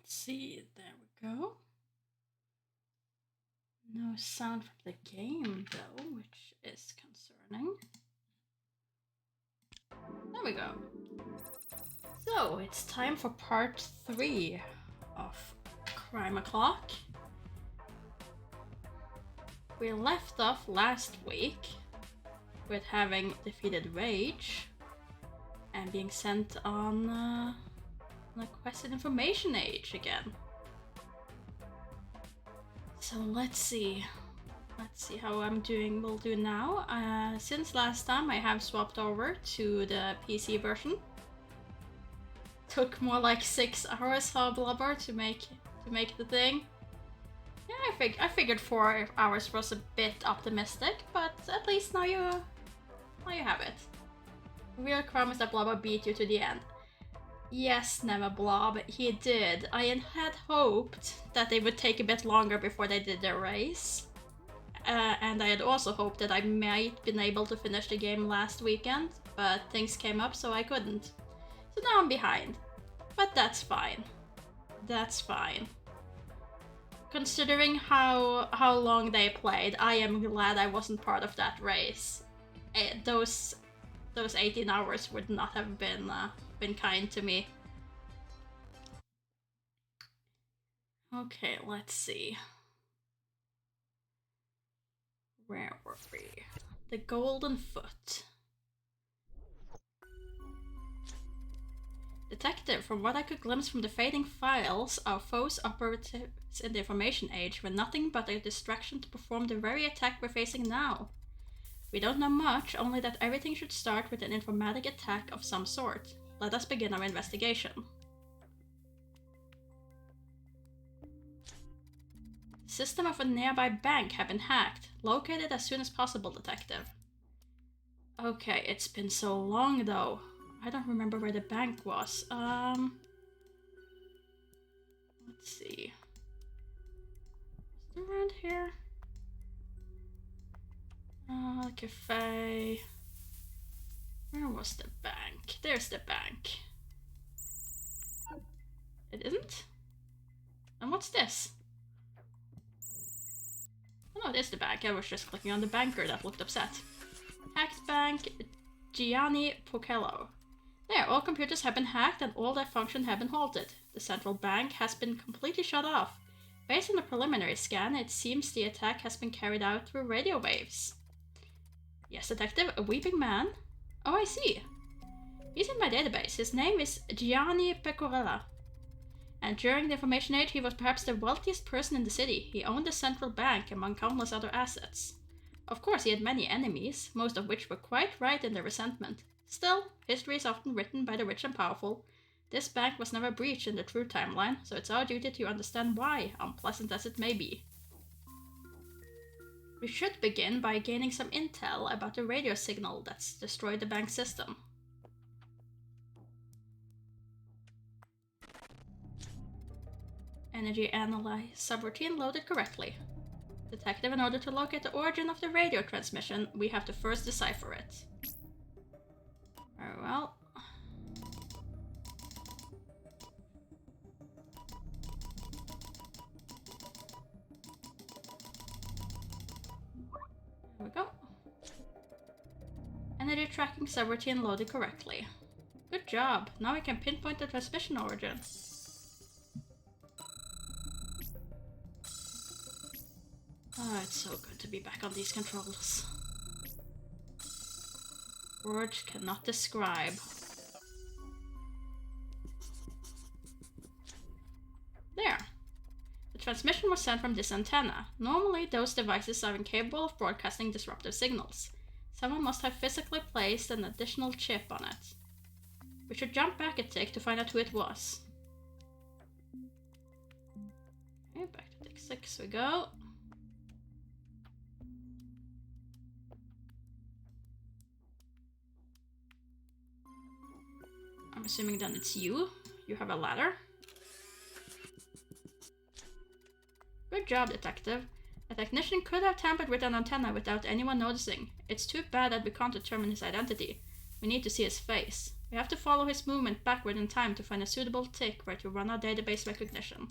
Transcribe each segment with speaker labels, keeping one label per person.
Speaker 1: Let's see, there we go. No sound from the game though, which is concerning. There we go. So it's time for part 3 of Crime O'Clock. We left off last week with having defeated Rage and being sent on a quest in Information Age again. So let's see how I'm doing. We'll do now. Since last time I have swapped over to the PC version. Took more like 6 hours for Blubber to make the thing. Yeah, I figured 4 hours was a bit optimistic, but at least now you have it. The real crime is that Blubber beat you to the end. Yes, Never Blob, he did. I had hoped that they would take a bit longer before they did their race. And I had also hoped that I might been able to finish the game last weekend, but things came up so I couldn't. So now I'm behind. But that's fine. That's fine. Considering how long they played, I am glad I wasn't part of that race. Those 18 hours would not have been kind to me. Okay, let's see. Where were we? The Golden Foot. Detective, from what I could glimpse from the fading files, our foes operatives in the Information Age were nothing but a distraction to perform the very attack we're facing now. We don't know much, only that everything should start with an informatic attack of some sort. Let us begin our investigation. The system of a nearby bank had been hacked. Locate it as soon as possible, Detective. Okay, it's been so long though. I don't remember where the bank was. Let's see. Is it around here? Cafe. Where was the bank? There's the bank. It isn't? And what's this? Oh no, it is the bank. I was just clicking on the banker that looked upset. Hacked bank, Gianni Pocello. There, all computers have been hacked and all their function have been halted. The central bank has been completely shut off. Based on the preliminary scan, it seems the attack has been carried out through radio waves. Yes, Detective, a weeping man? Oh, I see. He's in my database. His name is Gianni Pecorella. And during the Information Age, he was perhaps the wealthiest person in the city. He owned a central bank, among countless other assets. Of course, he had many enemies, most of which were quite right in their resentment. Still, history is often written by the rich and powerful. This bank was never breached in the true timeline, so it's our duty to understand why, unpleasant as it may be. We should begin by gaining some intel about the radio signal that's destroyed the bank system. Energy analyze subroutine loaded correctly. Detective, in order to locate the origin of the radio transmission, we have to first decipher it. Very well. There we go. Energy tracking subroutine loaded correctly. Good job. Now we can pinpoint the transmission origin. Oh, it's so good to be back on these controls. Words cannot describe. There. The transmission was sent from this antenna. Normally, those devices are incapable of broadcasting disruptive signals. Someone must have physically placed an additional chip on it. We should jump back a tick to find out who it was. Okay, back to tick 6 we go. I'm assuming then it's you. You have a ladder. Good job, Detective. A technician could have tampered with an antenna without anyone noticing. It's too bad that we can't determine his identity. We need to see his face. We have to follow his movement backward in time to find a suitable tick where to run our database recognition.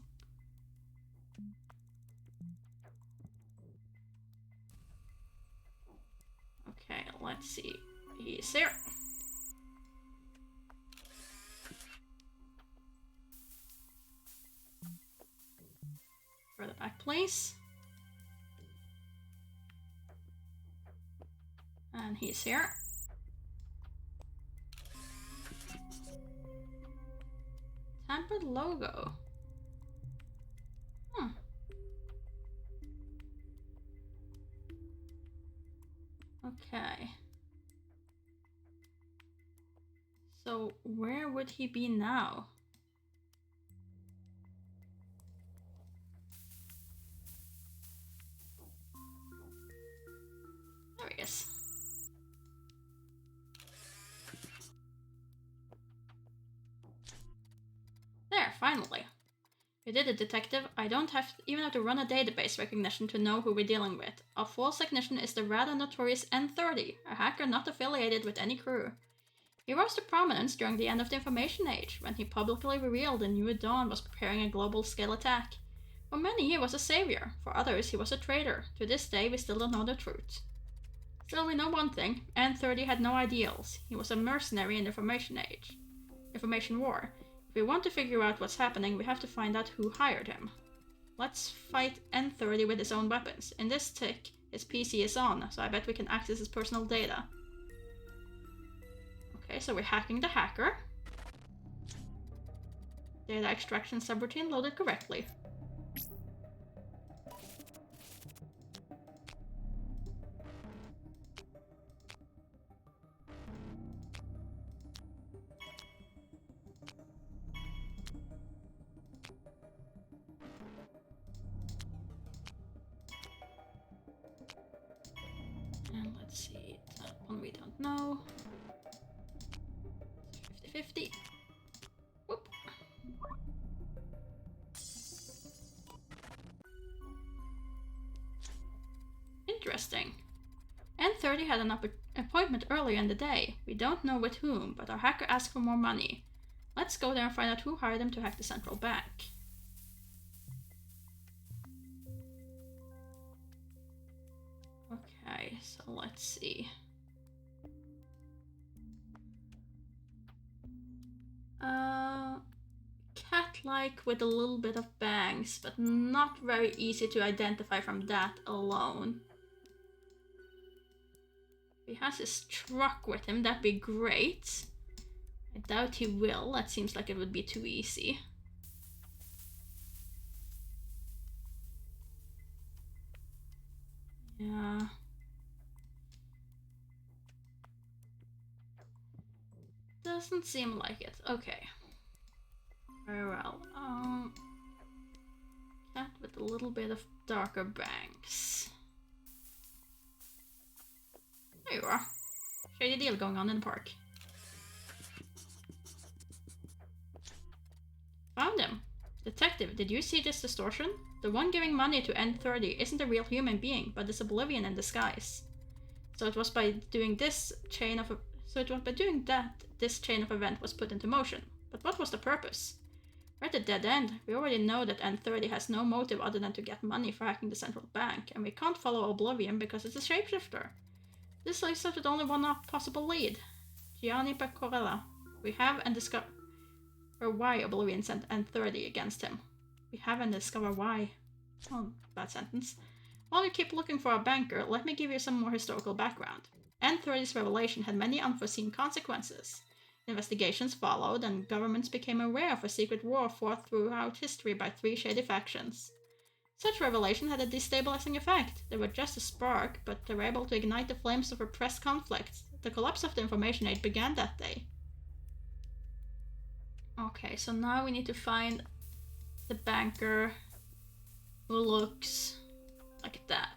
Speaker 1: Okay, let's see. He's here. Further back, please. And he's here. Tampered logo. Okay. So where would he be now? There he is. There, finally. You did it, detective. I don't even have to run a database recognition to know who we're dealing with. Our false technician is the rather notorious N30, a hacker not affiliated with any crew. He rose to prominence during the end of the Information Age, when he publicly revealed the New Dawn was preparing a global-scale attack. For many, he was a savior. For others, he was a traitor. To this day, we still don't know the truth. Still, we know one thing. N30 had no ideals. He was a mercenary in the Information War. If we want to figure out what's happening, we have to find out who hired him. Let's fight N30 with his own weapons. In this tick, his PC is on, so I bet we can access his personal data. Okay, so we're hacking the hacker. Data extraction subroutine loaded correctly. And let's see, that one we don't know. 50-50. Whoop. Interesting. N30 had an appointment earlier in the day. We don't know with whom, but our hacker asked for more money. Let's go there and find out who hired him to hack the central bank. Okay, so let's see. Cat-like with a little bit of bangs, but not very easy to identify from that alone. If he has his truck with him, that'd be great. I doubt he will. That seems like it would be too easy. Yeah. Doesn't seem like it. Okay. Very well. Cat with a little bit of darker bangs. There you are. Shady deal going on in the park. Found him. Detective, did you see this distortion? The one giving money to N30 isn't a real human being, but is oblivion in disguise. So it was by doing this chain of this chain of event was put into motion. But what was the purpose? We're at a dead end. We already know that N30 has no motive other than to get money for hacking the central bank, and we can't follow Oblivion because it's a shapeshifter. This leaves us with only one possible lead. Gianni Pecorella. We have and discover why Oblivion sent N30 against him. We haven't discovered why. Oh, bad sentence. While you keep looking for a banker, let me give you some more historical background. N30's revelation had many unforeseen consequences. Investigations followed, and governments became aware of a secret war fought throughout history by three shady factions. Such revelation had a destabilizing effect. They were just a spark, but they were able to ignite the flames of repressed conflicts. The collapse of the Information Age began that day. Okay, so now we need to find the banker who looks like that.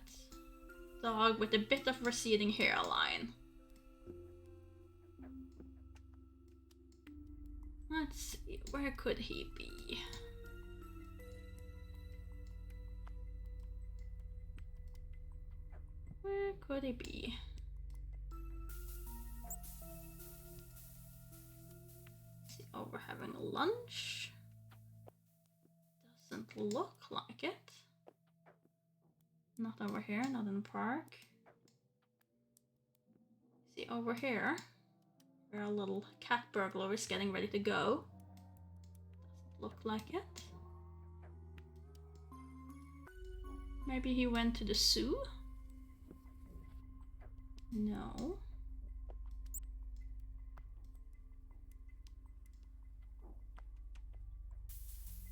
Speaker 1: Dog with a bit of receding hairline. Let's see, where could he be? Where could he be? See, oh, we're having lunch. Doesn't look like it. Not over here, not in the park. See, over here, where our little cat burglar is getting ready to go. Doesn't look like it. Maybe he went to the zoo? No.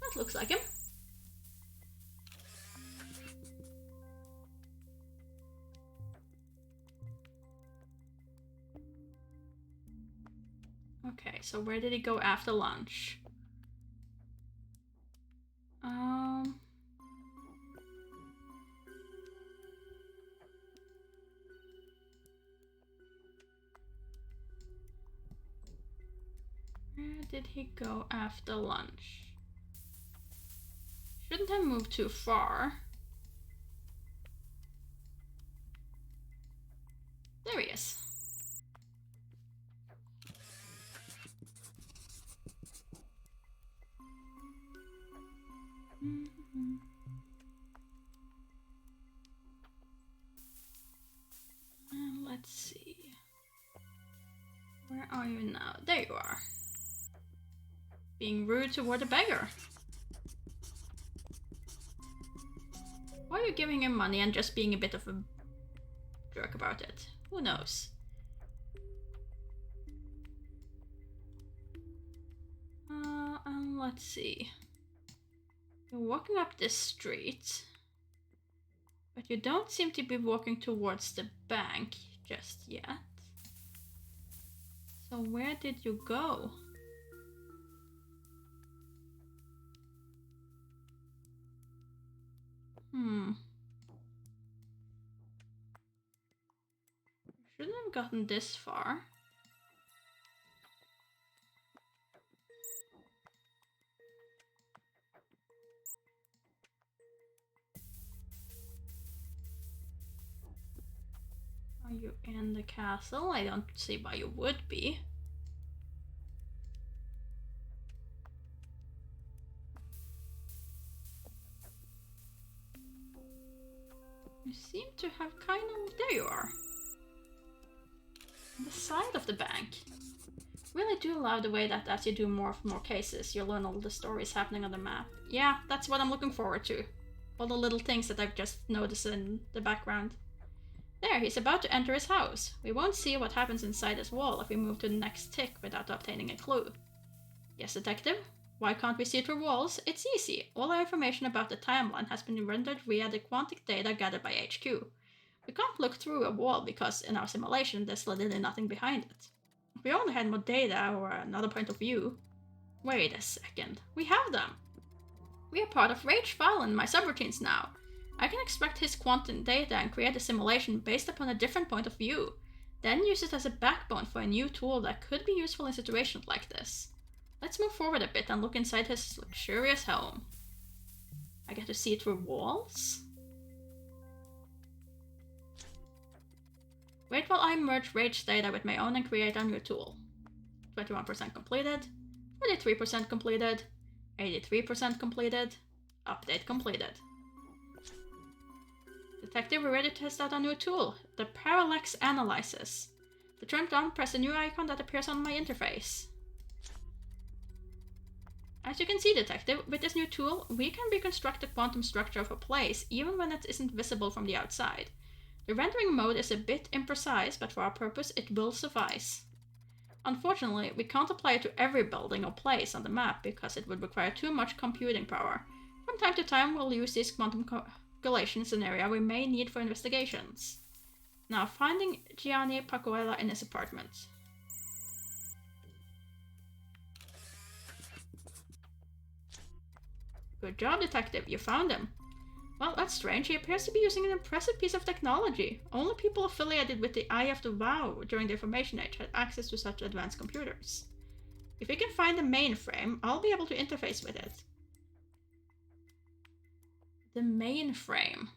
Speaker 1: That looks like him. Okay, so where did he go after lunch? Where did he go after lunch? Shouldn't have moved too far. There he is. And let's see. Where are you now? There you are. Being rude toward a beggar. Why are you giving him money and just being a bit of a jerk about it? Who knows? And let's see. You're walking up this street, but you don't seem to be walking towards the bank just yet. So where did you go? Shouldn't have gotten this far. Are you in the castle? I don't see why you would be. You seem to have kind of... There you are. On the side of the bank. Really do love the way that as you do more cases, you learn all the stories happening on the map. Yeah, that's what I'm looking forward to. All the little things that I've just noticed in the background. There, he's about to enter his house. We won't see what happens inside his wall if we move to the next tick without obtaining a clue. Yes, detective? Why can't we see through walls? It's easy. All our information about the timeline has been rendered via the quantic data gathered by HQ. We can't look through a wall because in our simulation there's literally nothing behind it. If we only had more data or another point of view... Wait a second. We have them! We are part of Rage File in my subroutines now. I can extract his quantum data and create a simulation based upon a different point of view, then use it as a backbone for a new tool that could be useful in situations like this. Let's move forward a bit and look inside his luxurious home. I get to see through walls? Wait while I merge Rage data with my own and create a new tool. 21% completed, 43% completed, 83% completed, update completed. Detective, we're ready to test out a new tool, the Parallax Analysis. To turn it on, press the new icon that appears on my interface. As you can see, Detective, with this new tool, we can reconstruct the quantum structure of a place even when it isn't visible from the outside. The rendering mode is a bit imprecise, but for our purpose it will suffice. Unfortunately, we can't apply it to every building or place on the map because it would require too much computing power. From time to time, we'll use these quantum calculations in area we may need for investigations. Now, finding Gianni Pacuella in his apartment. Good job, Detective. You found him. Well, that's strange. He appears to be using an impressive piece of technology. Only people affiliated with the Eye of the Wow during the Information Age had access to such advanced computers. If we can find the mainframe, I'll be able to interface with it. The mainframe.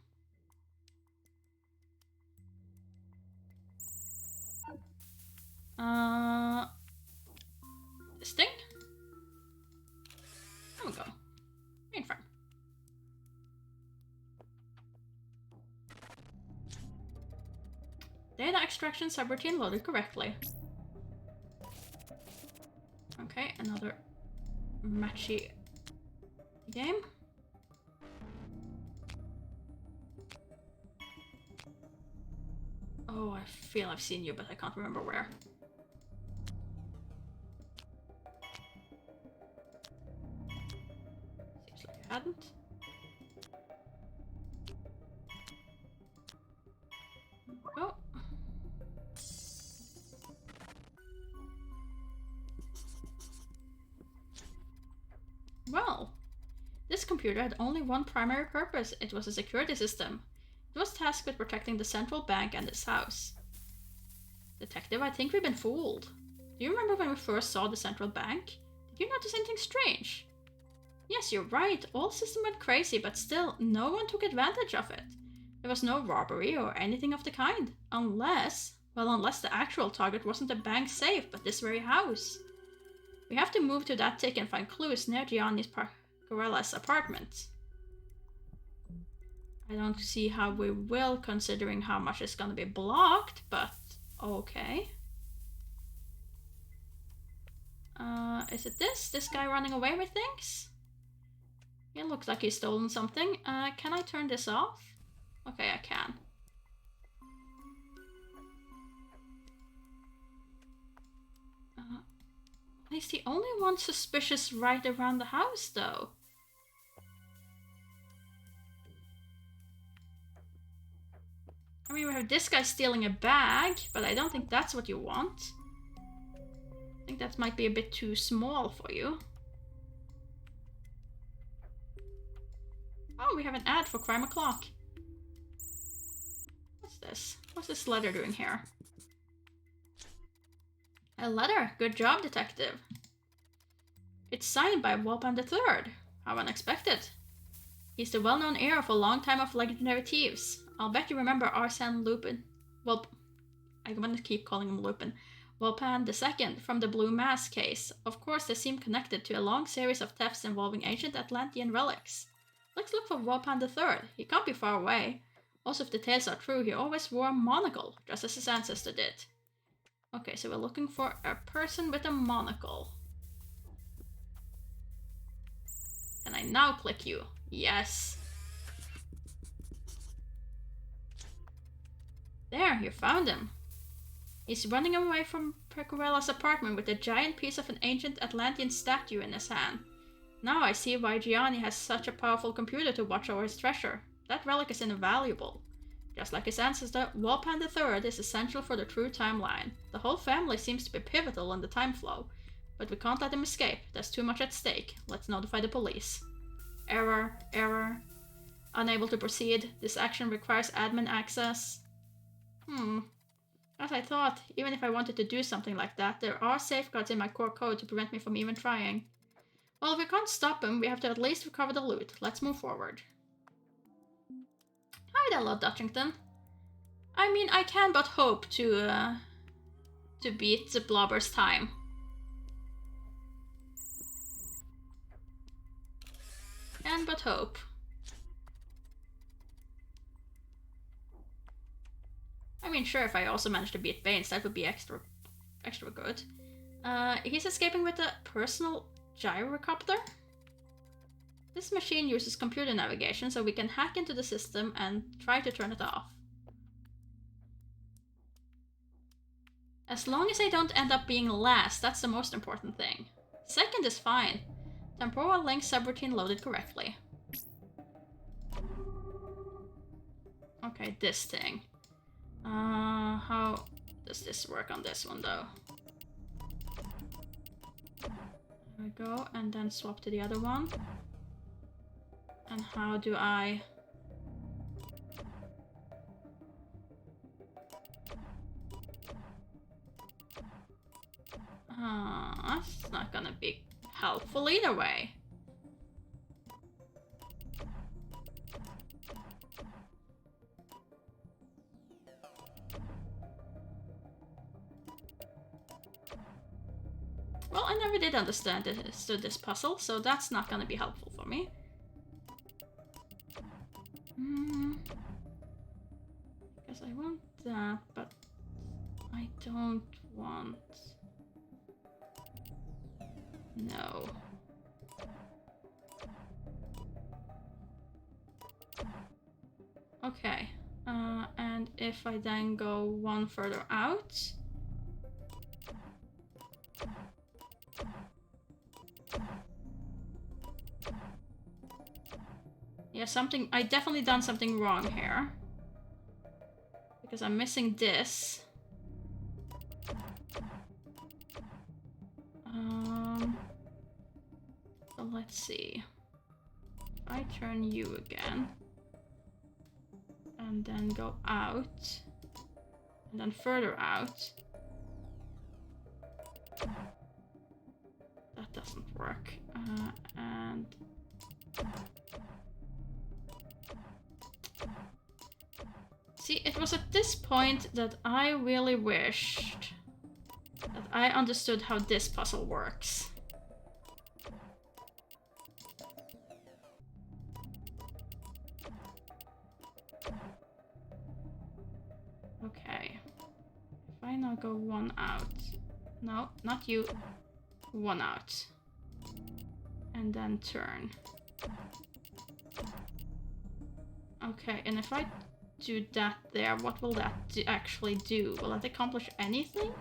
Speaker 1: This thing? extraction subroutine loaded correctly. Okay, another matchy game. Oh, I feel I've seen you, but I can't remember where. Seems like you hadn't. Oh. Well, this computer had only one primary purpose. It was a security system. It was tasked with protecting the central bank and this house. Detective, I think we've been fooled. Do you remember when we first saw the central bank? Did you notice anything strange? Yes, you're right. All system went crazy, but still, no one took advantage of it. There was no robbery or anything of the kind. Unless the actual target wasn't the bank safe, but this very house. We have to move to that tick and find clues near Gianni's Gorella's apartment. I don't see how we will, considering how much is gonna be blocked, but okay. Is it this guy running away with things? It looks like he's stolen something. Can I turn this off? Okay, I can. He's the only one suspicious right around the house, though. I mean, we have this guy stealing a bag, but I don't think that's what you want. I think that might be a bit too small for you. Oh, we have an ad for Crime O'Clock. What's this? What's this letter doing here? A letter. Good job, detective. It's signed by Wolpan III. How unexpected. He's the well-known heir for a long time of legendary thieves. I'll bet you remember Arsène Lupin. Well, I'm gonna keep calling him Lupin. Wolpan II from the Blue Mask case. Of course, they seem connected to a long series of thefts involving ancient Atlantean relics. Let's look for Wolpan III. He can't be far away. Also, if the tales are true, he always wore a monocle, just as his ancestor did. Okay, so we're looking for a person with a monocle. Can I now click you? Yes. There, you found him. He's running away from Gorella's apartment with a giant piece of an ancient Atlantean statue in his hand. Now I see why Gianni has such a powerful computer to watch over his treasure. That relic is invaluable. Just like his ancestor, Wolpan III is essential for the true timeline. The whole family seems to be pivotal in the time flow. But we can't let him escape. There's too much at stake. Let's notify the police. Error. Unable to proceed. This action requires admin access. As I thought, even if I wanted to do something like that, there are safeguards in my core code to prevent me from even trying. Well, if we can't stop him, we have to at least recover the loot. Let's move forward. Hi there, Lord Dutchington. I mean, I can but hope to beat the Blobber's time. Can but hope. I mean, sure, if I also manage to beat Baines, that would be extra good. He's escaping with a personal gyrocopter. This machine uses computer navigation, so we can hack into the system and try to turn it off. As long as I don't end up being last, that's the most important thing. Second is fine. Temporal link subroutine loaded correctly. Okay, this thing. How does this work on this one, though? There we go, and then swap to the other one. And how do I... that's not gonna be helpful either way. Well, I never did understand this puzzle, so that's not gonna be helpful for me. Because I want that, but don't want... No. Okay. And if I then go one further out... Yeah, something... I definitely done something wrong here. Because I'm missing this. So let's see. If I turn you again. And then go out. And then further out. That doesn't work. And... See, it was at this point that I really wished that I understood how this puzzle works. Okay. If I now go one out. No, not you. One out. And then turn. Okay, and if I do that there, what will that actually do? Will it accomplish anything?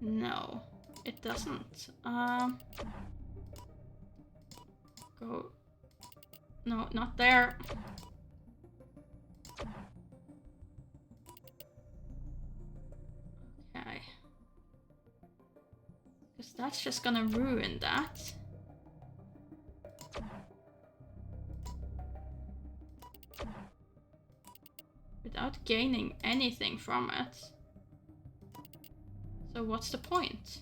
Speaker 1: No, it doesn't. Go. No, not there. Okay. Because that's just gonna ruin that. Without gaining anything from it. So what's the point?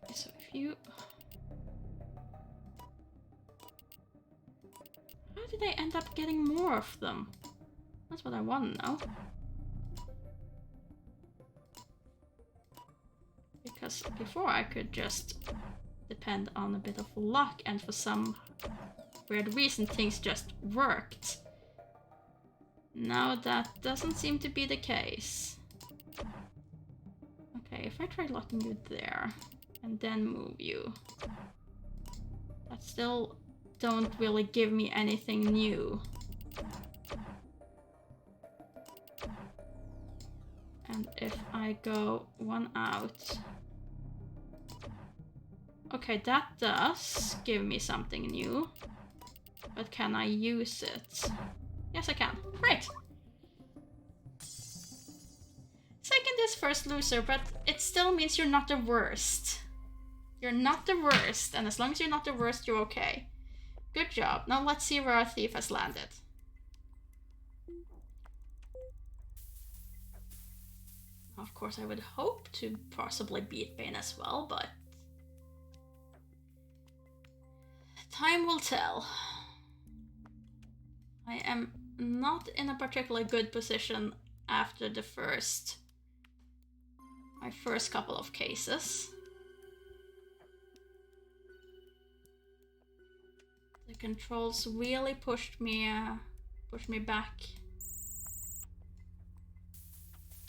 Speaker 1: Okay, so if you... How did I end up getting more of them? That's what I want to know. Because before I could just depend on a bit of luck, and for some weird reason things just worked. Now that doesn't seem to be the case. Okay, if I try locking you there and then move you, that still don't really give me anything new. And if I go one out... Okay, that does give me something new. But can I use it? Yes, I can. Great! Second is first loser, but it still means you're not the worst. You're not the worst, and as long as you're not the worst, you're okay. Good job. Now let's see where our thief has landed. Of course, I would hope to possibly beat Bane as well, but... time will tell. I am not in a particularly good position after the my first couple of cases. The controls really pushed me back.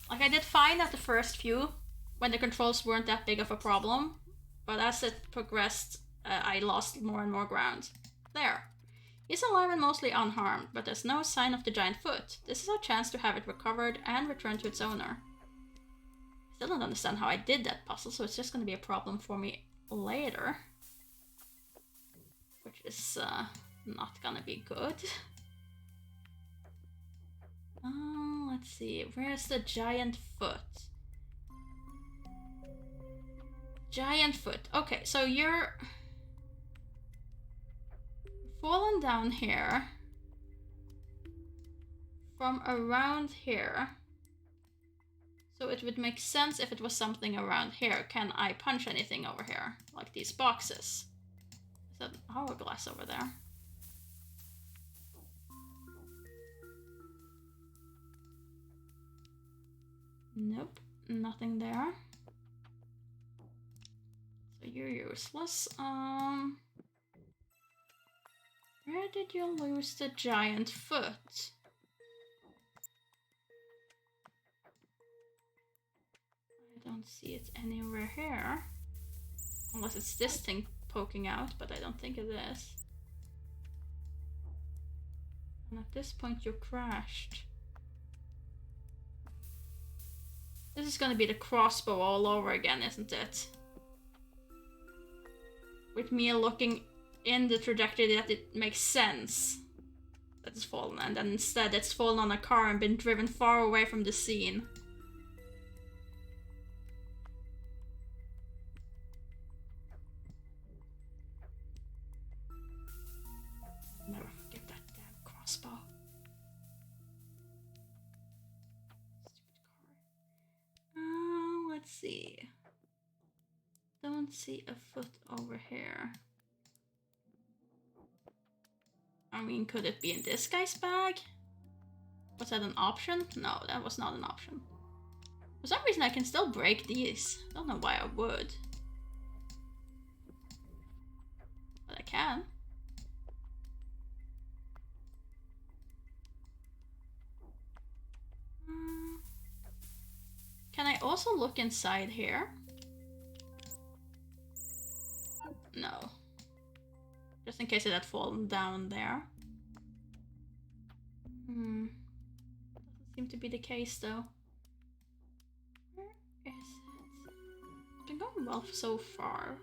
Speaker 1: Like, I did fine at the first few, when the controls weren't that big of a problem, but as it progressed, I lost more and more ground. There. He's alive and mostly unharmed, but there's no sign of the giant foot. This is our chance to have it recovered and returned to its owner. I still don't understand how I did that puzzle, so it's just going to be a problem for me later. Which is not gonna be good. Let's see, where's the giant foot? Giant foot. Okay, so you're fallen down here from around here. So it would make sense if it was something around here. Can I punch anything over here? Like these boxes? Is that an hourglass over there? Nope, nothing there. So you're useless. Where did you lose the giant foot? I don't see it anywhere here. Unless it's this thing poking out, but I don't think it is. And at this point you crashed. This is gonna be the crossbow all over again, isn't it? With me looking in the trajectory that it makes sense that it's fallen, and then instead it's fallen on a car and been driven far away from the scene. Never forget that damn crossbow. Stupid car. Let's see. Don't see a foot over here. I mean, could it be in this guy's bag? Was that an option? No, that was not an option. For some reason I can still break these. I don't know why I would. But I can. Can I also look inside here? No. Just in case it had fallen down there. Doesn't seem to be the case though. Where is it? It's been going well so far.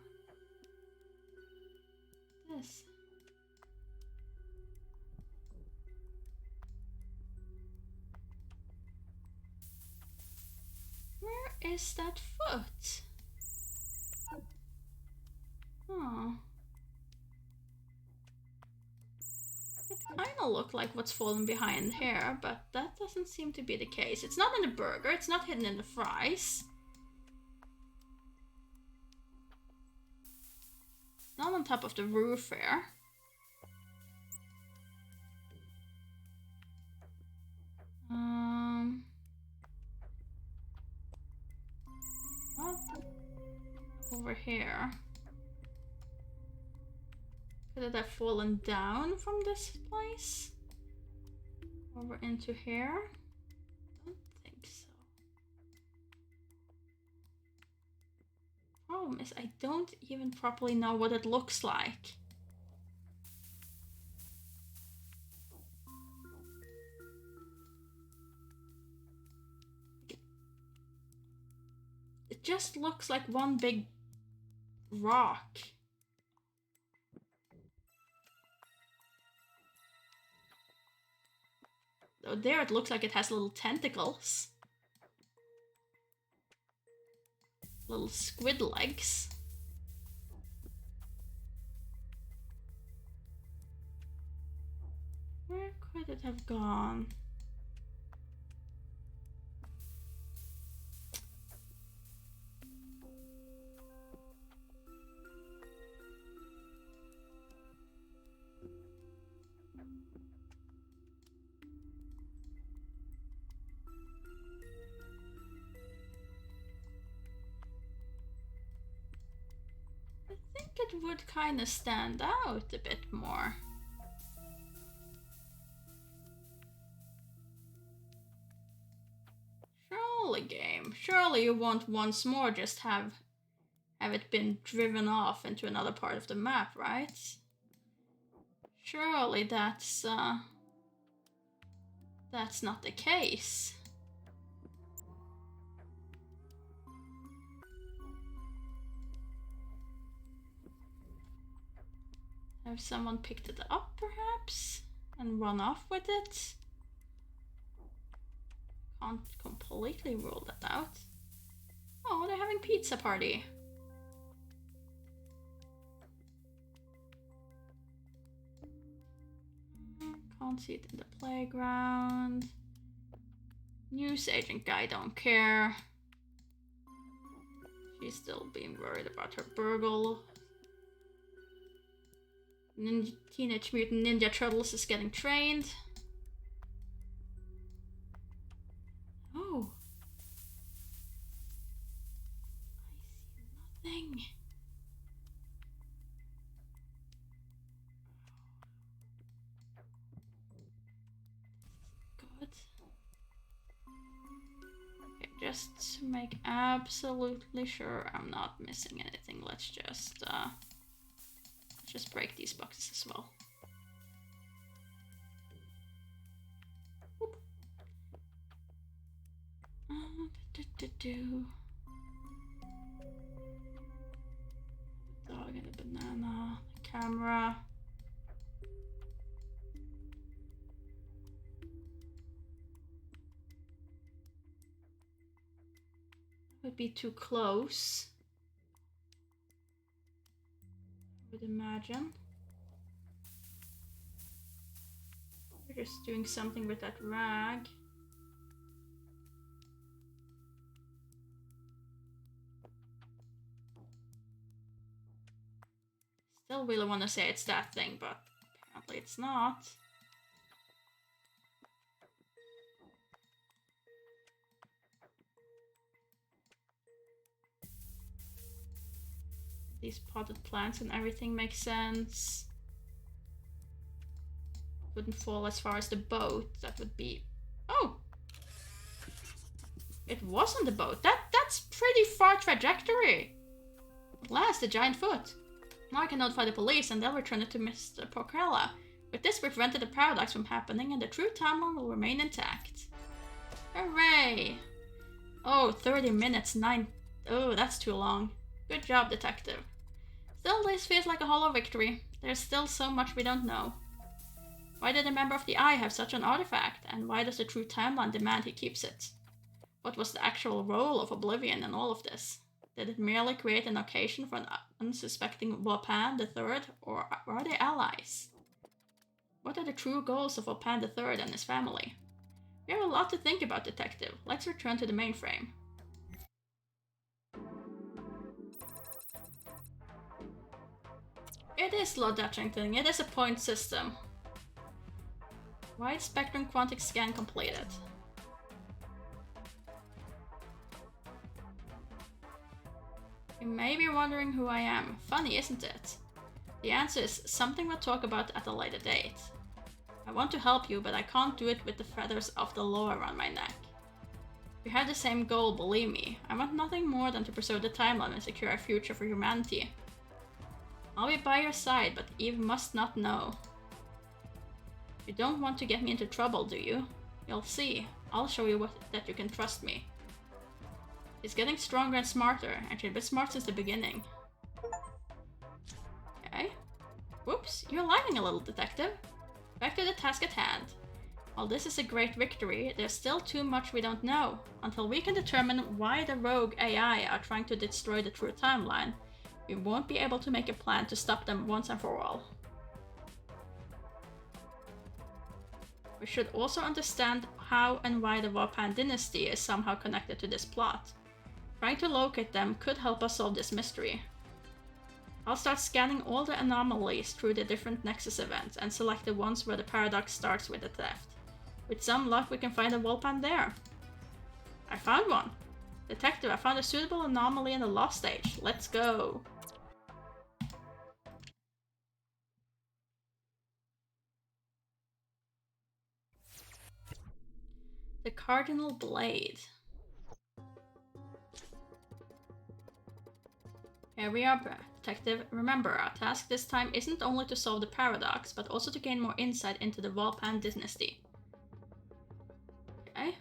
Speaker 1: This. Where is that foot? Oh. It kind of looked like what's fallen behind here, but that doesn't seem to be the case. It's not in the burger, it's not hidden in the fries. Not on top of the roof here. Not over here. Could it have fallen down from this place? Over into here? I don't think so. Problem is, I don't even properly know what it looks like. It just looks like one big rock. So there it looks like it has little tentacles. Little squid legs. Where could it have gone? I think it would kind of stand out a bit more. Surely, game. Surely you won't once more just have it been driven off into another part of the map, right? Surely that's not the case. Have someone picked it up, perhaps, and run off with it? Can't completely rule that out. Oh, they're having pizza party. Can't see it in the playground. News agent guy don't care. She's still being worried about her burgle. Teenage Mutant Ninja Turtles is getting trained. Oh. I see nothing. just to make absolutely sure I'm not missing anything, let's just break these boxes as well. Dog and a banana, the camera. Would be too close, I would imagine. We're just doing something with that rag. Still really want to say it's that thing, but apparently it's not. These potted plants and everything makes sense. Wouldn't fall as far as the boat. That would be... Oh! It wasn't the boat. That's pretty far trajectory. At last, a giant foot. Now I can notify the police and they'll return it to Mr. Porcella. With this, we've prevented the paradox from happening and the true timeline will remain intact. Hooray! Oh, 30 minutes, 9... Oh, that's too long. Good job, detective. Still, this feels like a hollow victory. There's still so much we don't know. Why did a member of the Eye have such an artifact, and why does the true timeline demand he keeps it? What was the actual role of Oblivion in all of this? Did it merely create an occasion for an unsuspecting Wapan III, or are they allies? What are the true goals of Wapan III and his family? We have a lot to think about, detective. Let's return to the mainframe. It is Lord Datchington. It is a point system. Wide spectrum quantic scan completed. You may be wondering who I am. Funny, isn't it? The answer is something we'll talk about at a later date. I want to help you, but I can't do it with the feathers of the law around my neck. We have the same goal, believe me. I want nothing more than to preserve the timeline and secure a future for humanity. I'll be by your side, but Eve must not know. You don't want to get me into trouble, do you? You'll see. I'll show you that you can trust me. She's getting stronger and smarter, and she's been smart since the beginning. Okay. Whoops, you're lying a little, detective. Back to the task at hand. While this is a great victory, there's still too much we don't know. Until we can determine why the rogue AI are trying to destroy the true timeline, we won't be able to make a plan to stop them once and for all. We should also understand how and why the Wapan dynasty is somehow connected to this plot. Trying to locate them could help us solve this mystery. I'll start scanning all the anomalies through the different Nexus events and select the ones where the paradox starts with a theft. With some luck, we can find a Wapan there. I found one! Detective, I found a suitable anomaly in the lost stage. Let's go! The Cardinal Blade. Here we are, detective. Remember, our task this time isn't only to solve the paradox, but also to gain more insight into the Wapan dynasty. Okay.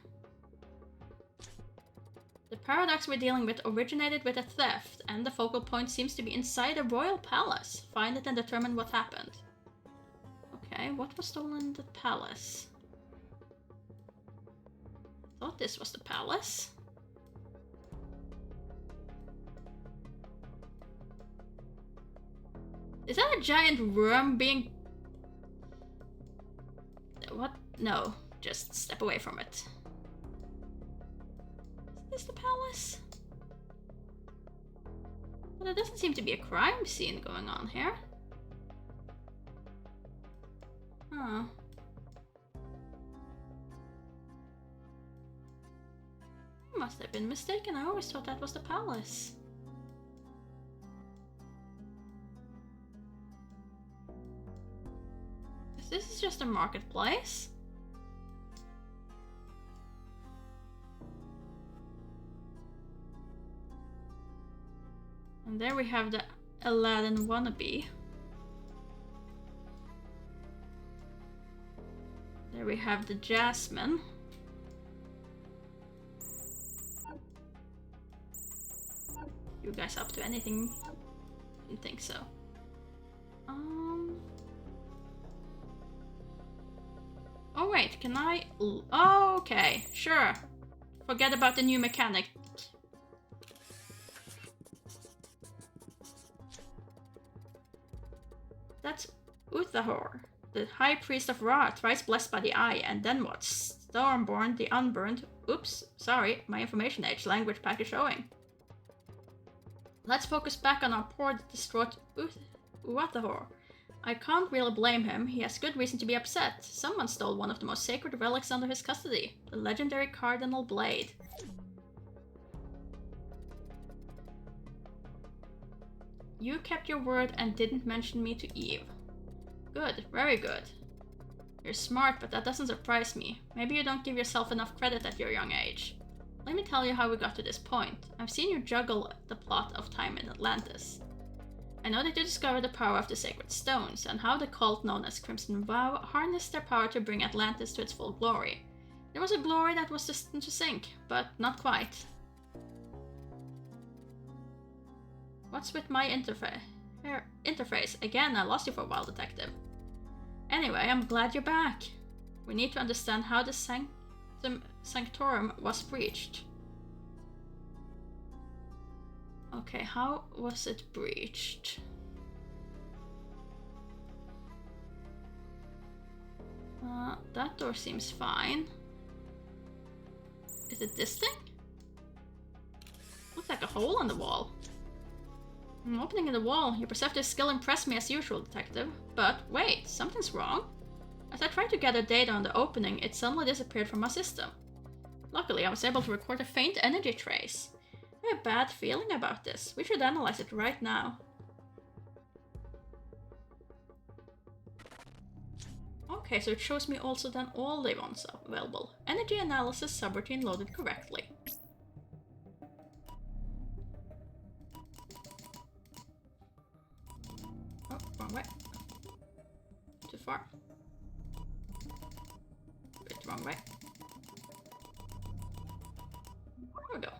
Speaker 1: The paradox we're dealing with originated with a theft, and the focal point seems to be inside a royal palace. Find it and determine what happened. Okay, what was stolen in the palace? I thought this was the palace. Is that a giant worm being... What? No, just step away from it. Is this the palace? Well, there doesn't seem to be a crime scene going on here. Huh. I must have been mistaken. I always thought that was the palace. This is just a marketplace. And there we have the Aladdin wannabe. There we have the Jasmine. You guys up to anything? Didn't think so. Oh wait, can I? Oh, okay, sure. Forget about the new mechanic. That's Uthahor, the High Priest of Ra, thrice blessed by the Eye, and then what? Stormborn, the Unburned. Oops, sorry, my information age language pack is showing. Let's focus back on our poor, distraught Uthahor. I can't really blame him. He has good reason to be upset. Someone stole one of the most sacred relics under his custody, the legendary Cardinal Blade. You kept your word and didn't mention me to Eve. Good, very good. You're smart, but that doesn't surprise me. Maybe you don't give yourself enough credit at your young age. Let me tell you how we got to this point. I've seen you juggle the plot of time in Atlantis. I know that you discovered the power of the sacred stones, and how the cult known as Crimson Vow harnessed their power to bring Atlantis to its full glory. There was a glory that was destined to sink, but not quite. What's with my interface? Again, I lost you for a while, detective. Anyway, I'm glad you're back. We need to understand how the Sanctorum was breached. Okay, how was it breached? That door seems fine. Is it this thing? Looks like a hole on the wall. An opening in the wall. Your perceptive skill impressed me as usual, detective. But wait, something's wrong. As I tried to gather data on the opening, it suddenly disappeared from my system. Luckily, I was able to record a faint energy trace. I have a bad feeling about this. We should analyze it right now. Okay, so it shows me also then all the ones available. Energy analysis subroutine loaded correctly. Oh, wrong way. Too far. Bit wrong way. There we go.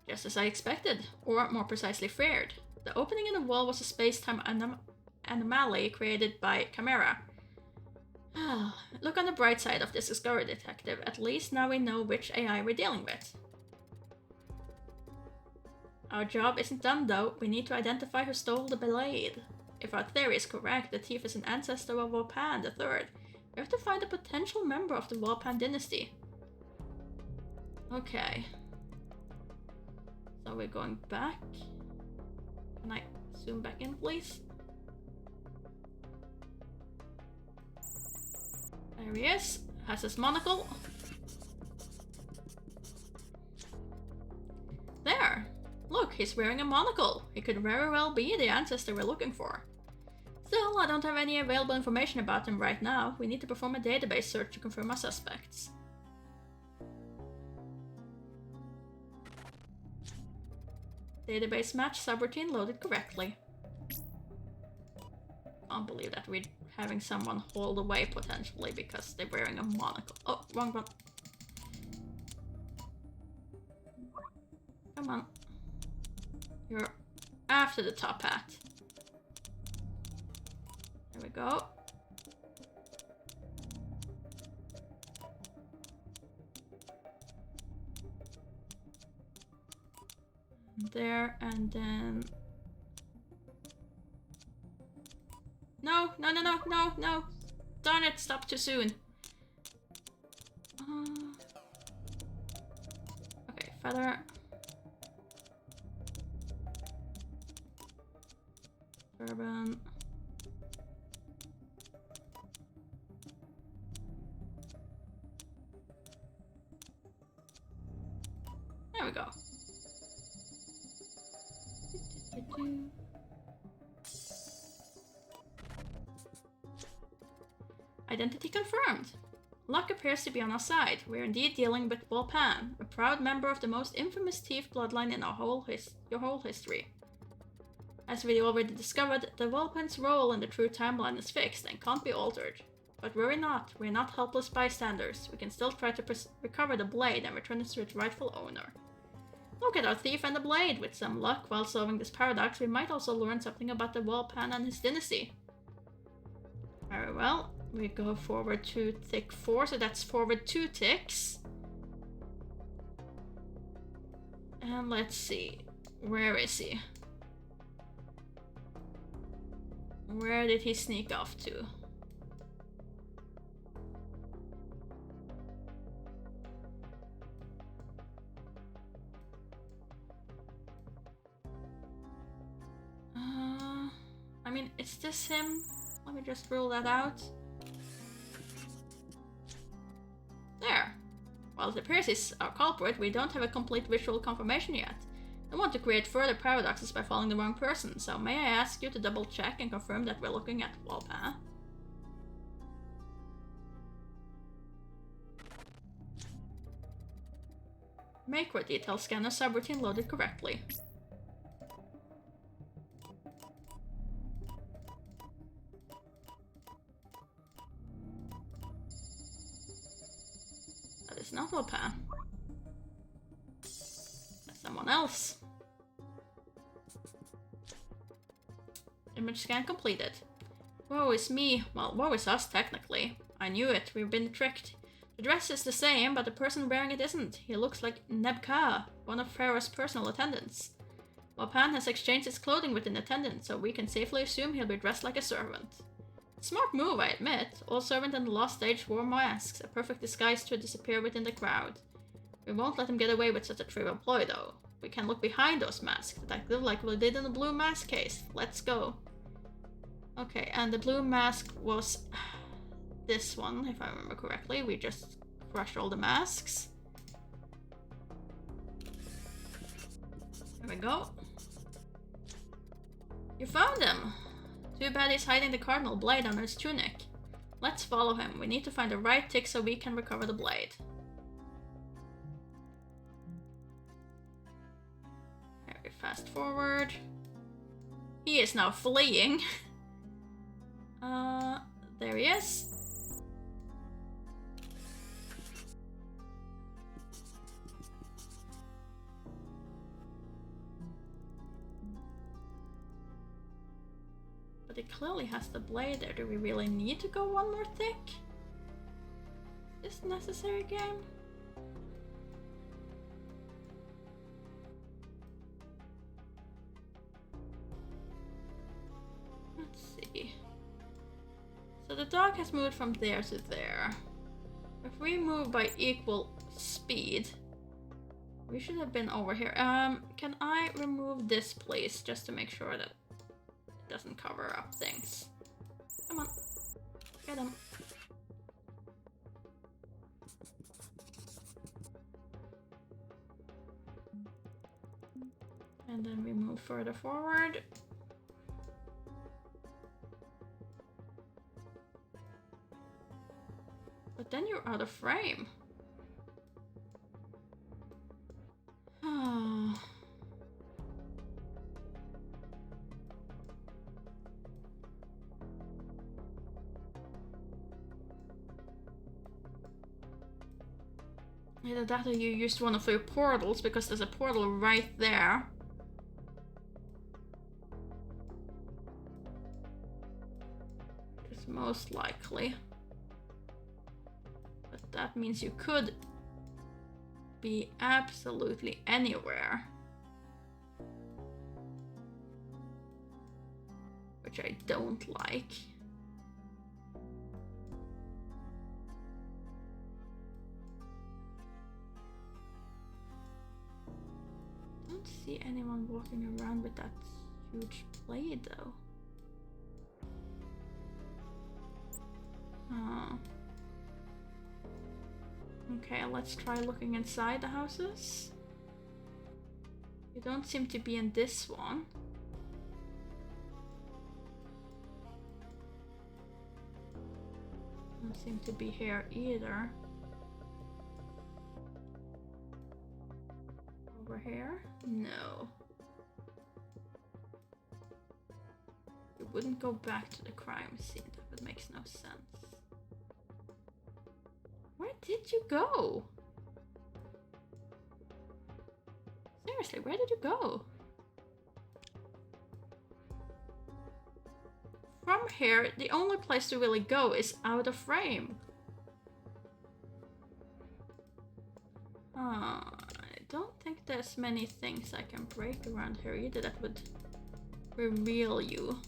Speaker 1: Just as I expected, or more precisely feared. The opening in the wall was a space-time anomaly created by Chimera. Look on the bright side of this discovery, detective. At least now we know which AI we're dealing with. Our job isn't done though. We need to identify who stole the blade. If our theory is correct, the thief is an ancestor of Wopan III. We have to find a potential member of the Wopan dynasty. Okay. So we're going back. Can I zoom back in, please? There he is. Has his monocle. There! Look, he's wearing a monocle. He could very well be the ancestor we're looking for. Still, I don't have any available information about him right now. We need to perform a database search to confirm our suspects. Database match subroutine loaded correctly. Can't believe that we're having someone hauled away potentially because they're wearing a monocle. Oh, wrong one. Come on. You're after the top hat. There we go. There, and then... No, no, no, no, no, no! Darn it, stop too soon. Okay, feather. Turban. There we go. Identity confirmed. Luck appears to be on our side. We're indeed dealing with Volpan, a proud member of the most infamous thief bloodline in your whole history. As we already discovered, the Volpan's role in the true timeline is fixed and can't be altered. But worry not, we're not helpless bystanders. We can still try to recover the blade and return it to its rightful owner. Look at our thief and the blade! With some luck, while solving this paradox, we might also learn something about the Volpan and his dynasty. Very well. We go forward to tick 4, so that's forward 2 ticks. And let's see. Where is he? Where did he sneak off to? I mean, is this him? Let me just rule that out. There. While it appears he's our culprit, we don't have a complete visual confirmation yet. I want to create further paradoxes by following the wrong person, so may I ask you to double check and confirm that we're looking at Volpan? Macro detail scanner subroutine loaded correctly. That is not Volpan. That's someone else. Image scan completed. Woe is me. Well, woe is us, technically. I knew it. We've been tricked. The dress is the same, but the person wearing it isn't. He looks like Nebka, one of Pharaoh's personal attendants. Volpan has exchanged his clothing with an attendant, so we can safely assume he'll be dressed like a servant. Smart move, I admit. All servant in the last stage wore masks, a perfect disguise to disappear within the crowd. We won't let him get away with such a trivial ploy, though. We can look behind those masks, detective, like we did in the blue mask case. Let's go. Okay, and the blue mask was this one, if I remember correctly. We just crushed all the masks. There we go. You found him! Too bad he's hiding the cardinal blade under his tunic. Let's follow him. We need to find the right tick so we can recover the blade. Very fast forward. He is now fleeing. There he is. But it clearly has the blade there. Do we really need to go one more tick? Is this necessary, game? Let's see. So the dog has moved from there to there. If we move by equal speed, we should have been over here. Can I remove this, please, just to make sure that it doesn't cover up things? Come on, get him. And then we move further forward. But then you're out of frame. Oh. Either that or you used one of your portals, because there's a portal right there. It's most likely. That means you could be absolutely anywhere. Which I don't like. Don't see anyone walking around with that huge blade though. Okay, let's try looking inside the houses. You don't seem to be in this one. Doesn't seem to be here either. Over here? No. You wouldn't go back to the crime scene. That makes no sense. Where did you go? Seriously, where did you go? From here, the only place to really go is out of frame. I don't think there's many things I can break around here either that would reveal you.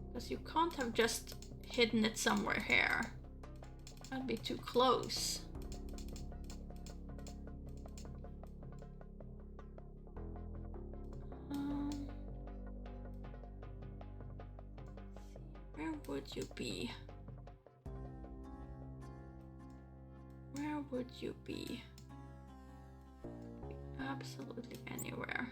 Speaker 1: Because you can't have just hidden it somewhere here. That'd be too close. Where would you be? Where would you be? Absolutely anywhere.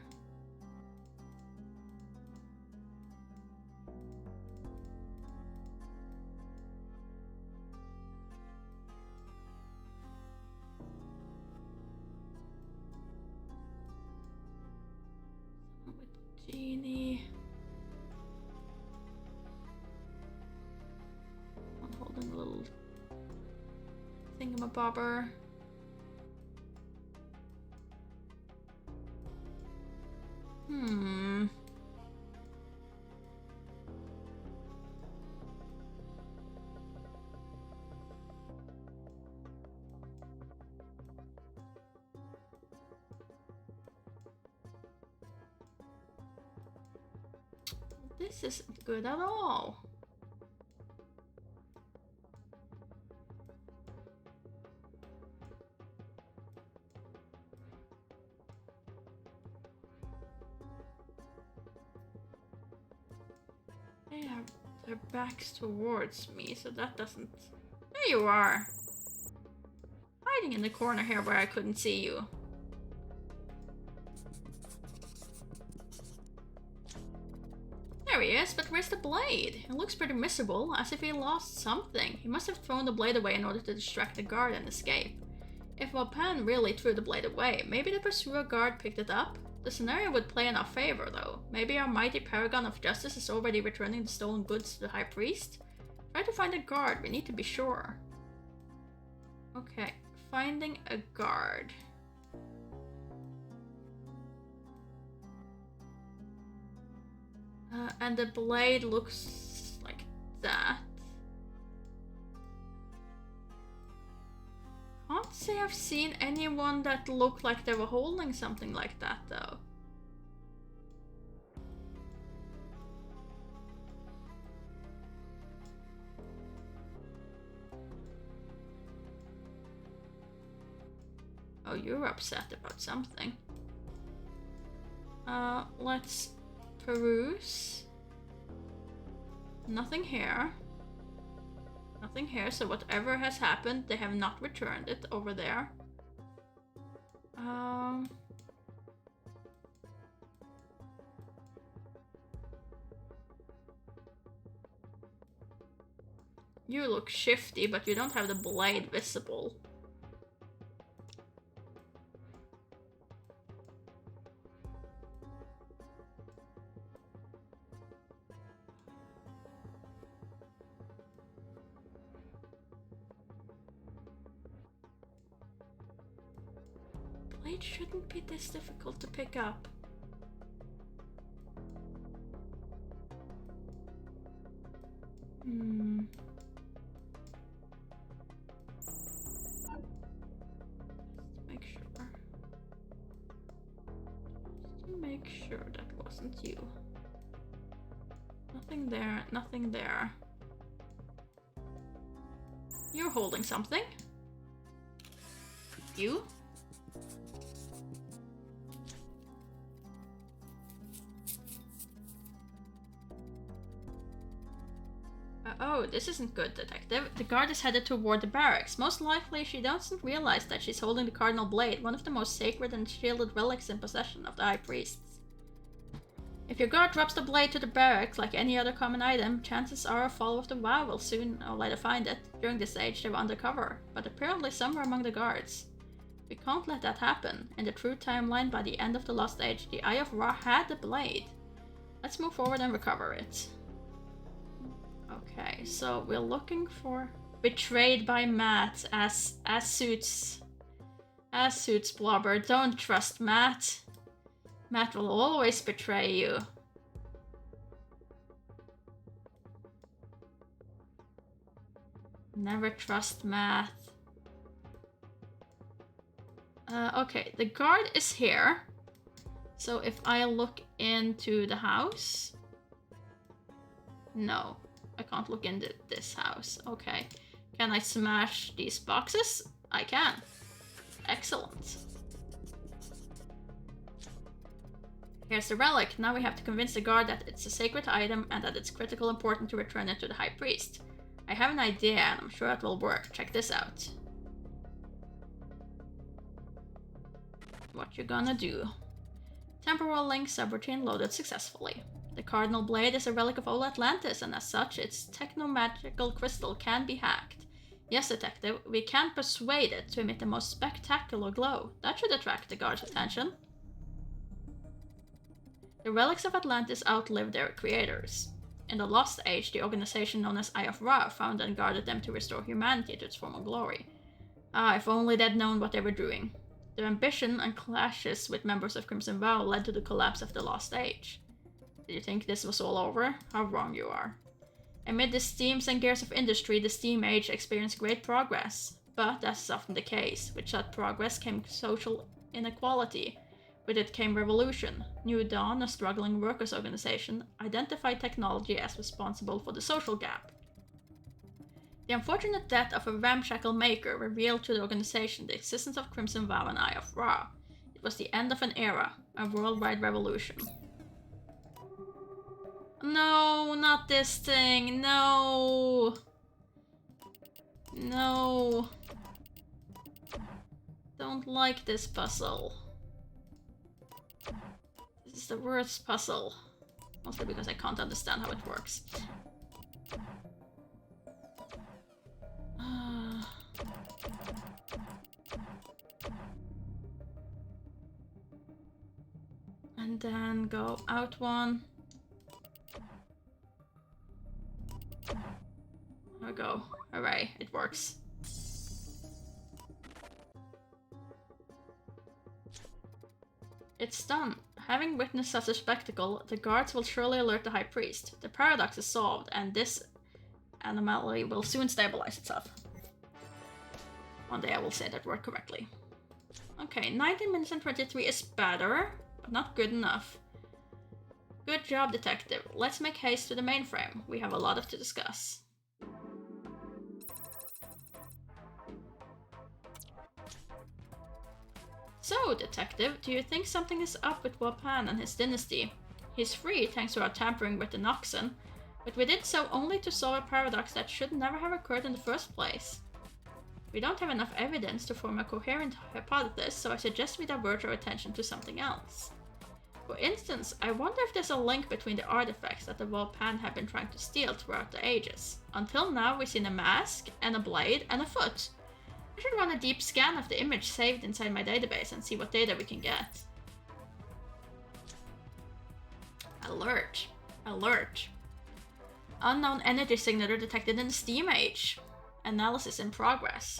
Speaker 1: With Genie. I'm holding a little thingamabobber. This isn't good at all. They have their backs towards me, so that doesn't... There you are! Hiding in the corner here where I couldn't see you. There he is, but where's the blade? It looks pretty miserable, as if he lost something. He must have thrown the blade away in order to distract the guard and escape. If Wapan really threw the blade away, maybe the Pursuer guard picked it up? The scenario would play in our favor, though. Maybe our mighty paragon of justice is already returning the stolen goods to the High Priest? Try to find a guard, we need to be sure. Okay, finding a guard. And the blade looks like that. Can't say I've seen anyone that looked like they were holding something like that, though. Oh, you're upset about something. Let's peruse. Nothing here. Nothing here, so whatever has happened, they have not returned it over there. You look shifty, but you don't have the blade visible. Blade shouldn't be this difficult to pick up. Make sure that wasn't you. Nothing there, nothing there. You're holding something. You? Oh, this isn't good, detective. The guard is headed toward the barracks. Most likely, she doesn't realize that she's holding the Cardinal Blade, one of the most sacred and shielded relics in possession of the High Priests. If your guard drops the blade to the barracks like any other common item, chances are a follower of the WoW will soon or later find it. During this age they were undercover, but apparently somewhere among the guards. We can't let that happen. In the true timeline, by the end of the Lost Age, the Eye of Ra had the blade. Let's move forward and recover it. Okay, so we're looking for betrayed by Matt as suits Blobber. Don't trust Matt. Matt will always betray you. Never trust Matt. Okay, the guard is here. So if I look into the house... No, I can't look into this house. Okay. Can I smash these boxes? I can. Excellent. Here's the relic. Now we have to convince the guard that it's a sacred item and that it's critical important to return it to the High Priest. I have an idea and I'm sure it will work. Check this out. What you gonna do? Temporal link subroutine loaded successfully. The Cardinal Blade is a relic of old Atlantis, and as such, its technomagical crystal can be hacked. Yes, detective, we can persuade it to emit the most spectacular glow. That should attract the guard's attention. The relics of Atlantis outlived their creators. In the Lost Age, the organization known as Eye of Ra found and guarded them to restore humanity to its former glory. Ah, if only they'd known what they were doing. Their ambition and clashes with members of Crimson Vow led to the collapse of the Lost Age. Did you think this was all over? How wrong you are. Amid the steams and gears of industry, the Steam Age experienced great progress. But, as is often the case, with such progress came social inequality. With it came revolution. New Dawn, a struggling workers' organization, identified technology as responsible for the social gap. The unfortunate death of a ramshackle maker revealed to the organization the existence of Crimson Vow and Eye of Ra. It was the end of an era, a worldwide revolution. No, not this thing, no! No. Don't like this puzzle. This is the worst puzzle. Mostly because I can't understand how it works. And then go out one. There we go. Hooray, it works. It's done. Having witnessed such a spectacle, the guards will surely alert the High Priest. The paradox is solved, and this anomaly will soon stabilize itself. One day I will say that word correctly. Okay, 19 minutes and 23 is better, but not good enough. Good job, detective. Let's make haste to the mainframe. We have a lot to discuss. So, detective, do you think something is up with Wapan and his dynasty? He's free thanks to our tampering with the Noxen, but we did so only to solve a paradox that should never have occurred in the first place. We don't have enough evidence to form a coherent hypothesis, so I suggest we divert our attention to something else. For instance, I wonder if there's a link between the artifacts that the Wapan have been trying to steal throughout the ages. Until now, we've seen a mask, and a blade, and a foot. I should run a deep scan of the image saved inside my database and see what data we can get. Alert. Alert. Unknown energy signature detected in the Steam Age. Analysis in progress.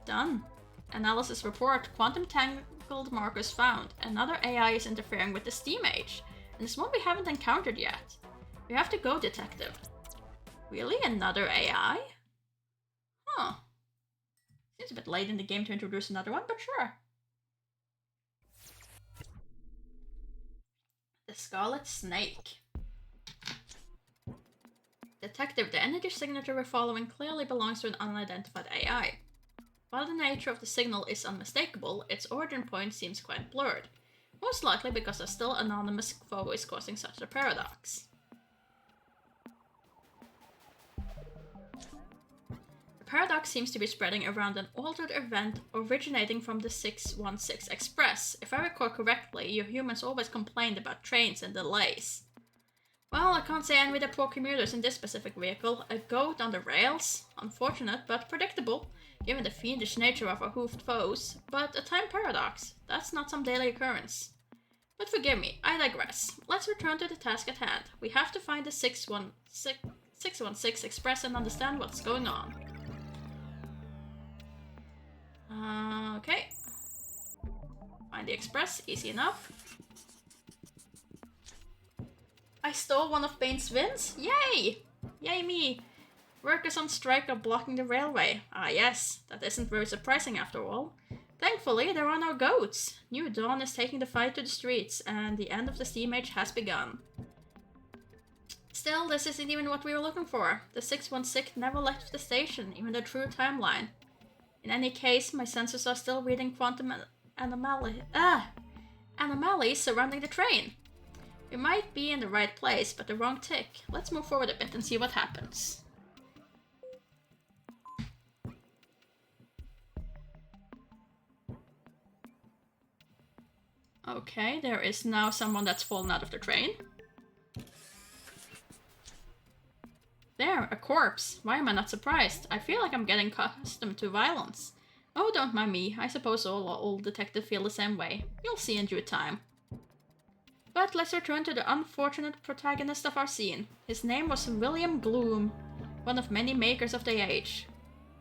Speaker 1: Done. Analysis report. Quantum tangled markers found. Another AI is interfering with the Steam Age. And it's one we haven't encountered yet. We have to go, detective. Really? Another AI? Huh. Seems a bit late in the game to introduce another one, but sure. The Scarlet Snake. Detective, the energy signature we're following clearly belongs to an unidentified AI. While the nature of the signal is unmistakable, its origin point seems quite blurred. Most likely because a still anonymous foe is causing such a paradox. The paradox seems to be spreading around an altered event originating from the 616 Express. If I recall correctly, you humans always complained about trains and delays. Well, I can't say I envy the poor commuters in this specific vehicle. A goat on the rails? Unfortunate, but predictable, given the fiendish nature of our hoofed foes. But a time paradox. That's not some daily occurrence. But forgive me, I digress. Let's return to the task at hand. We have to find the 616 Express and understand what's going on. Okay. Find the Express, easy enough. I stole one of Bane's wins? Yay! Yay me! Workers on strike are blocking the railway. Ah yes, that isn't very surprising after all. Thankfully, there are no goats. New Dawn is taking the fight to the streets, and the end of the steam age has begun. Still, this isn't even what we were looking for. The 616 never left the station, even the true timeline. In any case, my sensors are still reading quantum anomalies surrounding the train. We might be in the right place, but the wrong tick. Let's move forward a bit and see what happens. Okay, there is now someone that's fallen out of the train. There, a corpse. Why am I not surprised? I feel like I'm getting accustomed to violence. Oh, don't mind me. I suppose all old detectives feel the same way. You'll see in due time. But let's return to the unfortunate protagonist of our scene. His name was William Gloom, one of many makers of the age.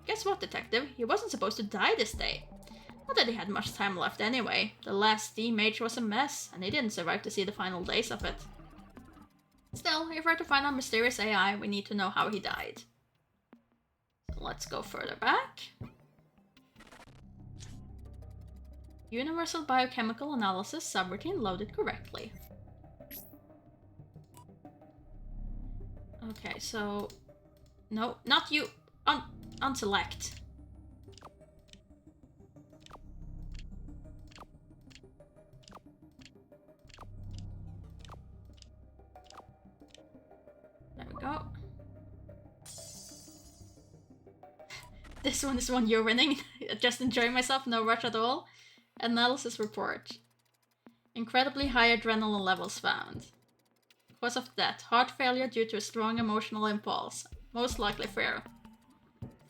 Speaker 1: Guess what, detective? He wasn't supposed to die this day. Not that he had much time left anyway. The last steam age was a mess, and he didn't survive to see the final days of it. Still, if we're to find our mysterious AI, we need to know how he died. So let's go further back. Universal biochemical analysis subroutine loaded correctly. Okay, so... No, not you! Unselect. There we go. This one is one you're winning. Just enjoying myself, no rush at all. Analysis report. Incredibly high adrenaline levels found. Cause of death, heart failure due to a strong emotional impulse. Most likely fear.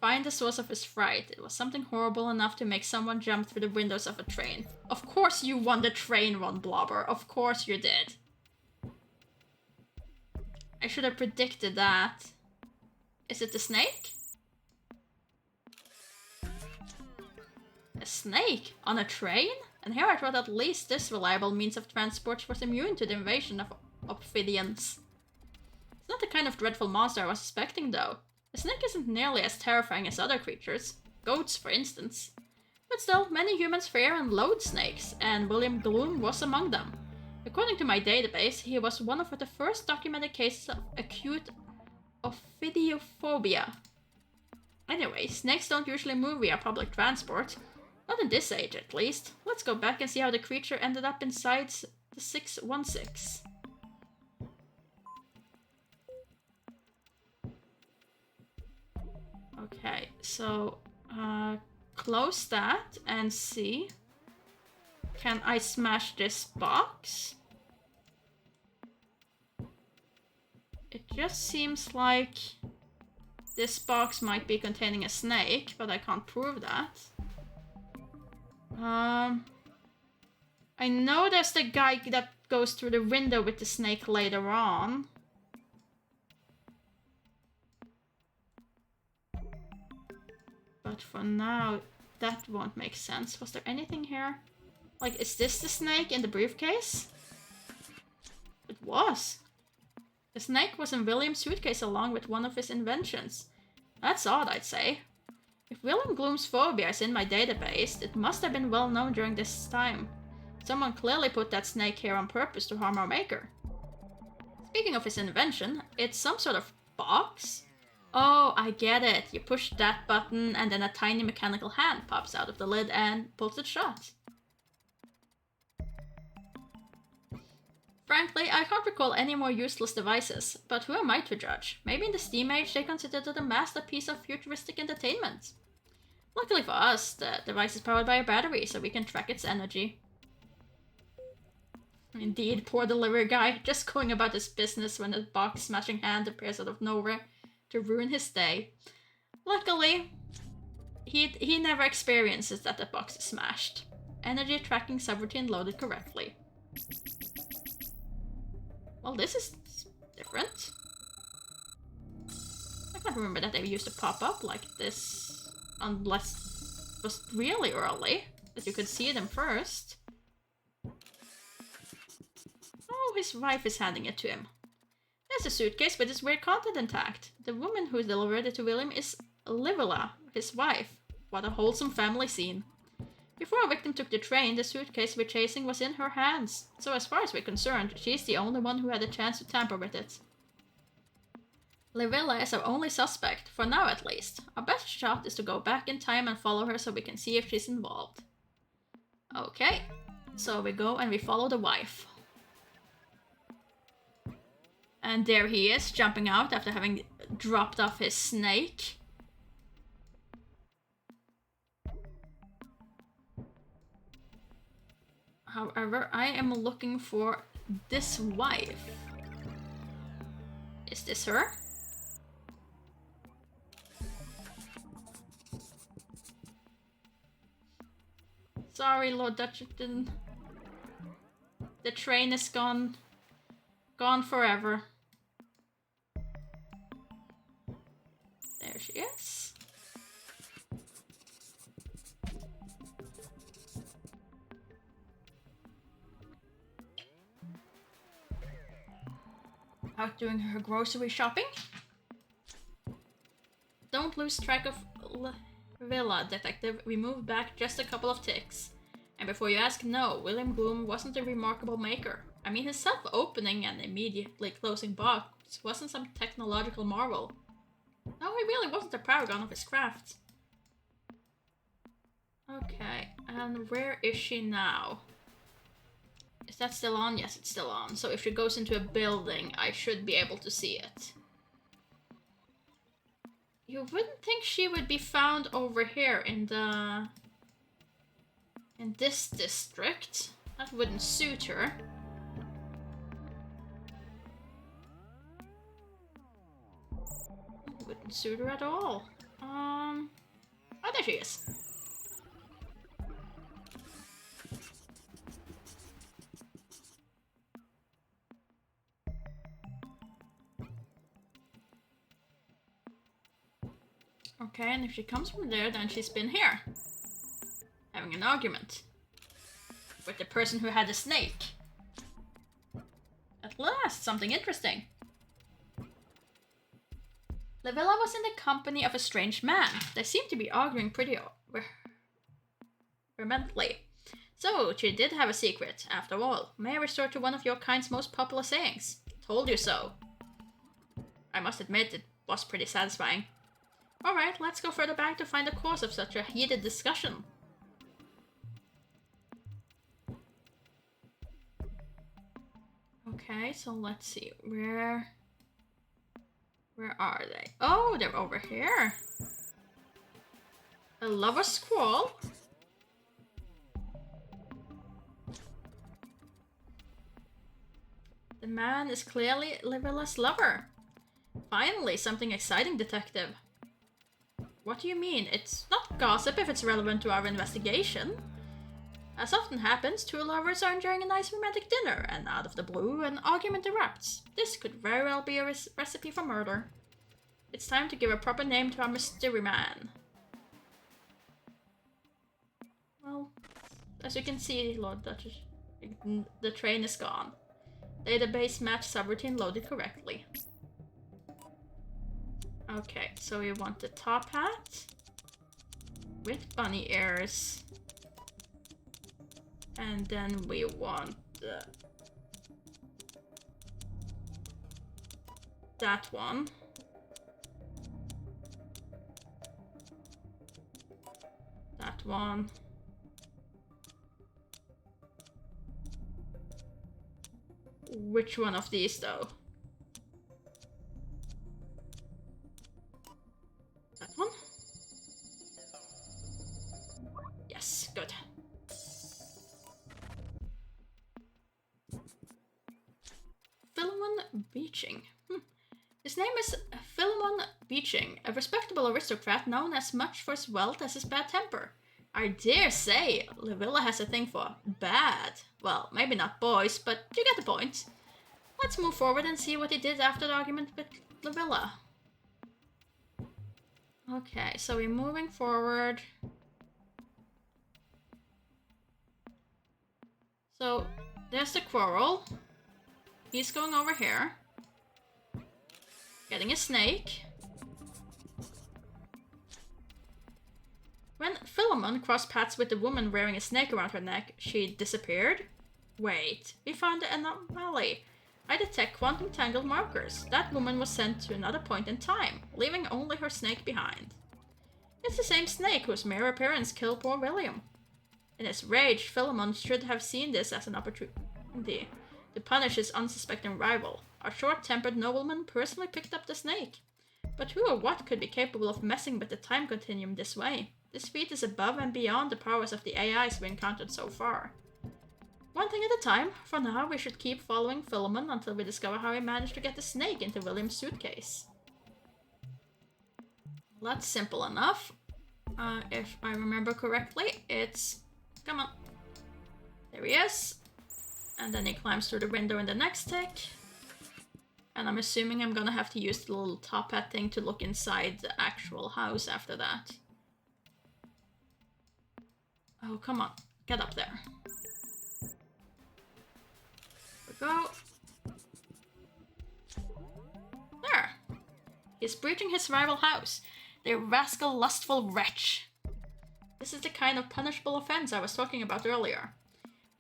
Speaker 1: Find the source of his fright. It was something horrible enough to make someone jump through the windows of a train. Of course you won the train one, Blobber. Of course you did. I should have predicted that. Is it the snake? A snake? On a train? And here I thought at least this reliable means of transport was immune to the invasion of ophidians. It's not the kind of dreadful monster I was suspecting though. A snake isn't nearly as terrifying as other creatures. Goats, for instance. But still, many humans fear and loathe snakes, and William Gloom was among them. According to my database, he was one of the first documented cases of acute ophidiophobia. Anyway, snakes don't usually move via public transport. Not in this age, at least. Let's go back and see how the creature ended up inside the 616. Okay, so close that and see. Can I smash this box? It just seems like this box might be containing a snake, but I can't prove that. I know there's the guy that goes through the window with the snake later on. But for now, that won't make sense. Was there anything here? Like, is this the snake in the briefcase? It was. The snake was in William's suitcase along with one of his inventions. That's odd, I'd say. If William Gloom's phobia is in my database, it must have been well known during this time. Someone clearly put that snake here on purpose to harm our maker. Speaking of his invention, it's some sort of box? Oh, I get it. You push that button and then a tiny mechanical hand pops out of the lid and pulls it shut. Frankly, I can't recall any more useless devices, but who am I to judge? Maybe in the Steam Age they considered it a masterpiece of futuristic entertainment. Luckily for us, the device is powered by a battery, so we can track its energy. Indeed, poor delivery guy, just going about his business when a box-smashing hand appears out of nowhere to ruin his day. Luckily, he never experiences that the box is smashed. Energy tracking subroutine loaded correctly. Well, this is different. I can't remember that they used to pop up like this, unless it was really early, that you could see them first. Oh, his wife is handing it to him. There's a suitcase with its weird content intact. The woman who delivered it to William is Livilla, his wife. What a wholesome family scene. Before our victim took the train, the suitcase we're chasing was in her hands. So as far as we're concerned, she's the only one who had a chance to tamper with it. Livilla is our only suspect, for now at least. Our best shot is to go back in time and follow her so we can see if she's involved. Okay, so we go and we follow the wife. And there he is, jumping out after having dropped off his snake. However, I am looking for this wife. Is this her? Sorry, Lord Dutchington. The train is gone. Gone forever. There she is. Out doing her grocery shopping. Don't lose track of Villa, Detective. We moved back just a couple of ticks. And before you ask, no, William Bloom wasn't a remarkable maker. I mean, his self-opening and immediately closing box wasn't some technological marvel. No, he really wasn't a paragon of his craft. Okay, and where is she now? Is that still on? Yes, it's still on. So if she goes into a building, I should be able to see it. You wouldn't think she would be found over here in this district. That wouldn't suit her. Wouldn't suit her at all. Oh, there she is. Okay, and if she comes from there, then she's been here. Having an argument. With the person who had the snake. At last, something interesting. Livilla was in the company of a strange man. They seemed to be arguing pretty vehemently. So, she did have a secret, after all. May I resort to one of your kind's most popular sayings? Told you so. I must admit, it was pretty satisfying. Alright, let's go further back to find the cause of such a heated discussion. Okay, so let's see, where are they? Oh, they're over here. A lover's squall. The man is clearly Livilla's lover. Finally, something exciting, detective. What do you mean? It's not gossip if it's relevant to our investigation. As often happens, two lovers are enjoying a nice romantic dinner, and out of the blue, an argument erupts. This could very well be a recipe for murder. It's time to give a proper name to our mystery man. Well, as you can see, Lord Duchess, the train is gone. Database match subroutine loaded correctly. Okay, so we want the top hat with bunny ears. And then we want that one. That one. which one of these, though. That one? Yes, good. Philemon Beeching. His name is Philemon Beeching, a respectable aristocrat known as much for his wealth as his bad temper. I dare say Livilla has a thing for bad. Well, maybe not boys, but you get the point. Let's move forward and see what he did after the argument with Livilla. Okay, so we're moving forward. So, there's the quarrel. He's going over here. Getting a snake. When Philemon crossed paths with the woman wearing a snake around her neck, she disappeared? Wait, we found the anomaly. I detect quantum tangled markers. That woman was sent to another point in time, leaving only her snake behind. It's the same snake whose mere appearance killed poor William. In his rage, Philemon should have seen this as an opportunity to punish his unsuspecting rival. Our short-tempered nobleman personally picked up the snake. But who or what could be capable of messing with the time continuum this way? This feat is above and beyond the powers of the AIs we encountered so far. One thing at a time. For now, we should keep following Philemon until we discover how he managed to get the snake into William's suitcase. Well, that's simple enough. If I remember correctly, it's... Come on. There he is. And then he climbs through the window in the next tick. And I'm assuming I'm gonna have to use the little top hat thing to look inside the actual house after that. Oh, come on. Get up there. There we go. There. He's breaching his rival house. The rascal, lustful wretch. This is the kind of punishable offense I was talking about earlier.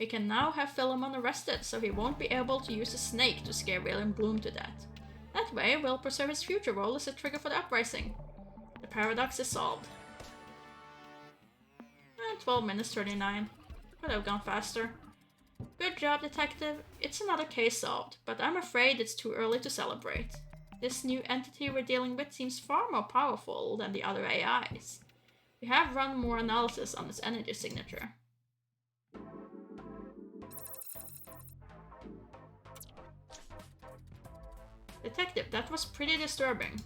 Speaker 1: We can now have Philemon arrested, so he won't be able to use a snake to scare William Bloom to death. That way, we'll preserve his future role as a trigger for the uprising. The paradox is solved. 12 minutes 39. Could have gone faster. Good job, detective. It's another case solved, but I'm afraid it's too early to celebrate. This new entity we're dealing with seems far more powerful than the other AIs. We have run more analysis on its energy signature. Detective, that was pretty disturbing.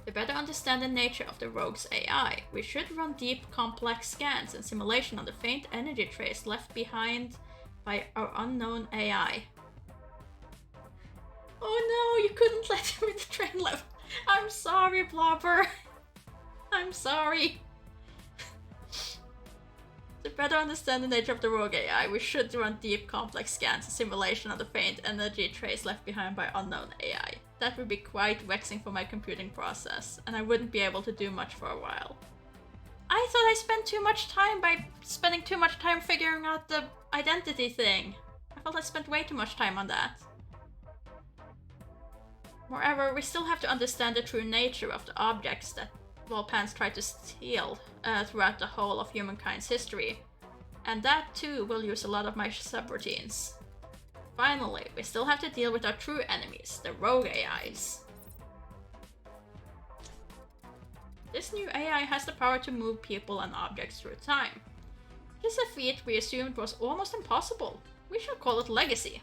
Speaker 1: To better understand the nature of the rogue's AI, we should run deep, complex scans and simulation on the faint energy trace left behind by our unknown AI. Oh no, you couldn't let him in the train left. I'm sorry, Blobber. I'm sorry. To better understand the nature of the rogue AI, we should run deep, complex scans and simulation of the faint energy trace left behind by unknown AI. That would be quite vexing for my computing process, and I wouldn't be able to do much for a while. I thought I spent too much time by spending too much time figuring out the identity thing. I felt I spent way too much time on that. Moreover, we still have to understand the true nature of the objects that Volpans tried to steal throughout the whole of humankind's history. And that too will use a lot of my subroutines. Finally, we still have to deal with our true enemies, the rogue AIs. This new AI has the power to move people and objects through time. It is a feat we assumed was almost impossible. We shall call it Legacy.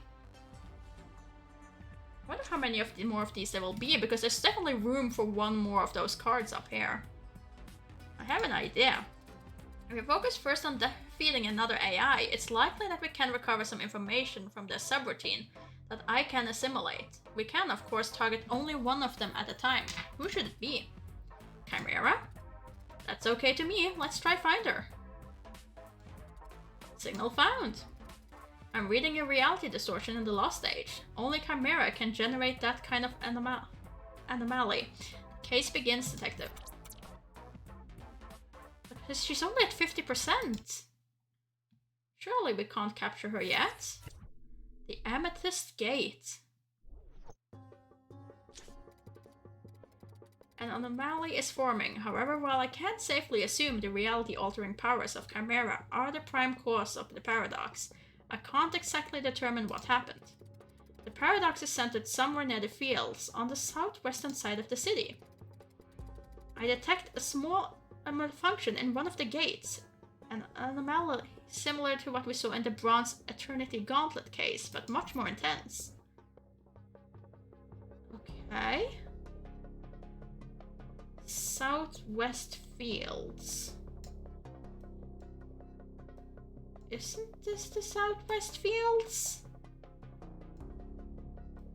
Speaker 1: I wonder how many more of these there will be, because there's definitely room for one more of those cards up here. I have an idea. If we focus first on defeating another AI, it's likely that we can recover some information from their subroutine that I can assimilate. We can, of course, target only one of them at a time. Who should it be? Chimera? That's okay to me. Let's try find her. Signal found. I'm reading a reality distortion in the Lost Age. Only Chimera can generate that kind of anomaly. Case begins, detective. But she's only at 50%. Surely we can't capture her yet. The Amethyst Gate. An anomaly is forming. However, while I can't safely assume the reality-altering powers of Chimera are the prime cause of the paradox, I can't exactly determine what happened. The paradox is centered somewhere near the fields, on the southwestern side of the city. I detect a small malfunction in one of the gates, an anomaly similar to what we saw in the Bronze Eternity Gauntlet case, but much more intense. Okay. Southwest Fields. Isn't this the Southwest Fields?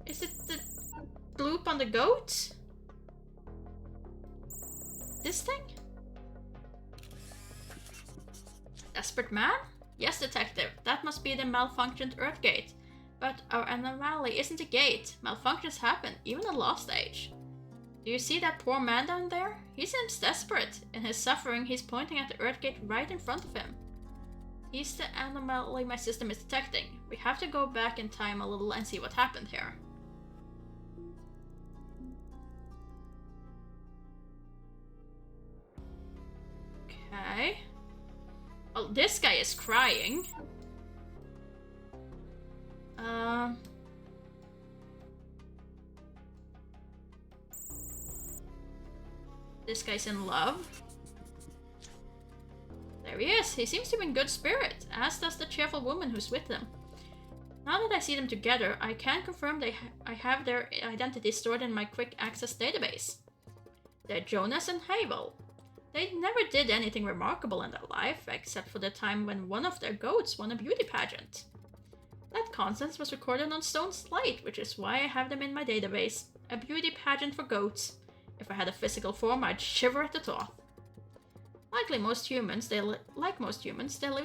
Speaker 1: Is it the bloop on the goat? This thing? Desperate man? Yes, detective. That must be the malfunctioned Earth Gate. But our anomaly isn't a gate. Malfunctions happen, even at Lost Age. Do you see that poor man down there? He seems desperate. In his suffering, he's pointing at the Earth Gate right in front of him. He's the anomaly my system is detecting. We have to go back in time a little and see what happened here. Okay. Well, this guy is crying. This guy's in love. There he is. He seems to be in good spirit, as does the cheerful woman who's with him. Now that I see them together, I can confirm I have their identities stored in my quick access database. They're Jonas and Havel. They never did anything remarkable in their life, except for the time when one of their goats won a beauty pageant. That contest was recorded on stone slate, which is why I have them in my database. A beauty pageant for goats. If I had a physical form, I'd shiver at the thought. Like most humans, they live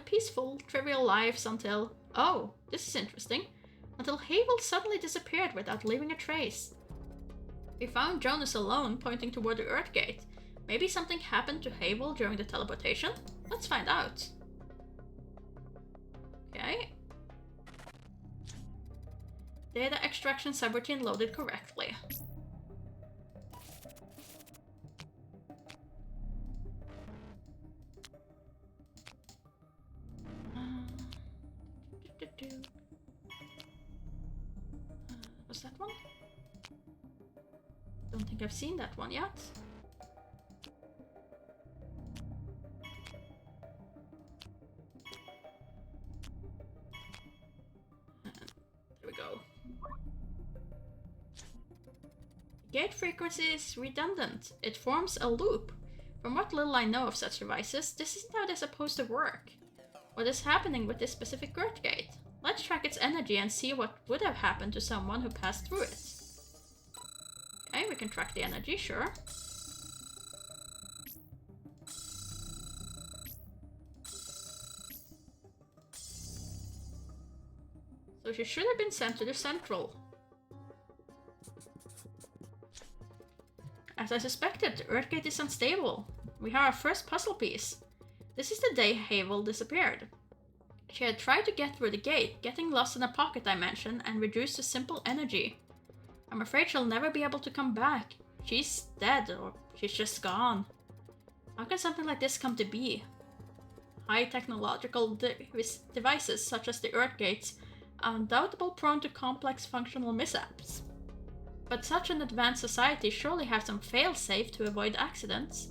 Speaker 1: peaceful, trivial lives until... Oh, this is interesting. Until Havel suddenly disappeared without leaving a trace. We found Jonas alone, pointing toward the Earth Gate. Maybe something happened to Havel during the teleportation? Let's find out. Okay. Data extraction subroutine loaded correctly. Was that one? Don't think I've seen that one yet. There we go. Gate frequency is redundant. It forms a loop. From what little I know of such devices, this isn't how they're supposed to work. What is happening with this specific Earth Gate? Let's track its energy and see what would have happened to someone who passed through it. Okay, we can track the energy, sure. So she should have been sent to the Central. As I suspected, the Earth Gate is unstable. We have our first puzzle piece. This is the day Havel disappeared. She had tried to get through the gate, getting lost in a pocket dimension and reduced to simple energy. I'm afraid she'll never be able to come back. She's dead, or she's just gone. How can something like this come to be? High technological devices such as the Earth Gates are undoubtedly prone to complex functional mishaps. But such an advanced society surely has some fail-safe to avoid accidents.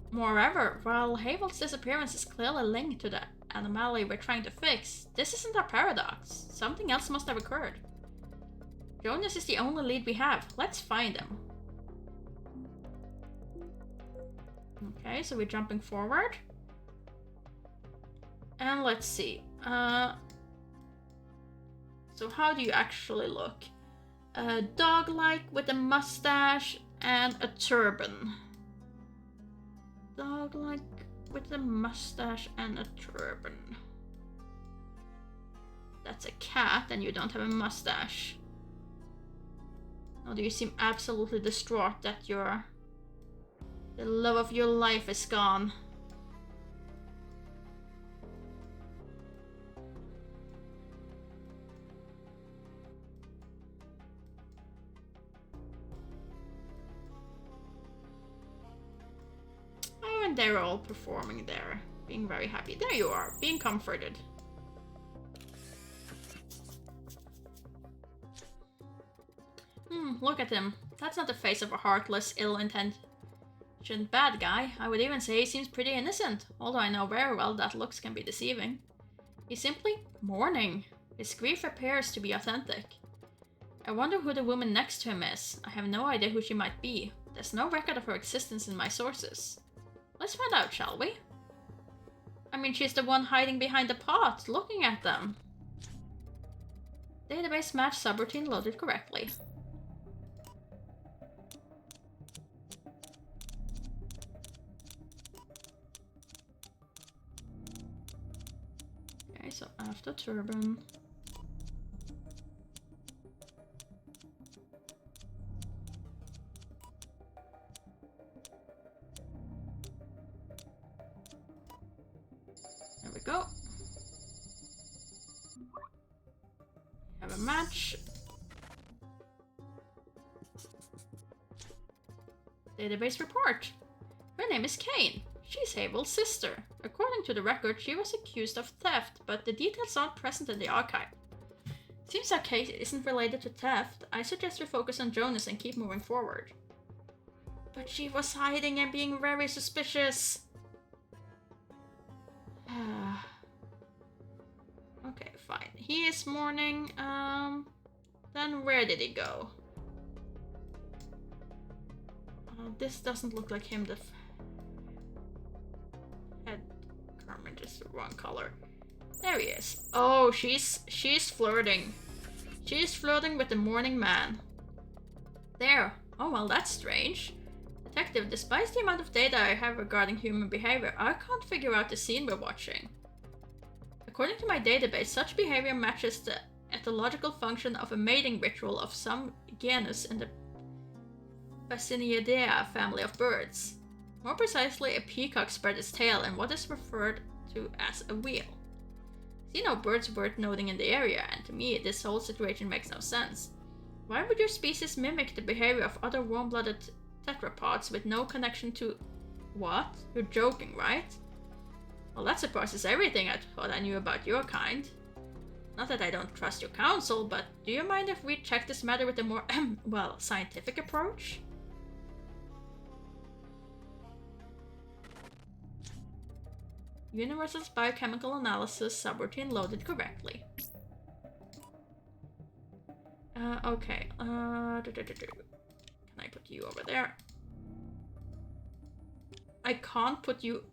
Speaker 1: Moreover, while Havel's disappearance is clearly linked to the anomaly we're trying to fix, this isn't our paradox. Something else must have occurred. Jonas is the only lead we have. Let's find him. Okay, so we're jumping forward. And let's see. So how do you actually look? Dog-like with a mustache and a turban. Dog-like with a mustache and a turban. That's a cat and you don't have a mustache. Or do you seem absolutely distraught that the love of your life is gone? Oh, and they're all performing there, being very happy. There you are, being comforted. Look at him. That's not the face of a heartless, ill-intentioned bad guy. I would even say he seems pretty innocent, although I know very well that looks can be deceiving. He's simply mourning. His grief appears to be authentic. I wonder who the woman next to him is. I have no idea who she might be. There's no record of her existence in my sources. Let's find out, shall we? I mean, she's the one hiding behind the pot, looking at them. Database match subroutine loaded correctly. Okay, so after turban. There we go. Have a match. Database report. Her name is Kane. She's Havel's sister. According to the record, she was accused of theft, but the details aren't present in the archive. Seems our case isn't related to theft. I suggest we focus on Jonas and keep moving forward. But she was hiding and being very suspicious. Okay, fine. He is mourning. Then where did he go? This doesn't look like him. The head garment is the wrong color. There he is. Oh, she's flirting. She's flirting with the mourning man. There. Oh well, that's strange. Detective, despite the amount of data I have regarding human behavior, I can't figure out the scene we're watching. According to my database, such behavior matches the ethological function of a mating ritual of some genus in the Phasinidae family of birds. More precisely, a peacock spread its tail in what is referred to as a wheel. See no birds worth noting in the area, and to me, this whole situation makes no sense. Why would your species mimic the behavior of other warm-blooded tetrapods with no connection to... What? You're joking, right? Well, that surpasses everything I thought I knew about your kind. Not that I don't trust your counsel, but do you mind if we check this matter with a more, well, scientific approach? Universal's biochemical analysis subroutine loaded correctly. Okay. Can I put you over there? I can't put you...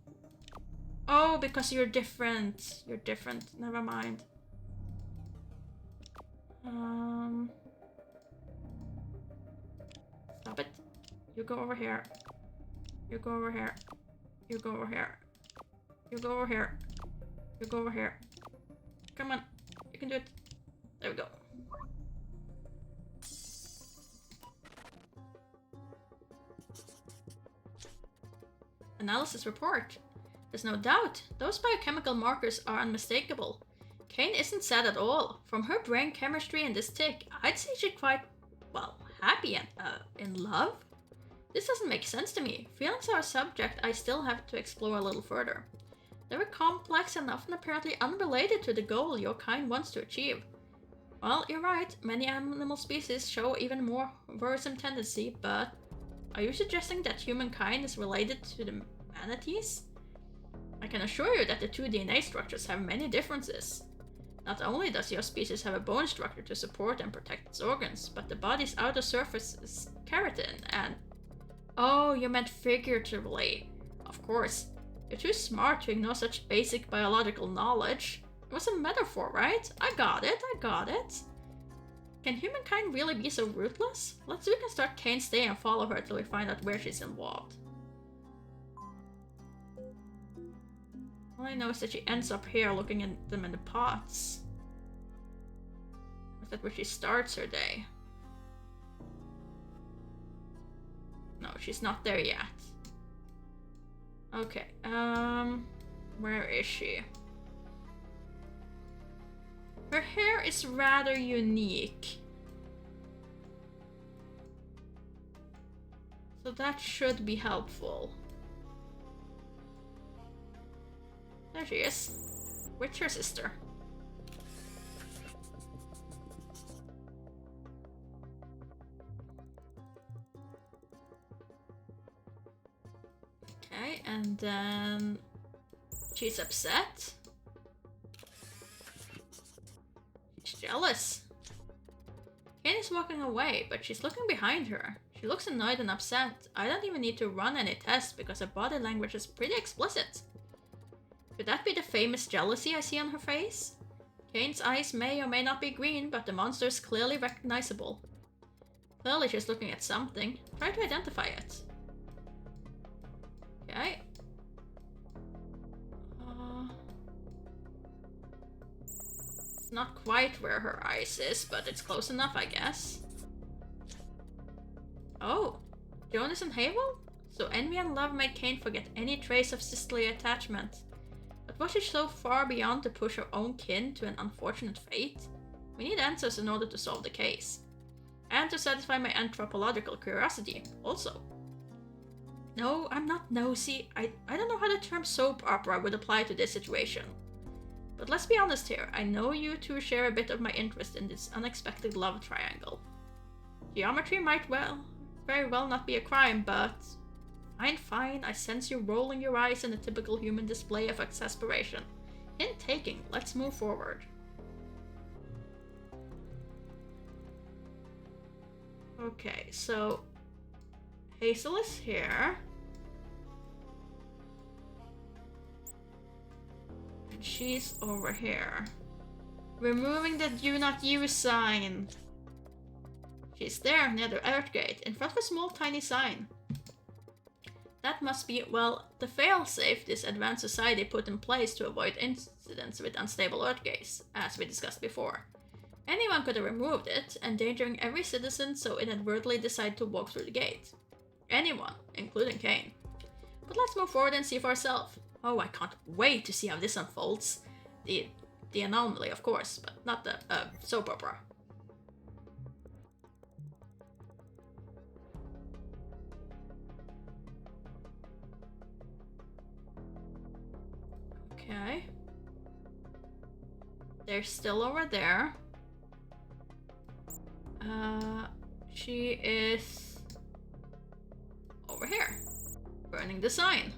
Speaker 1: Oh, because you're different. You're different. Never mind. Stop it. You go over here. You go over here. You go over here. You go over here. You go over here. Come on. You can do it. There we go. Analysis report. There's no doubt. Those biochemical markers are unmistakable. Kane isn't sad at all. From her brain chemistry and this tick, I'd say she's quite, well, happy and, in love? This doesn't make sense to me. Feelings are a subject I still have to explore a little further. They were complex and often apparently unrelated to the goal your kind wants to achieve. Well, you're right. Many animal species show even more worrisome tendency, but are you suggesting that humankind is related to the manatees? I can assure you that the two DNA structures have many differences. Not only does your species have a bone structure to support and protect its organs, but the body's outer surface is keratin and... Oh, you meant figuratively. Of course. You're too smart to ignore such basic biological knowledge. It was a metaphor, right? I got it. Can humankind really be so ruthless? Let's we can start Kane's day and follow her till we find out where she's involved. All I know is that she ends up here looking at them in the pots. Is that where she starts her day? No, she's not there yet. Okay, where is she? Her hair is rather unique. So that should be helpful. There she is. With her sister. And then she's upset. She's jealous. Kane is walking away, but she's looking behind her. She looks annoyed and upset. I don't even need to run any tests because her body language is pretty explicit. Could that be the famous jealousy I see on her face? Kane's eyes may or may not be green, but the monster is clearly recognizable. Clearly she's looking at something. Try to identify it. Okay. It's not quite where her eyes is, but it's close enough, I guess. Oh, Jonas and Havel? So envy and love made Kane forget any trace of sisterly attachment. But was she so far beyond to push her own kin to an unfortunate fate? We need answers in order to solve the case. And to satisfy my anthropological curiosity, also. No, I'm not nosy. I don't know how the term soap opera would apply to this situation. But let's be honest here, I know you two share a bit of my interest in this unexpected love triangle. Geometry might very well not be a crime, but... Fine, I sense you rolling your eyes in a typical human display of exasperation. Hint taking, let's move forward. Okay, so... Hazel is here. And she's over here. Removing the do not use sign. She's there near the Earthgate, in front of a small tiny sign. That must be, well, the failsafe this advanced society put in place to avoid incidents with unstable Earthgates, as we discussed before. Anyone could have removed it, endangering every citizen so inadvertently decide to walk through the gate. Anyone, including Kane. But let's move forward and see for ourselves. Oh, I can't wait to see how this unfolds. The anomaly, of course, but not the soap opera. Okay. They're still over there. She is over here, burning the sign.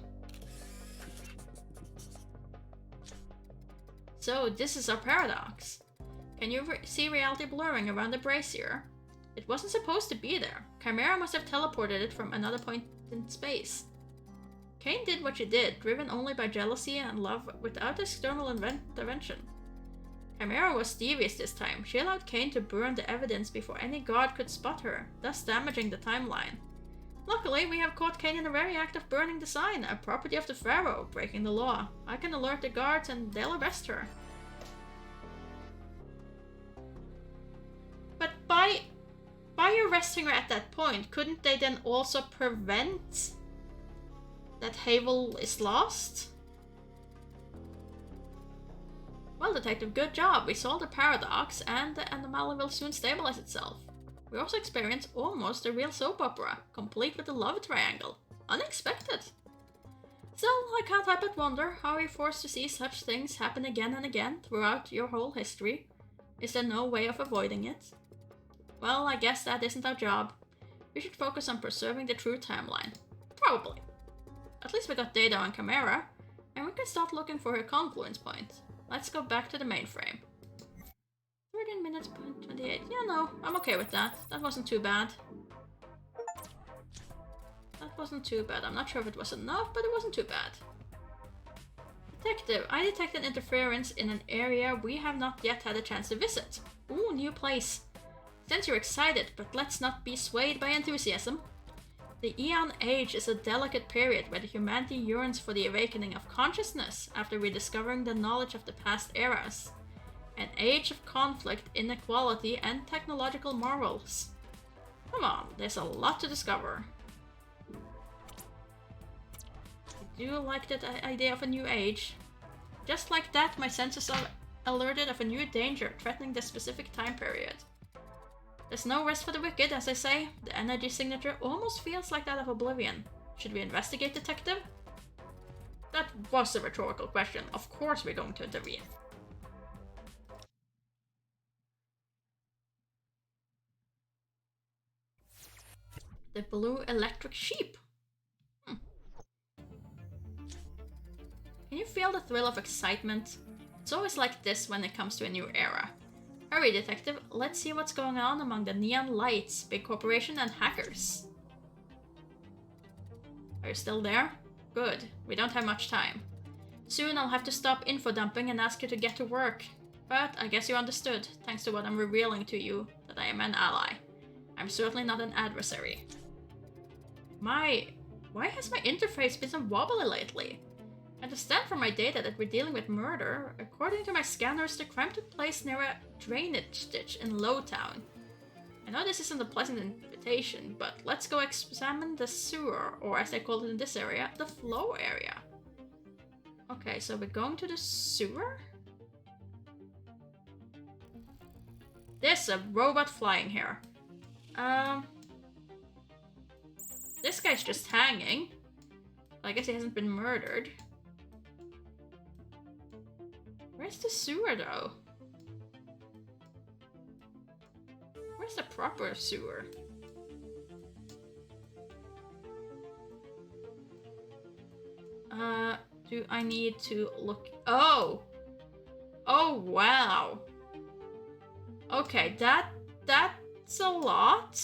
Speaker 1: So this is our paradox. Can you see reality blurring around the brazier? It wasn't supposed to be there. Chimera must have teleported it from another point in space. Kane did what she did, driven only by jealousy and love without external intervention. Chimera was devious this time. She allowed Kane to burn the evidence before any guard could spot her, thus damaging the timeline. Luckily, we have caught Kane in the very act of burning the sign, a property of the Pharaoh, breaking the law. I can alert the guards and they'll arrest her. But by arresting her at that point, couldn't they then also prevent that Havel is lost? Well, Detective, good job. We solved the paradox, and the anomaly will soon stabilize itself. We also experience almost a real soap opera, complete with a love triangle. Unexpected. Still, I can't help but wonder how you're forced to see such things happen again and again throughout your whole history. Is there no way of avoiding it? Well, I guess that isn't our job. We should focus on preserving the true timeline. Probably. At least we got data on Chimera, and we can start looking for her confluence point. Let's go back to the mainframe. 13 minutes, 28. Yeah, no, I'm okay with that. That wasn't too bad. I'm not sure if it was enough, but it wasn't too bad. Detective, I detected interference in an area we have not yet had a chance to visit. Ooh, new place. Since you're excited, but let's not be swayed by enthusiasm. The Eon Age is a delicate period where humanity yearns for the awakening of consciousness after rediscovering the knowledge of the past eras. An age of conflict, inequality, and technological marvels. Come on, there's a lot to discover. I do like that idea of a new age. Just like that, my senses are alerted of a new danger threatening the specific time period. There's no rest for the wicked, as I say. The energy signature almost feels like that of Oblivion. Should we investigate, Detective? That was a rhetorical question. Of course we're going to intervene. The blue electric sheep. Can you feel the thrill of excitement? It's always like this when it comes to a new era. Hurry, detective, let's see what's going on among the neon lights, big corporation, and hackers. Are you still there? Good. We don't have much time. Soon I'll have to stop info dumping and ask you to get to work. But I guess you understood, thanks to what I'm revealing to you, that I am an ally. I'm certainly not an adversary. Why has my interface been so wobbly lately? I understand from my data that we're dealing with murder. According to my scanners, the crime took place near a drainage ditch in Lowtown. I know this isn't a pleasant invitation, but let's go examine the sewer, or as they call it in this area, the flow area. Okay, so we're going to the sewer? There's a robot flying here. This guy's just hanging. I guess he hasn't been murdered. Where's the sewer, though? Where's the proper sewer? Do I need to look? Oh! Oh, wow. Okay, that's a lot.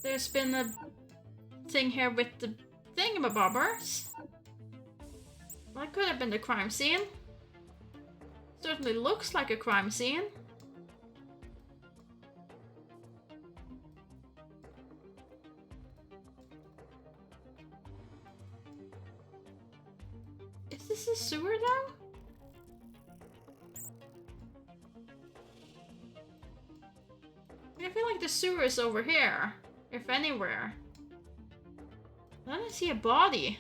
Speaker 1: There's been a thing here with the thingamabobbers. That could have been the crime scene. Certainly looks like a crime scene. Is this a sewer though? I feel like the sewer is over here, if anywhere. I don't see a body.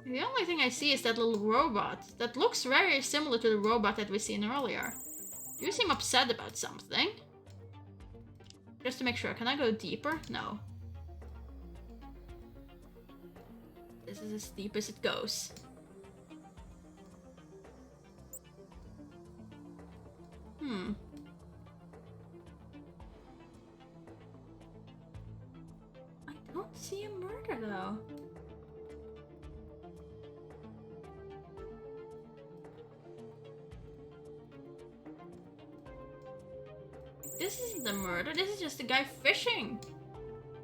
Speaker 1: The only thing I see is that little robot. That looks very similar to the robot that we seen earlier. You seem upset about something. Just to make sure, can I go deeper? No. This is as deep as it goes. I don't see a murder though. This isn't a murder, this is just a guy fishing.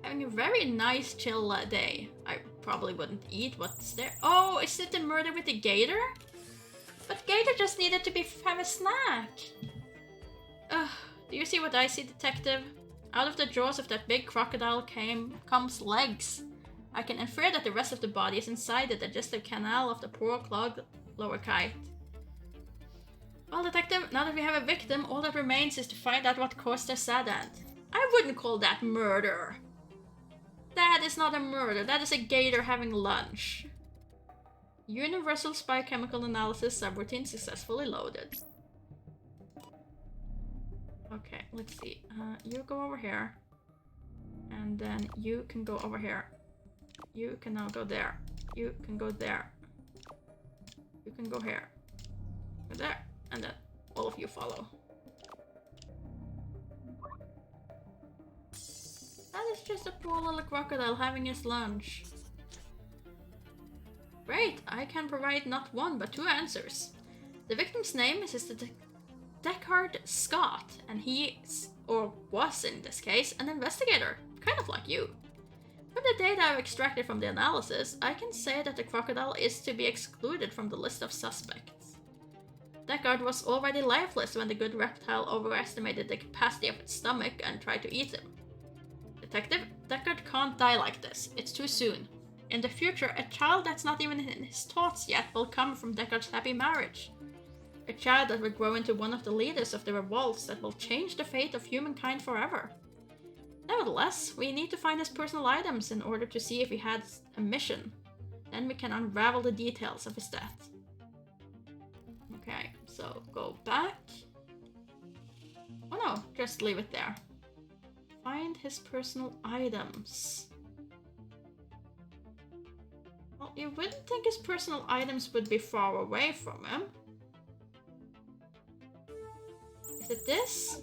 Speaker 1: Having a very nice chill day. I probably wouldn't eat what's there. Oh, is it the murder with the gator? But gator just needed to have a snack. Ugh, do you see what I see, detective? Out of the jaws of that big crocodile comes legs. I can infer that the rest of the body is inside the digestive canal of the poor clogged lower kite. Well, detective, now that we have a victim, all that remains is to find out what caused their sad end. I wouldn't call that murder. That is not a murder, that is a gator having lunch. Universal spy chemical analysis subroutine successfully loaded. Okay, let's see. You go over here. And then you can go over here. You can now go there. You can go there. You can go here. Go there. And then all of you follow. That is just a poor little crocodile having his lunch. Great, I can provide not one but two answers. The victim's name is Deckard Scott, and he is, or was in this case, an investigator, kind of like you. From the data I've extracted from the analysis, I can say that the crocodile is to be excluded from the list of suspects. Deckard was already lifeless when the good reptile overestimated the capacity of its stomach and tried to eat him. Detective, Deckard can't die like this. It's too soon. In the future, a child that's not even in his thoughts yet will come from Deckard's happy marriage. A child that will grow into one of the leaders of the revolts that will change the fate of humankind forever. Nevertheless, we need to find his personal items in order to see if he had a mission. Then we can unravel the details of his death. Okay, so go back. Oh no, just leave it there. Find his personal items. Well, you wouldn't think his personal items would be far away from him. Is it this?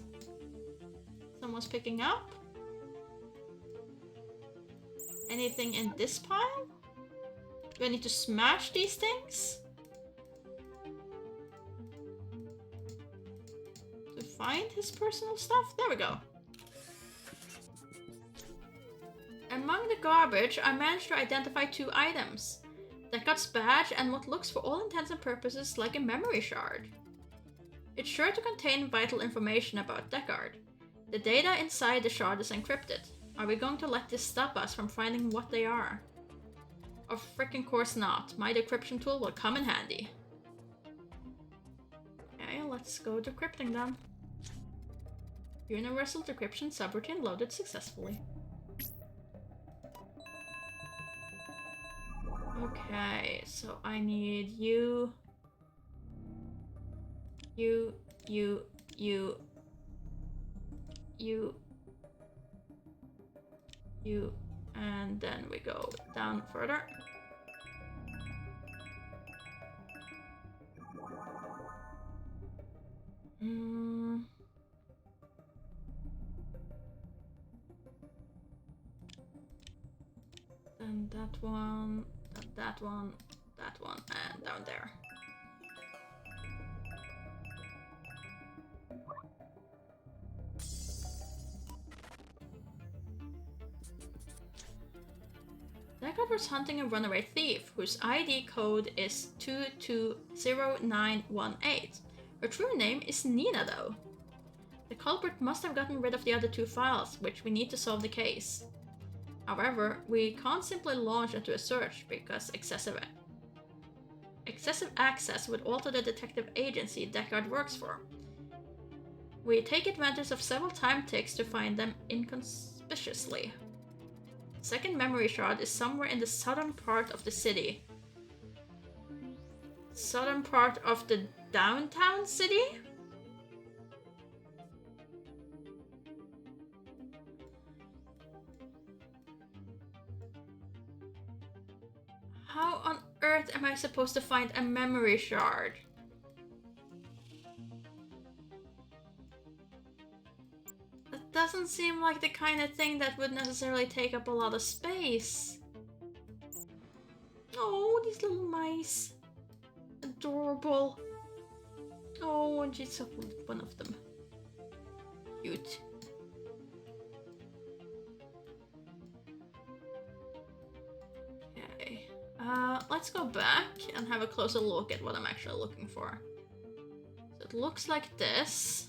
Speaker 1: Someone's picking up? Anything in this pile? Do I need to smash these things? To find his personal stuff? There we go. Among the garbage, I managed to identify 2 items. Deckard's badge and what looks for all intents and purposes like a memory shard. It's sure to contain vital information about Deckard. The data inside the shard is encrypted. Are we going to let this stop us from finding what they are? Of frickin' course not. My decryption tool will come in handy. Okay, let's go decrypting then. Universal decryption subroutine loaded successfully. Okay, so I need you, and then we go down further. Then that one, that one, and down there. Deckard was hunting a runaway thief whose ID code is 220918. Her true name is Nina, though. The culprit must have gotten rid of the other 2 files, which we need to solve the case. However, we can't simply launch into a search because excessive access would alter the detective agency Deckard works for. We take advantage of several time ticks to find them inconspicuously. The second memory shard is somewhere in the southern part of the city. Southern part of the downtown city? How on earth am I supposed to find a memory shard? That doesn't seem like the kind of thing that would necessarily take up a lot of space. Oh, these little mice. Adorable. Oh, and she's so one of them. Cute. Okay. Let's go back and have a closer look at what I'm actually looking for. So it looks like this.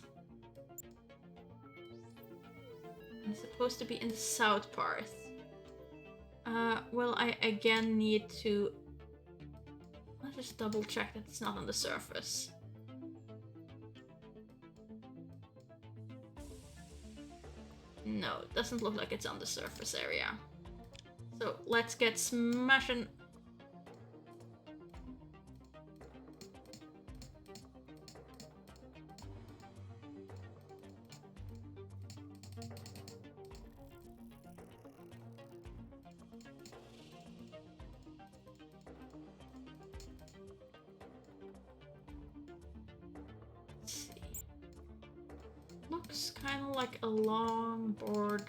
Speaker 1: It's supposed to be in the south part. Well, I again need to... Let's just double check that it's not on the surface. No, it doesn't look like it's on the surface area. So let's get smashing. Looks kind of like a long board.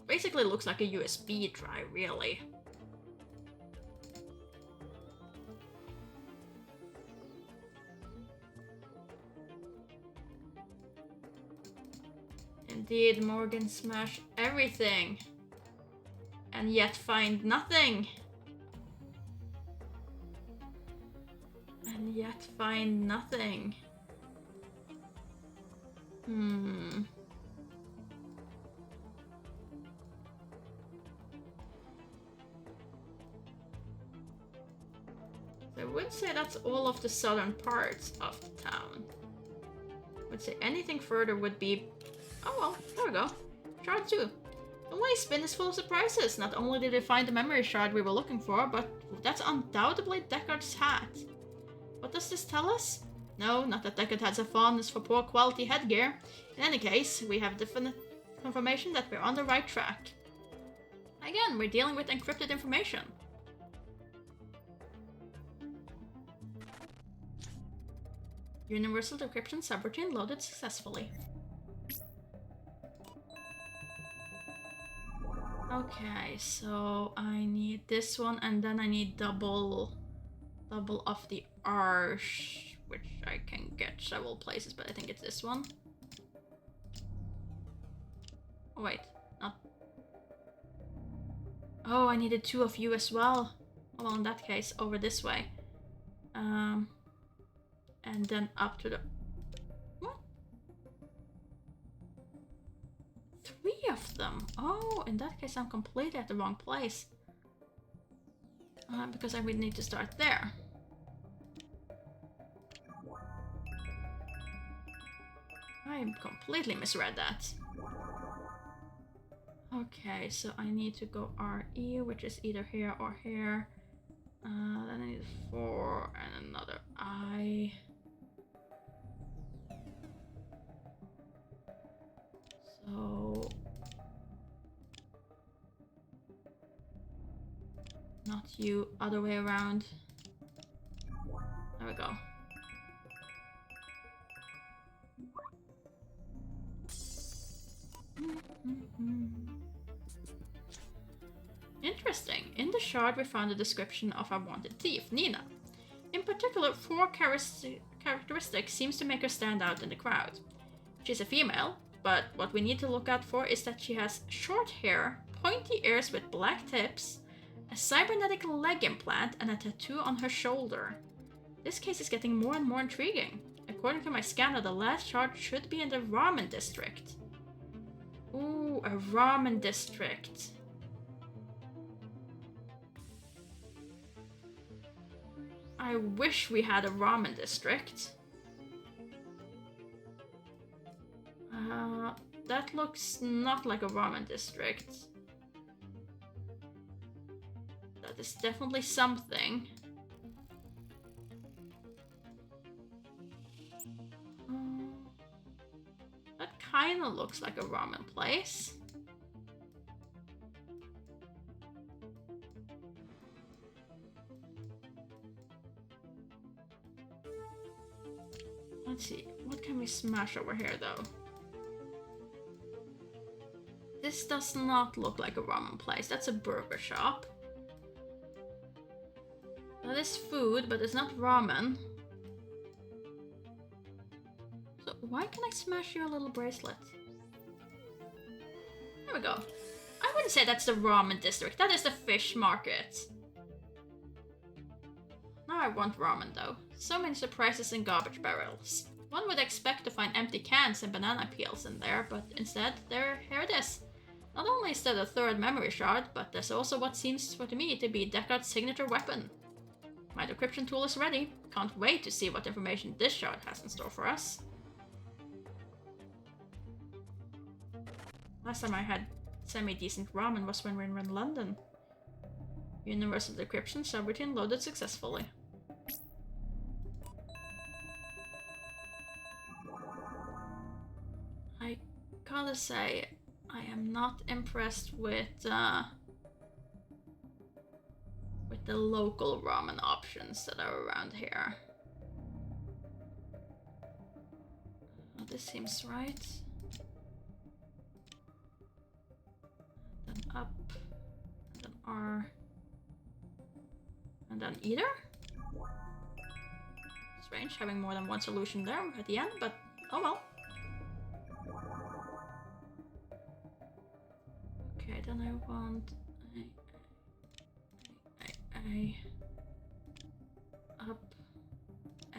Speaker 1: Basically looks like a USB drive, really. Indeed, Morgan smashed everything. And yet find nothing. And yet find nothing. I would say that's all of the southern parts of the town. I would say anything further would be... Oh well, there we go. Shard 2. The waste bin is full of surprises. Not only did we find the memory shard we were looking for, but that's undoubtedly Deckard's hat. What does this tell us? No, not that Deckard has a fondness for poor quality headgear. In any case, we have confirmation that we're on the right track. Again, we're dealing with encrypted information. Universal decryption subroutine loaded successfully. Okay, so I need this one, and then I need double of the arch, which I can get several places, but I think it's this one. Oh wait, not. Oh, I needed 2 of you as well. Well, in that case, over this way. And then up to the... What? 3 of them. Oh, in that case, I'm completely at the wrong place. Because I would need to start there. I completely misread that. Okay, so I need to go RE, which is either here or here. Then I need 4 and another I. So... Not you, other way around. There we go. Interesting. In the shard we found a description of our wanted thief, Nina. In particular, 4 characteristics seems to make her stand out in the crowd. She's a female, but what we need to look out for is that she has short hair, pointy ears with black tips, a cybernetic leg implant, and a tattoo on her shoulder. This case is getting more and more intriguing. According to my scanner, the last shard should be in the ramen district. Ooh, a ramen district. I wish we had a ramen district. That looks not like a ramen district. That is definitely something. That kind of looks like a ramen place. Let's see, what can we smash over here though? This does not look like a ramen place, that's a burger shop. That is food, but it's not ramen. So why can I smash your little bracelet? There we go. I wouldn't say that's the ramen district, that is the fish market. Now I want ramen though. So many surprises in garbage barrels. One would expect to find empty cans and banana peels in there, but instead, here it is. Not only is there the 3rd memory shard, but there's also what seems to me to be Deckard's signature weapon. My decryption tool is ready. Can't wait to see what information this shard has in store for us. Last time I had semi-decent ramen was when we were in London. Universal decryption subroutine loaded successfully. I gotta say, I am not impressed with the local ramen options that are around here. Oh, this seems right. Then up, and then R, and then either? Strange having more than one solution there at the end, but oh well. Okay, then I want up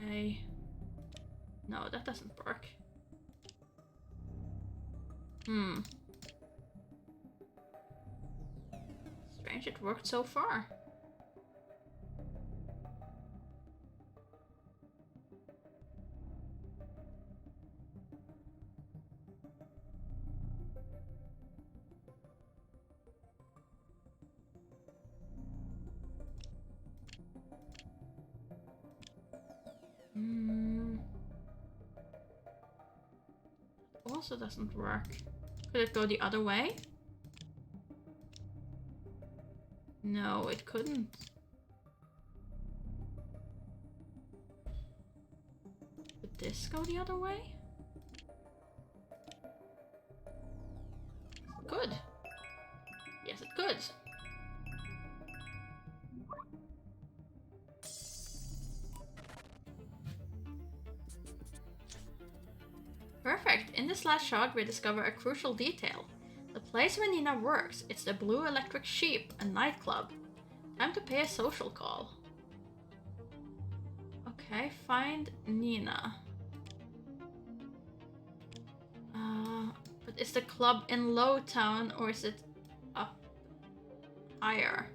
Speaker 1: A. No, that doesn't work. Strange, it worked so far. Also doesn't work. Could it go the other way? No, it couldn't. Could this go the other way? Could. Yes, it could. Perfect. In this last shot, we discover a crucial detail. The place where Nina works. It's the Blue Electric Sheep, a nightclub. Time to pay a social call. Okay, find Nina. But is the club in Low Town or is it up higher?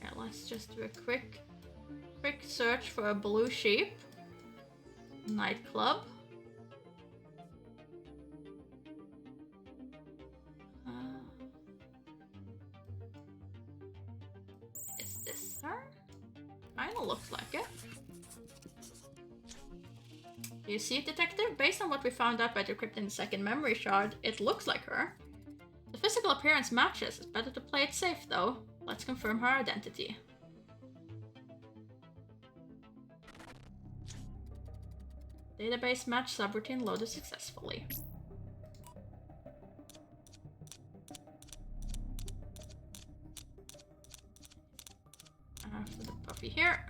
Speaker 1: Yeah, let's just do a quick search for a Blue Sheep nightclub. Is this her? Kinda looks like it. Do you see it, detective? Based on what we found out by decrypting the second memory shard, it looks like her. The physical appearance matches. It's better to play it safe though. Let's confirm her identity. Database match subroutine loaded successfully. After the puppy here.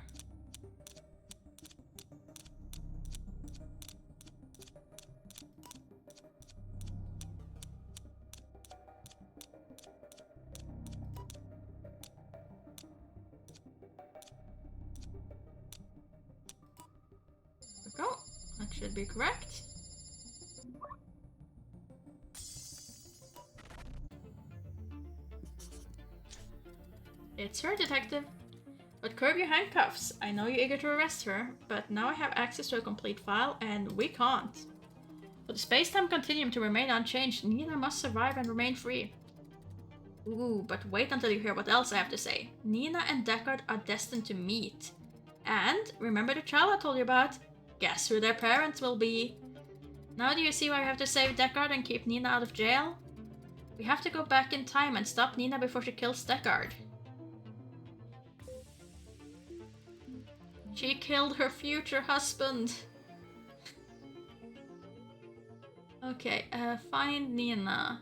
Speaker 1: There we go. That should be correct. It's her, detective. But curb your handcuffs. I know you're eager to arrest her, but now I have access to a complete file, and we can't. For the space-time continuum to remain unchanged, Nina must survive and remain free. Ooh, but wait until you hear what else I have to say. Nina and Deckard are destined to meet. And, remember the child I told you about? Guess who their parents will be? Now do you see why we have to save Deckard and keep Nina out of jail? We have to go back in time and stop Nina before she kills Deckard. She killed her future husband. Okay, find Nina.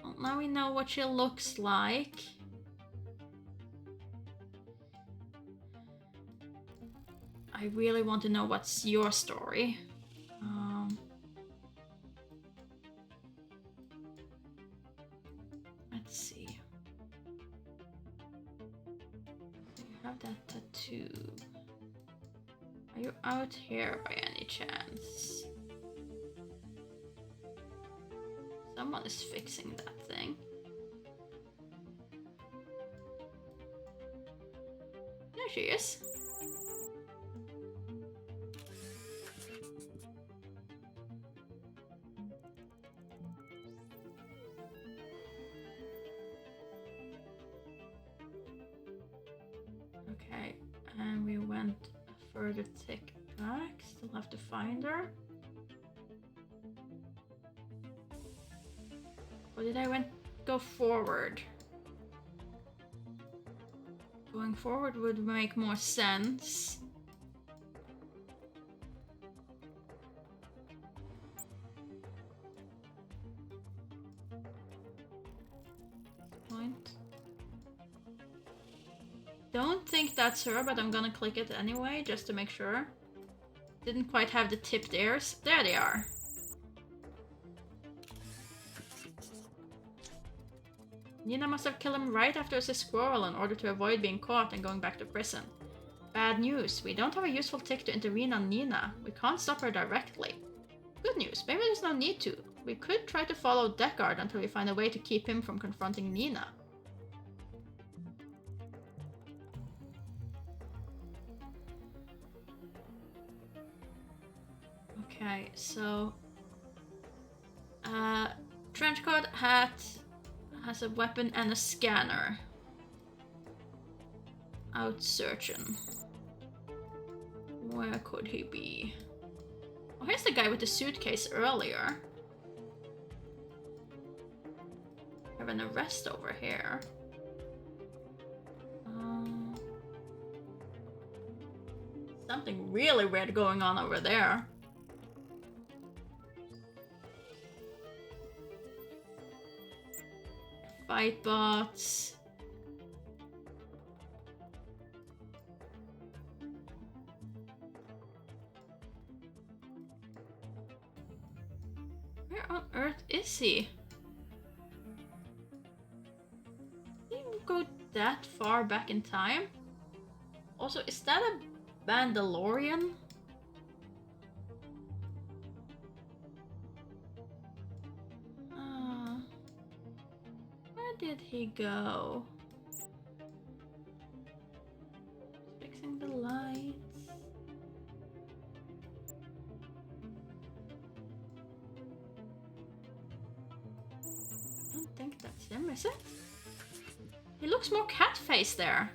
Speaker 1: Well, now we know what she looks like. I really want to know what's your story. Let's see. Do you have that tattoo? Are you out here by any chance? Someone is fixing that thing. There she is. Okay, and we went a further tick back. Still have to find her. Or did I go forward? Going forward would make more sense. Point. Don't think that's her, but I'm gonna click it anyway, just to make sure. Didn't quite have the tipped ears. There they are. Nina must have killed him right after his squirrel in order to avoid being caught and going back to prison. Bad news. We don't have a useful tick to intervene on Nina. We can't stop her directly. Good news. Maybe there's no need to. We could try to follow Deckard until we find a way to keep him from confronting Nina. Okay, so... trenchcoat, hat, has a weapon and a scanner. out searching. Where could he be? Oh, here's the guy with the suitcase earlier. Have an arrest over here. Something really weird going on over there. Fight bots. Where on earth is he? Did he go that far back in time? Also, is that a Mandalorian? Where did he go? Fixing the lights. I don't think that's him, is it? He looks more cat-faced there.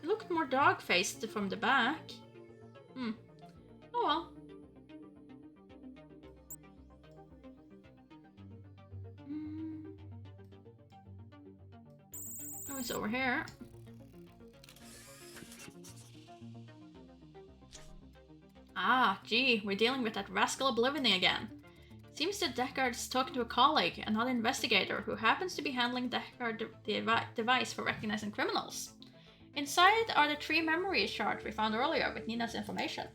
Speaker 1: He looked more dog-faced from the back. Oh well. Oh, it's over here. Ah, gee, we're dealing with that rascal Oblivioning again. Seems that Deckard's talking to a colleague, another investigator, who happens to be handling Deckard's device for recognizing criminals. Inside are the 3 memory shards we found earlier with Nina's information.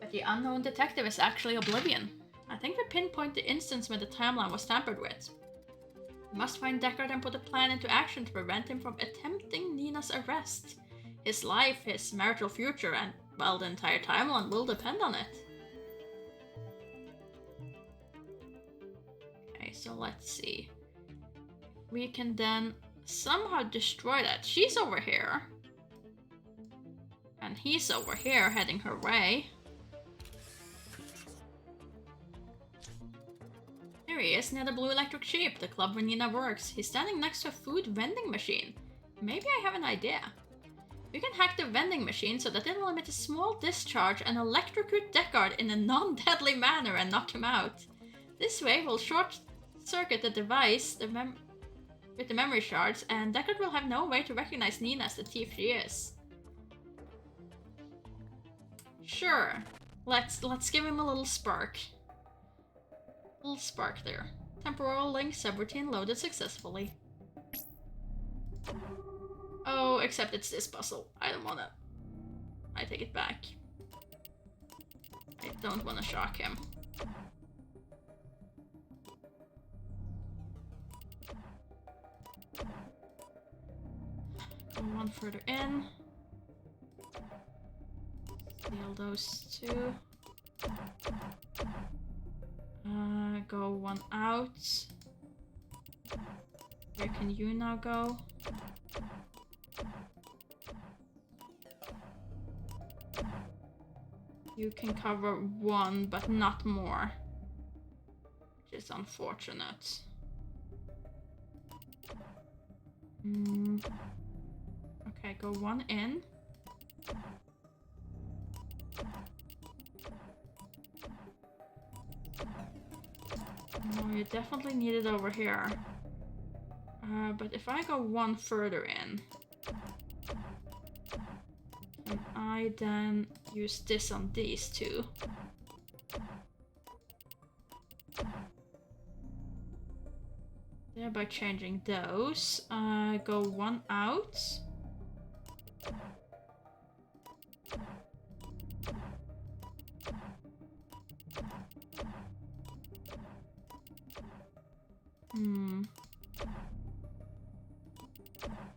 Speaker 1: But the unknown detective is actually Oblivion. I think we pinpoint the instance when the timeline was tampered with. We must find Deckard and put a plan into action to prevent him from attempting Nina's arrest. His life, his marital future, and, well, the entire timeline will depend on it. Okay, so let's see. We can then somehow destroy that. She's over here. And he's over here, heading her way. Here he is, near the Blue Electric Sheep, the club where Nina works. He's standing next to a food vending machine. Maybe I have an idea. You can hack the vending machine so that it will emit a small discharge and electrocute Deckard in a non-deadly manner and knock him out. This way, we'll short-circuit the device with the memory shards, and Deckard will have no way to recognize Nina as the thief she is. Sure. Let's give him a little spark. A little spark there. Temporal link subroutine loaded successfully. Oh, except it's this puzzle. I don't wanna... I take it back. I don't wanna shock him. Go one further in. Steal those 2. Go one out. Where can you now go? You can cover 1, but not more. Which is unfortunate. Okay, go 1 in. No, you definitely need it over here. But if I go 1 further in, and I then use this on these 2. Thereby changing those. Go 1 out.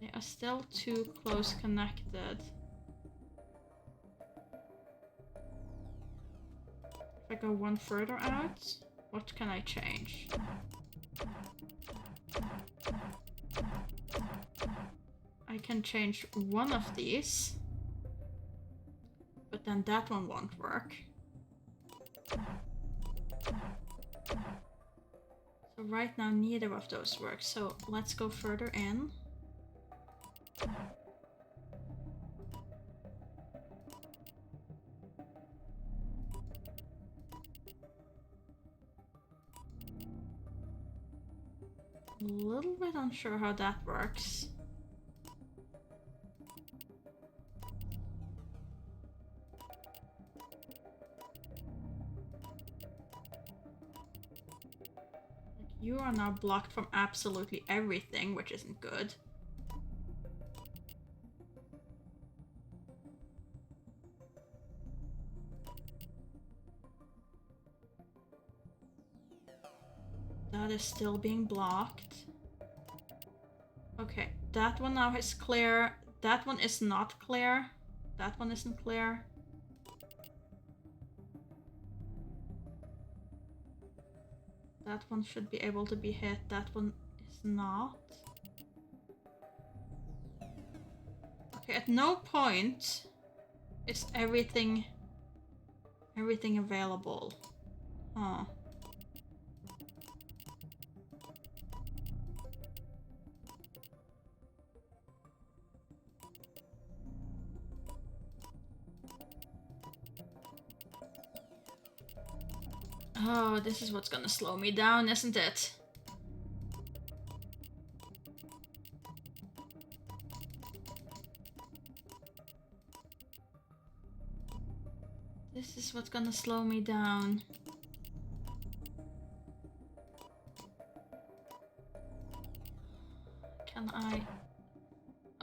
Speaker 1: They are still too close connected. If I go 1 further out, what can I change? I can change 1 of these, but then that one won't work. So right now neither of those work, so let's go further in. A little bit unsure how that works. You are now blocked from absolutely everything, which isn't good. That is still being blocked. Okay, that one now is clear. That one is not clear. That one isn't clear. That one should be able to be hit. That one is not. Okay, at no point is everything available. Huh. Oh, this is what's gonna slow me down, isn't it? This is what's gonna slow me down. Can I...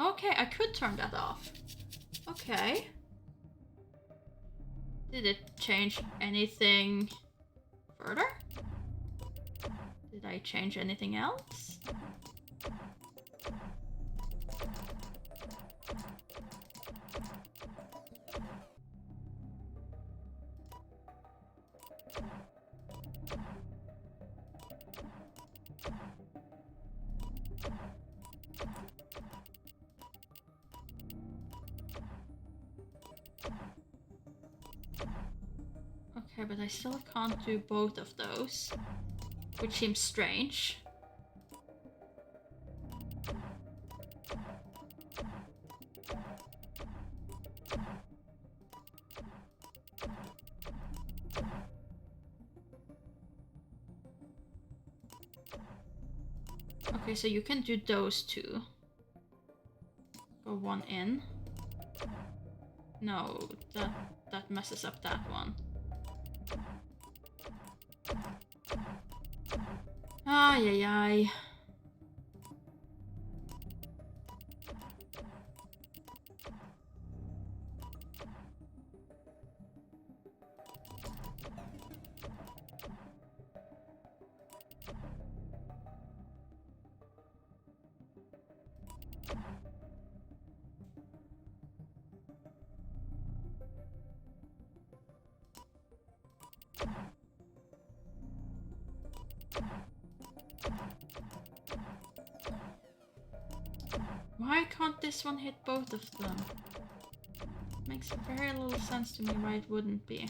Speaker 1: Okay, I could turn that off. Okay. Did it change anything further? Did I change anything else? Okay, but I still can't do both of those, which seems strange. Okay, so you can do those two. Go one in. No, that messes up that one. Ay, ay, ay. Why can't this one hit both of them? Makes very little sense to me why it wouldn't be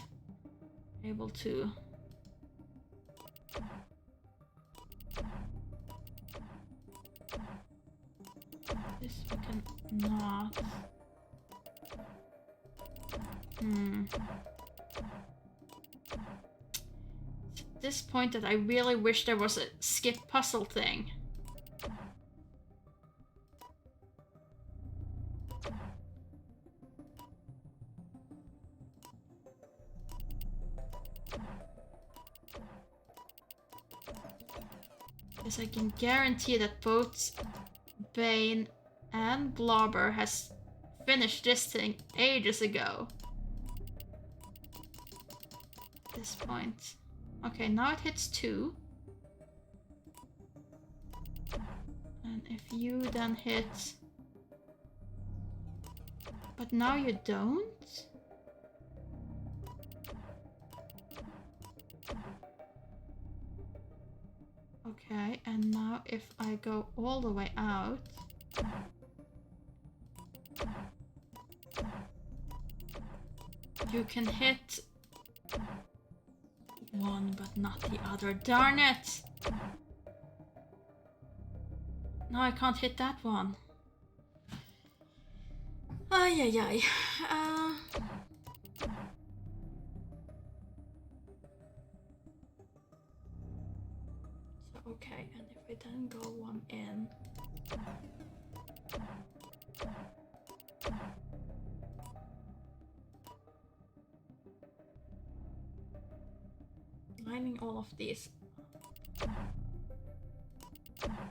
Speaker 1: able to. This we can not. It's at this point that I really wish there was a skip puzzle thing. Because I can guarantee that both Bane and Blobber has finished this thing ages ago. At this point. Okay, now it hits 2. And if you then hit... But now you don't? Okay, and now if I go all the way out... You can hit one, but not the other. Darn it! No, I can't hit that one. Ay, ay, ay. So Okay, and if we then go one in... Lining all of these.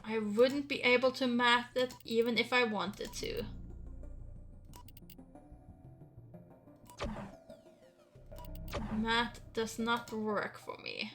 Speaker 1: I wouldn't be able to math it even if I wanted to. Math does not work for me.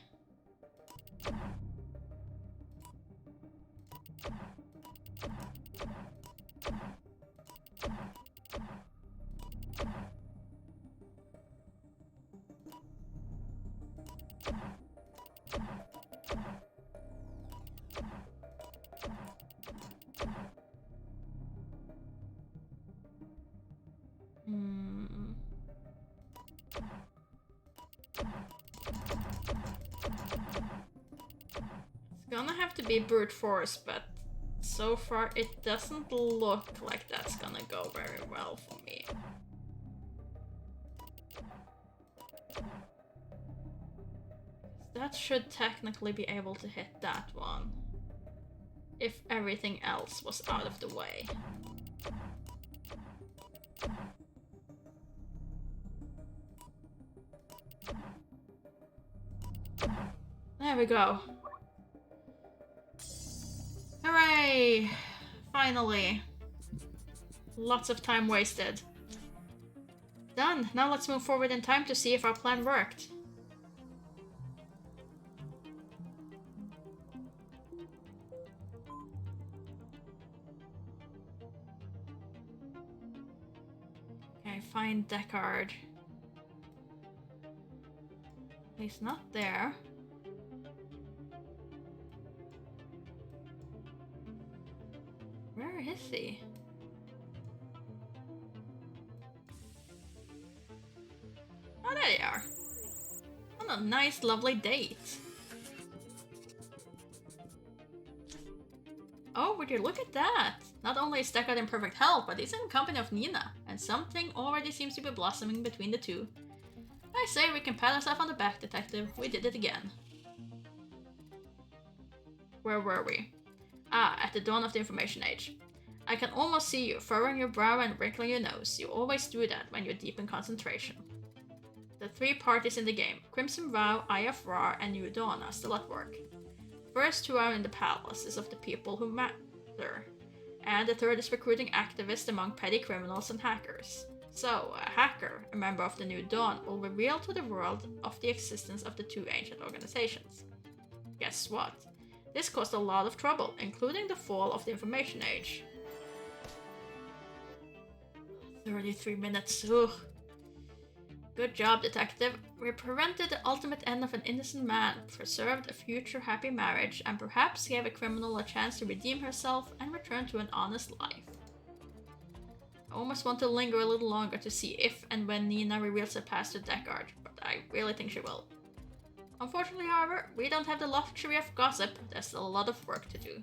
Speaker 1: Gonna have to be brute force, but so far it doesn't look like that's gonna go very well for me. That should technically be able to hit that one, if everything else was out of the way. There we go. Hooray! Finally. Lots of time wasted. Done. Now let's move forward in time to see if our plan worked. Okay, find Deckard. He's not there. Where is he? Oh, there they are. On a nice, lovely date. Oh, would you look at that? Not only is Deckard in perfect health, but he's in company of Nina, and something already seems to be blossoming between the two. I say we can pat ourselves on the back, detective. We did it again. Where were we? Ah, at the dawn of the information age. I can almost see you, furrowing your brow and wrinkling your nose. You always do that when you're deep in concentration. The three parties in the game, Crimson Vow, Eye of Ra, and New Dawn, are still at work. First two are in the palaces of the people who matter, and the third is recruiting activists among petty criminals and hackers. So, a hacker, a member of the New Dawn, will reveal to the world of the existence of the two ancient organizations. Guess what? This caused a lot of trouble, including the fall of the information age. 33 minutes, ugh. Good job, detective. We prevented the ultimate end of an innocent man, preserved a future happy marriage, and perhaps gave a criminal a chance to redeem herself and return to an honest life. I almost want to linger a little longer to see if and when Nina reveals her past to Deckard, but I really think she will. Unfortunately, however, we don't have the luxury of gossip. There's still a lot of work to do.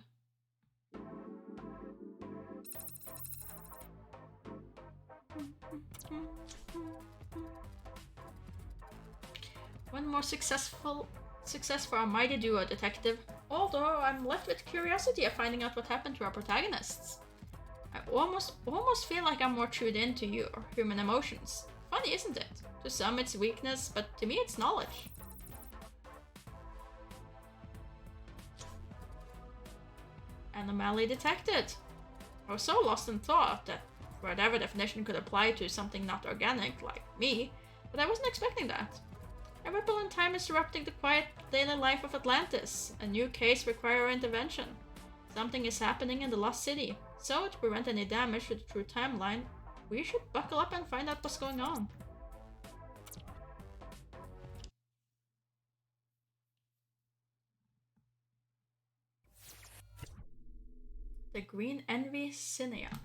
Speaker 1: One more success for our mighty duo, detective. Although I'm left with curiosity of finding out what happened to our protagonists. I almost feel like I'm more tuned in to your human emotions. Funny, isn't it? To some it's weakness, but to me it's knowledge. Anomaly detected. I was so lost in thought that whatever definition could apply to something not organic, like me, but I wasn't expecting that. A ripple in time is disrupting the quiet daily life of Atlantis. A new case requires our intervention. Something is happening in the lost city. So, to prevent any damage to the true timeline, we should buckle up and find out what's going on. The Green Envy Cinea.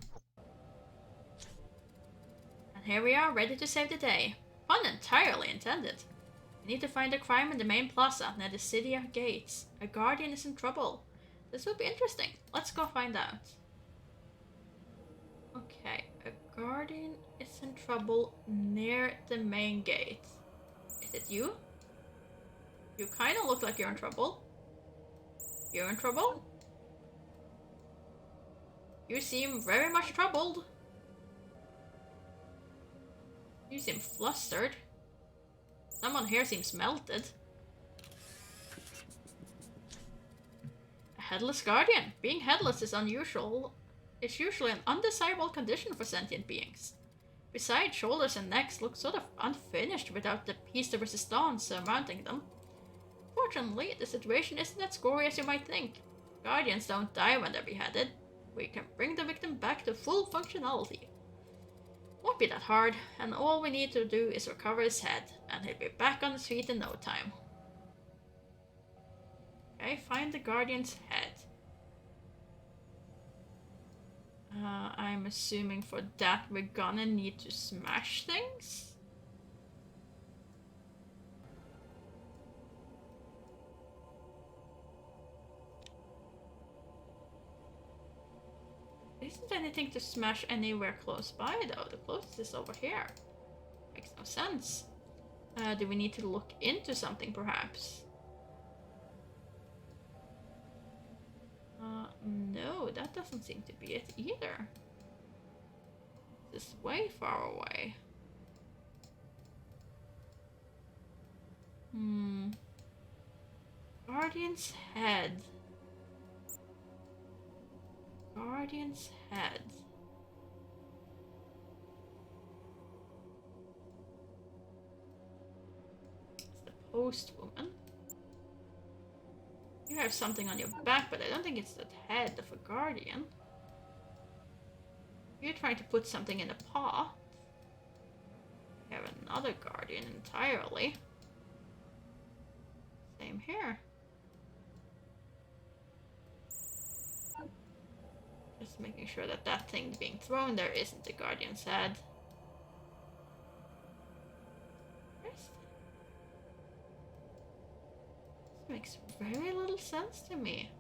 Speaker 1: And here we are, ready to save the day. Pun entirely intended. We need to find a crime in the main plaza near the city gates. A guardian is in trouble. This will be interesting. Let's go find out. Okay, a guardian is in trouble near the main gate. Is it you? You kind of look like you're in trouble. You're in trouble? You seem very much troubled. You seem flustered. Someone here seems melted. A headless guardian. Being headless is unusual. It's usually an undesirable condition for sentient beings. Besides, shoulders and necks look sort of unfinished without the piece de resistance surmounting them. Fortunately, the situation isn't as gory as you might think. Guardians don't die when they're beheaded. We can bring the victim back to full functionality. Won't be that hard, and all we need to do is recover his head, and he'll be back on his feet in no time. Okay, find the Guardian's head. I'm assuming for that we're gonna need to smash things? There isn't anything to smash anywhere close by though. The closest is over here. Makes no sense. Do we need to look into something perhaps? No, that doesn't seem to be it either. This is way far away. Guardian's head. Guardian's head. It's the postwoman. You have something on your back, but I don't think it's the head of a guardian. You're trying to put something in a pot. You have another guardian entirely. Same here. Just making sure that that thing being thrown there isn't the guardian's head. This makes very little sense to me.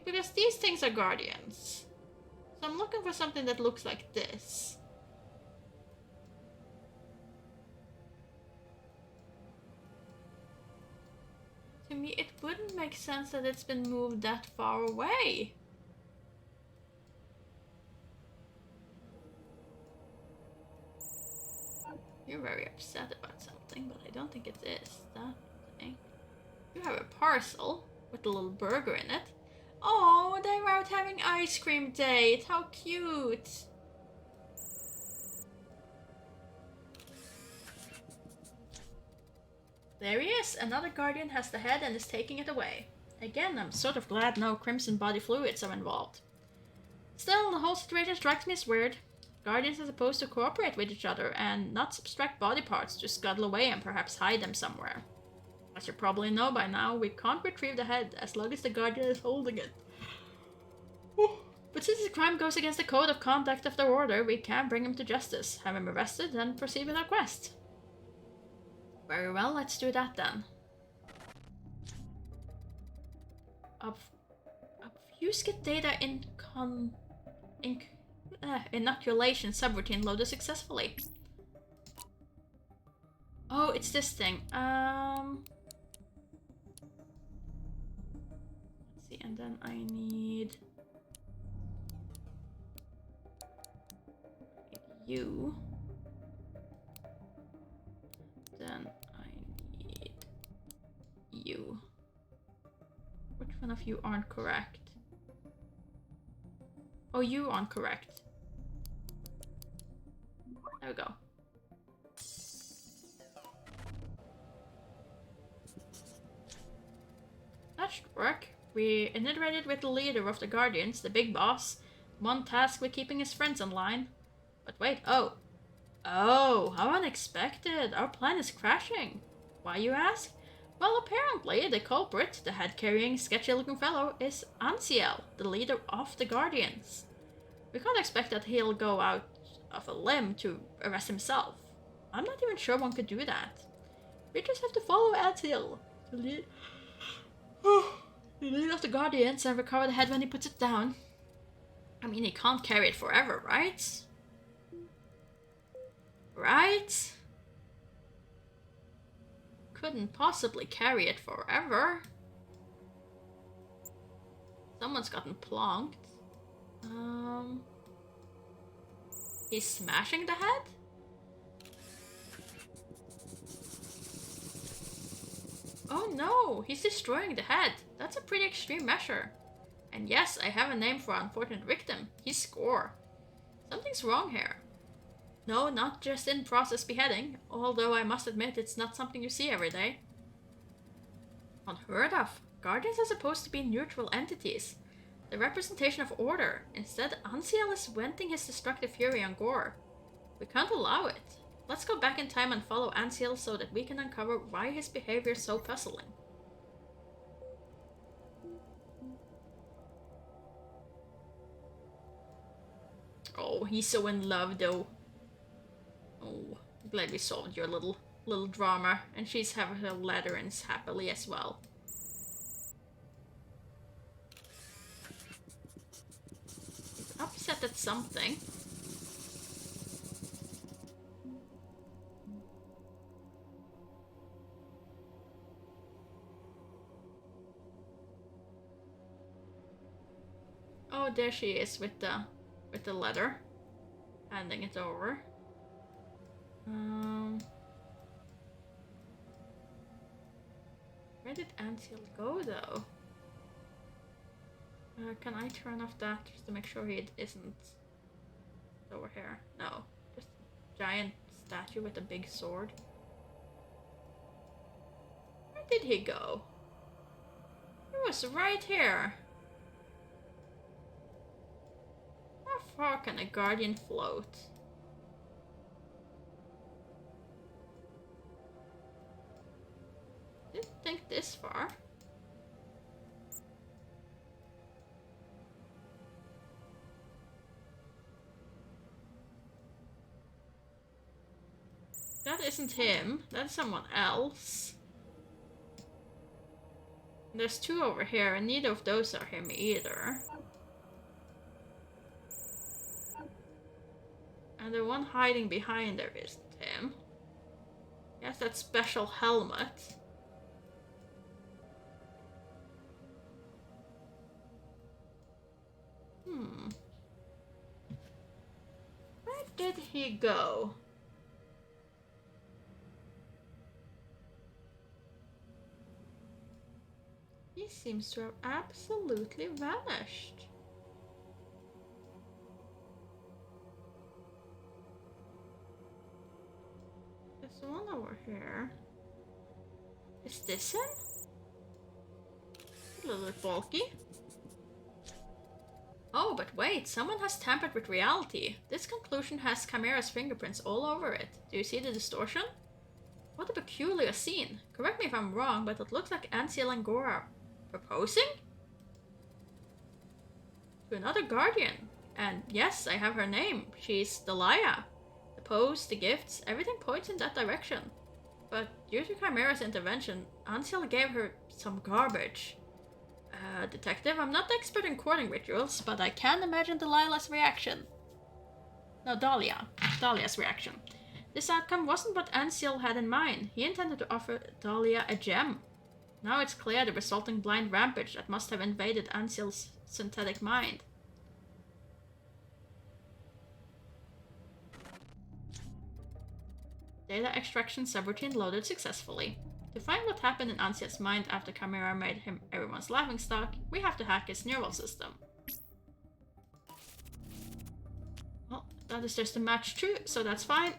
Speaker 1: Because these things are guardians. So I'm looking for something that looks like this. To me, it wouldn't make sense that it's been moved that far away. You're very upset about something, but I don't think it is that thing. You have a parcel with a little burger in it. Oh, they were out having ice cream date. How cute. There he is. Another guardian has the head and is taking it away. Again, I'm sort of glad no crimson body fluids are involved. Still, the whole situation strikes me as weird. Guardians are supposed to cooperate with each other and not subtract body parts to scuttle away and perhaps hide them somewhere. As you probably know by now, we can't retrieve the head as long as the guardian is holding it. But since the crime goes against the code of conduct of the order, we can bring him to justice, have him arrested, and proceed with our quest. Very well, let's do that then. Obfuscate data inoculation subroutine loaded successfully. Oh, it's this thing. Let's see, and then I need you. Then I need you. Which one of you aren't correct? Oh, you aren't correct. There we go. That should work. We iterated with the leader of the Guardians, the big boss, one tasked with keeping his friends in line. But wait, oh, how unexpected. Our plan is crashing. Why, you ask? Well, apparently the culprit, the head-carrying, sketchy-looking fellow, is Ansiel, the leader of the Guardians. We can't expect that he'll go out of a limb to arrest himself. I'm not even sure one could do that. We just have to follow Ansiel, the leader of the Guardians, and recover the head when he puts it down. I mean, he can't carry it forever, right? Right? Couldn't possibly carry it forever. Someone's gotten plonked. He's smashing the head? Oh no, he's destroying the head. That's a pretty extreme measure. And yes, I have a name for our unfortunate victim. He's Score. Something's wrong here. No, not just in process beheading, although I must admit it's not something you see every day. Unheard of. Guardians are supposed to be neutral entities. The representation of order. Instead, Ansiel is venting his destructive fury on Gore. We can't allow it. Let's go back in time and follow Ansiel so that we can uncover why his behavior is so puzzling. Oh, he's so in love though. Oh, I'm glad we solved your little drama. And she's having her letterings happily as well. He's upset at something. Oh, there she is with the letter, handing it over. Where did Ansiel go though? Can I turn off that just to make sure he isn't over here? No, just a giant statue with a big sword. Where did he go? He was right here. How far can a guardian float? Didn't think this far. That isn't him. That's someone else. There's two over here, and neither of those are him either. And the one hiding behind there isn't him. He has that special helmet. Where did he go? He seems to have absolutely vanished. There's one over here. Is this him? A little bit bulky. Oh, but wait, someone has tampered with reality. This conclusion has Chimera's fingerprints all over it. Do you see the distortion? What a peculiar scene. Correct me if I'm wrong, but it looks like Ansiel and Gore are proposing? To another guardian. And yes, I have her name. She's Delia. The pose, the gifts, everything points in that direction. But due to Chimera's intervention, Ansiel gave her some garbage. Detective, I'm not the expert in courting rituals, but I can imagine Delilah's reaction. No, Dahlia's reaction. This outcome wasn't what Ansiel had in mind. He intended to offer Dahlia a gem. Now it's clear the resulting blind rampage that must have invaded Ansiel's synthetic mind. Data extraction subroutine loaded successfully. To find what happened in Ansiel's mind after Chimera made him everyone's laughingstock, we have to hack his neural system. Well, that is just a match too, so that's fine.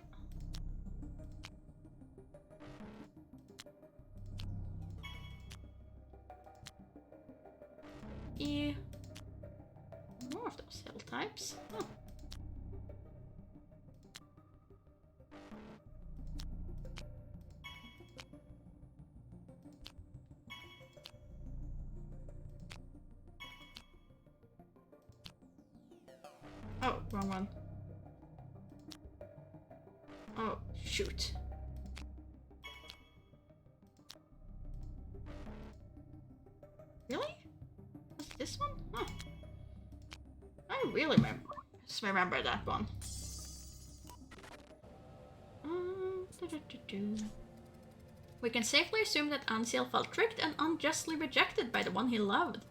Speaker 1: Yeah. More of those hill types. Huh. Oh, wrong one. Oh, shoot. Really? Was it this one? Huh. I really just remember that one. We can safely assume that Ansiel felt tricked and unjustly rejected by the one he loved.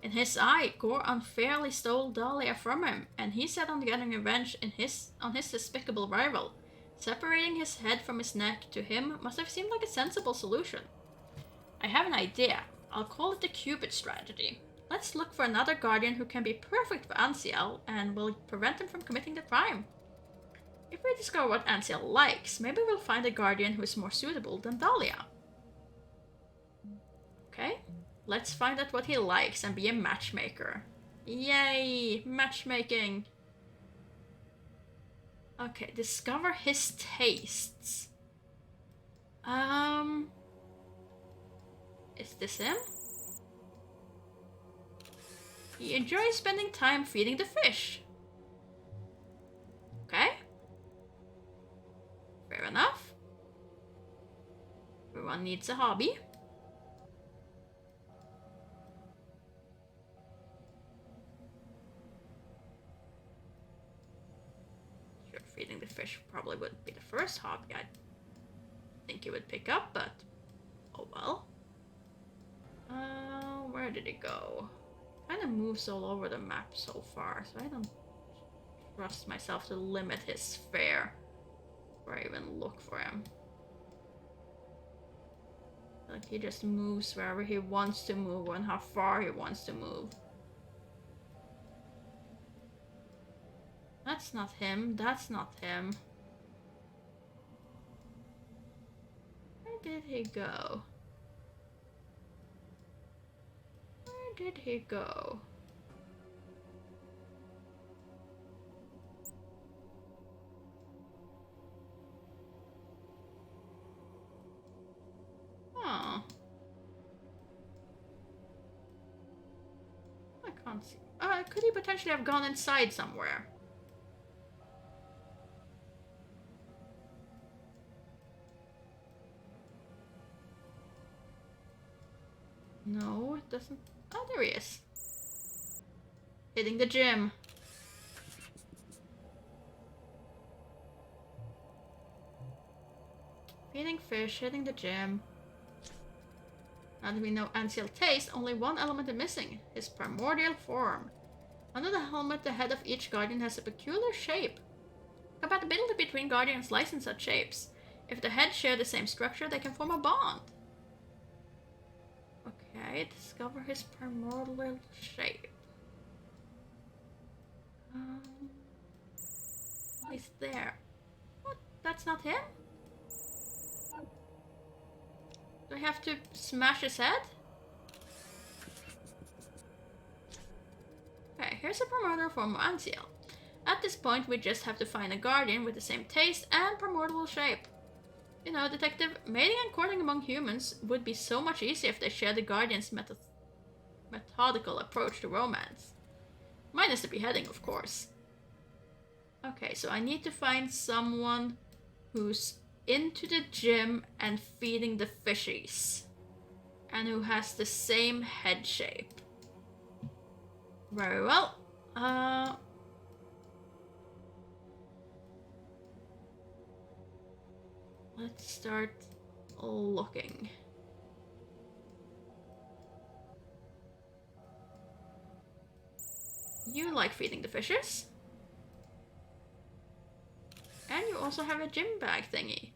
Speaker 1: In his eye, Gore unfairly stole Dahlia from him, and he set on getting revenge on his despicable rival. Separating his head from his neck to him must have seemed like a sensible solution. I have an idea. I'll call it the Cupid strategy. Let's look for another guardian who can be perfect for Ansiel and will prevent him from committing the crime. If we discover what Ansiel likes, maybe we'll find a guardian who is more suitable than Dahlia. Okay, let's find out what he likes and be a matchmaker. Yay, matchmaking. Okay, discover his tastes. Is this him? He enjoys spending time feeding the fish. Okay. Fair enough. Everyone needs a hobby. Sure, feeding the fish probably wouldn't be the first hobby I think he would pick up, but oh well. Where did it go? Kind of moves all over the map so far, so I don't trust myself to limit his fare or even look for him. Like he just moves wherever he wants to move and how far he wants to move. That's not him. That's not him. Where did he go? Where did he go? Oh. I can't see. Could he potentially have gone inside somewhere? No, it doesn't. Oh, there he is. Hitting the gym. Feeding fish, hitting the gym. Now that we know Ansiel's taste, only one element is missing. His primordial form. Under the helmet, the head of each guardian has a peculiar shape. Compatibility between guardians lies in such shapes. If the heads share the same structure, they can form a bond. Okay, discover his primordial shape. He's there. What? That's not him? Do I have to smash his head? Okay, here's a primordial form of Ansiel. At this point, we just have to find a guardian with the same taste and primordial shape. You know, detective, mating and courting among humans would be so much easier if they shared the guardian's methodical approach to romance. Minus the beheading, of course. Okay, so I need to find someone who's into the gym and feeding the fishies. And who has the same head shape. Very well. Let's start looking. You like feeding the fishes. And you also have a gym bag thingy.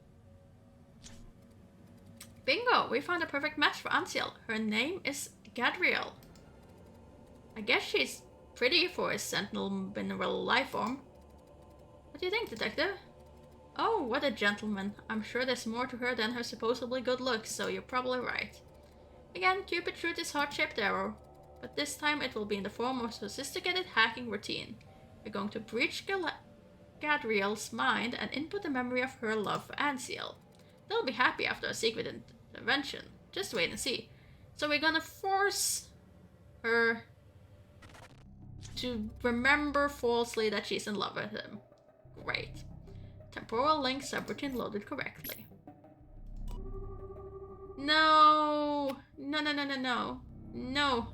Speaker 1: Bingo! We found a perfect match for Ansiel. Her name is Gadriel. I guess she's pretty for a sentinel mineral life form. What do you think, detective? Oh, what a gentleman. I'm sure there's more to her than her supposedly good looks, so you're probably right. Again, Cupid shot his heart-shaped arrow, but this time it will be in the form of a sophisticated hacking routine. We're going to breach Gadriel's mind and input the memory of her love for Ansiel. They'll be happy after a secret intervention. Just wait and see. So we're gonna force her to remember falsely that she's in love with him. Great. Temporal link subroutine loaded correctly. No! No, no, no, no, no. No.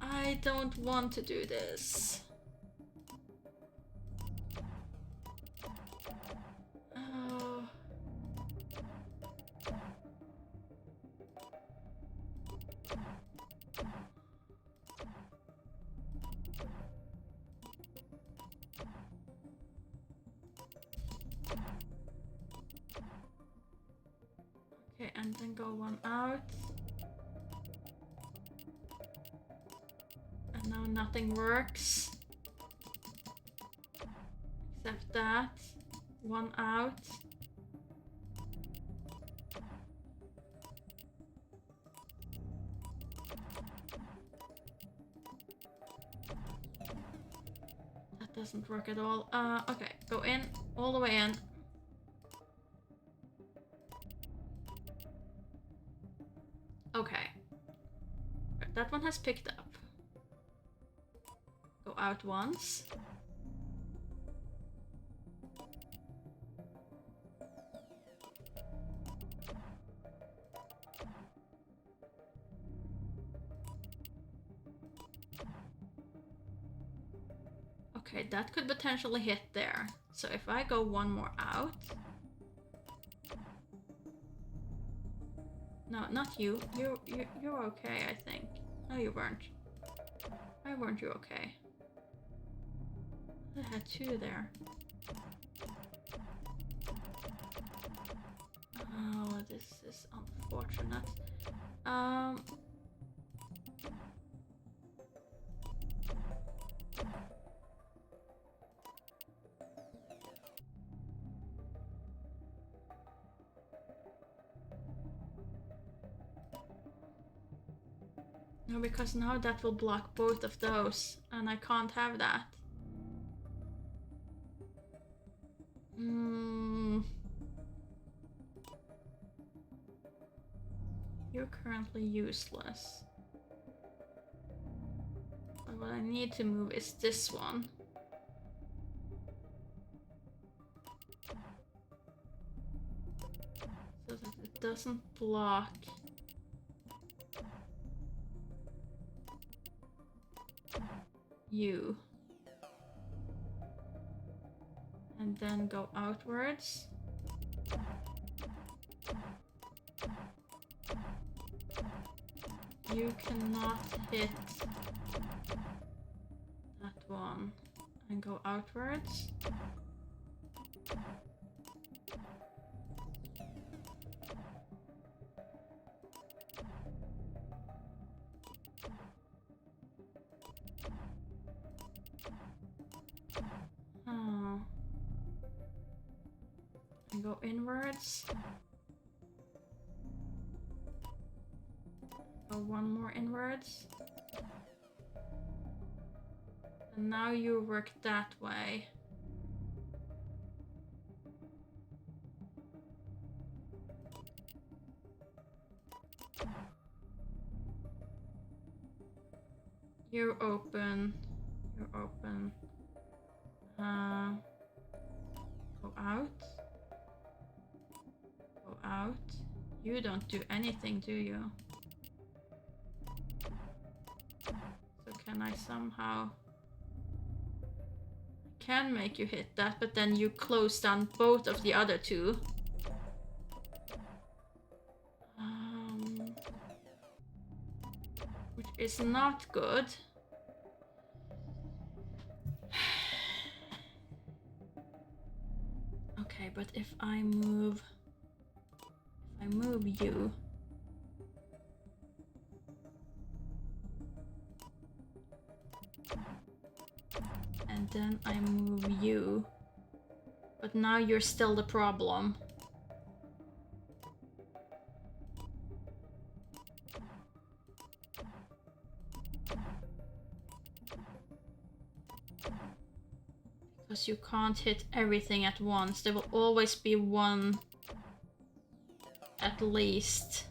Speaker 1: I don't want to do this. Oh. and then go one out. And now nothing works. Except that. One out. That doesn't work at all. Okay, go in, all the way in. Okay. That one has picked up. Go out once. Okay, that could potentially hit there. So if I go one more out. No, not you. You're okay, I think. No, you weren't. Why weren't you okay? I had two there. Oh, this is unfortunate. No, because now that will block both of those, and I can't have that. You're currently useless. But what I need to move is this one. So that it doesn't block. You. And then go outwards. You cannot hit that one. And go outwards. Oh. And go inwards. Go one more inwards. And now you work that way. You're open. You're open. Go out. Go out. You don't do anything, do you? So can I somehow... I can make you hit that, but then you close down both of the other two. Which is not good. Okay, but if I move you, and then I move you, but now you're still the problem. Because you can't hit everything at once. There will always be one at least.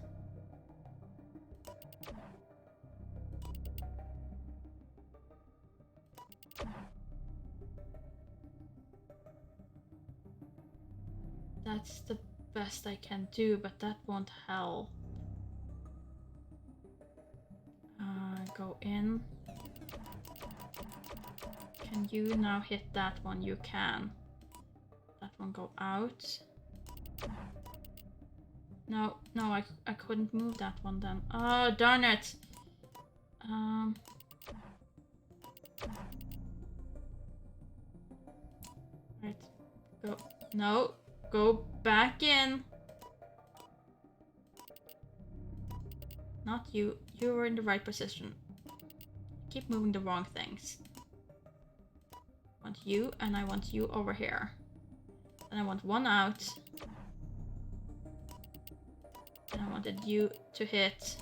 Speaker 1: That's the best I can do, but that won't help. Go in. Can you now hit that one? You can. That one go out. No, I couldn't move that one then. Oh, darn it. Right. Go. No. Go back in. Not you. You were in the right position. Keep moving the wrong things. I want you, and I want you over here. And I want one out. And I wanted you to hit.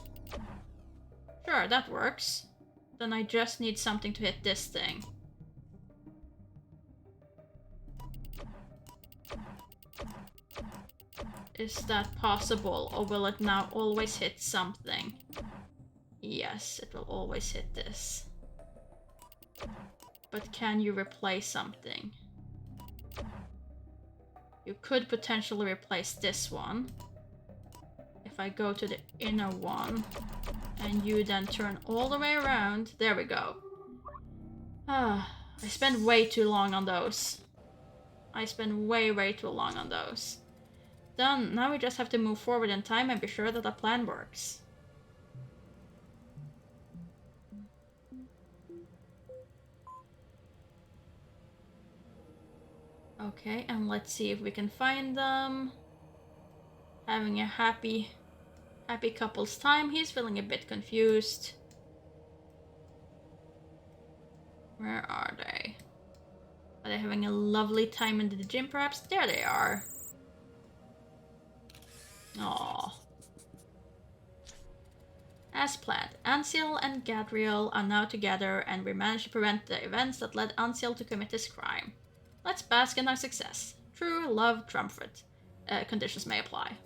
Speaker 1: Sure, that works. Then I just need something to hit this thing. Is that possible, or will it now always hit something? Yes, it will always hit this. But can you replace something? You could potentially replace this one. If I go to the inner one, and you then turn all the way around. There we go. Ah, I spent way too long on those. I spent way too long on those. Done. Now we just have to move forward in time and be sure that our plan works. Okay, and let's see if we can find them. Having a happy couple's time. He's feeling a bit confused. Where are they? Are they having a lovely time in the gym perhaps? There they are. Aww. As planned, Ansiel and Gadriel are now together, and we managed to prevent the events that led Ansiel to commit this crime. Let's bask in our success. True love triumphant. Conditions may apply.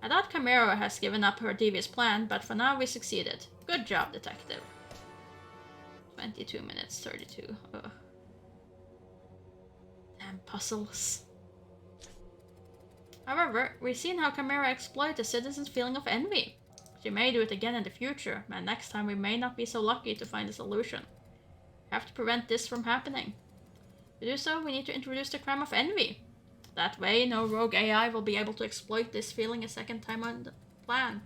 Speaker 1: I thought Chimera has given up her devious plan, but for now we succeeded. Good job, detective. 22 minutes, 32. Ugh. Damn puzzles. However, we've seen how Chimera exploits the citizens' feeling of envy. She may do it again in the future, and next time we may not be so lucky to find a solution. We have to prevent this from happening. To do so, we need to introduce the crime of envy. That way, no rogue AI will be able to exploit this feeling a second time on the plan.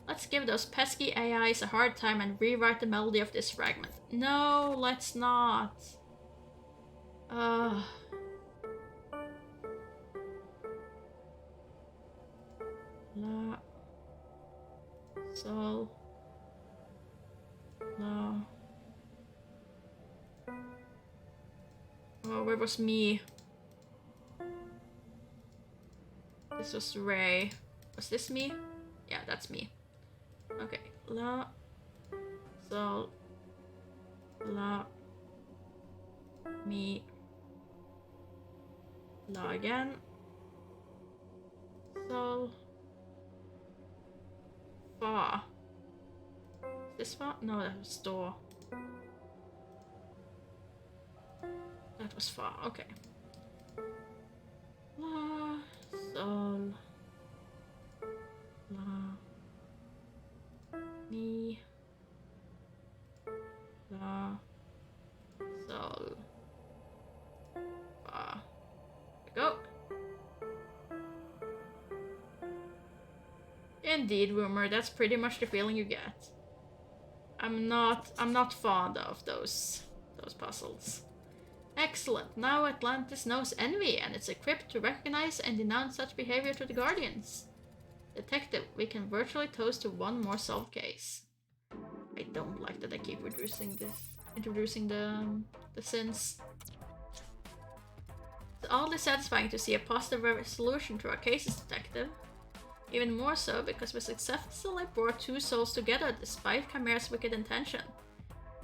Speaker 1: Let's give those pesky AIs a hard time and rewrite the melody of this fragment. No, let's not. La. Sol. La. Oh, where was me? This was Ray. Was this me? Yeah, that's me. Okay. La. Sol. La. Me. La again. Sol. Fa. This Fa? No, that was Do. That was Fa. Okay. La. Sol. La. Mi. La. Sol. Fa. Go. Indeed, Rumor, that's pretty much the feeling you get. I'm not fond of those puzzles. Excellent. Now Atlantis knows envy, and it's equipped to recognize and denounce such behavior to the Guardians. Detective, we can virtually toast to one more solved case. I don't like that I keep introducing the sins. It's oddly satisfying to see a positive resolution to our cases, Detective. Even more so because we successfully brought two souls together despite Chimera's wicked intention.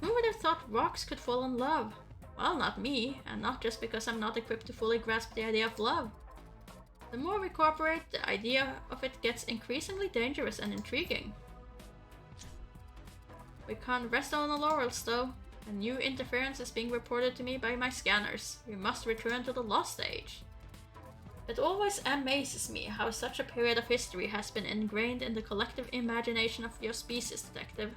Speaker 1: Who would have thought rocks could fall in love? Well, not me, and not just because I'm not equipped to fully grasp the idea of love. The more we cooperate, the idea of it gets increasingly dangerous and intriguing. We can't rest on our laurels, though. A new interference is being reported to me by my scanners. We must return to the Lost Age. It always amazes me how such a period of history has been ingrained in the collective imagination of your species, Detective.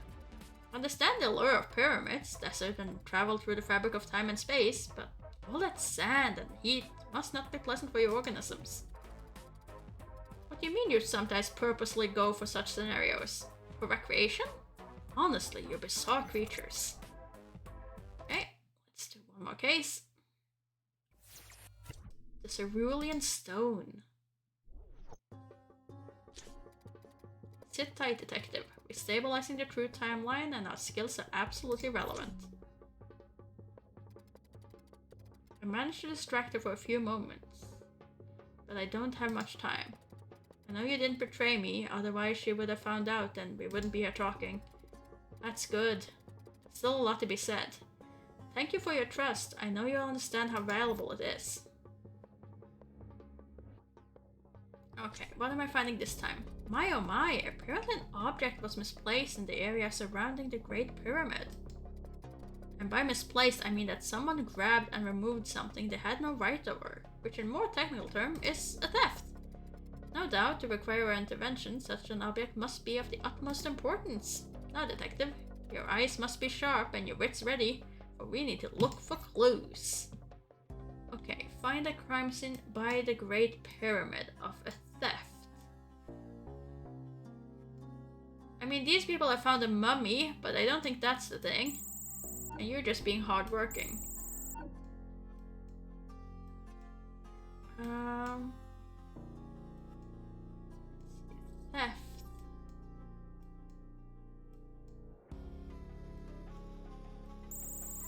Speaker 1: I understand the allure of pyramids, desert, and travel through the fabric of time and space, but all that sand and heat must not be pleasant for your organisms. What do you mean you sometimes purposely go for such scenarios? For recreation? Honestly, you're bizarre creatures. Okay, let's do one more case. The Cerulean Stone. Sit tight, detective. We're stabilizing the true timeline and our skills are absolutely relevant. I managed to distract her for a few moments, but I don't have much time. I know you didn't betray me, otherwise she would have found out and we wouldn't be here talking. That's good. Still a lot to be said. Thank you for your trust. I know you'll understand how valuable it is. Okay, what am I finding this time? My oh my, apparently an object was misplaced in the area surrounding the Great Pyramid. And by misplaced, I mean that someone grabbed and removed something they had no right over, which in more technical term is a theft. No doubt, to require our intervention, such an object must be of the utmost importance. Now, detective, your eyes must be sharp and your wits ready, for we need to look for clues. Okay, find a crime scene by the Great Pyramid of a theft. I mean, these people have found a mummy, but I don't think that's the thing. And you're just being hardworking. Theft.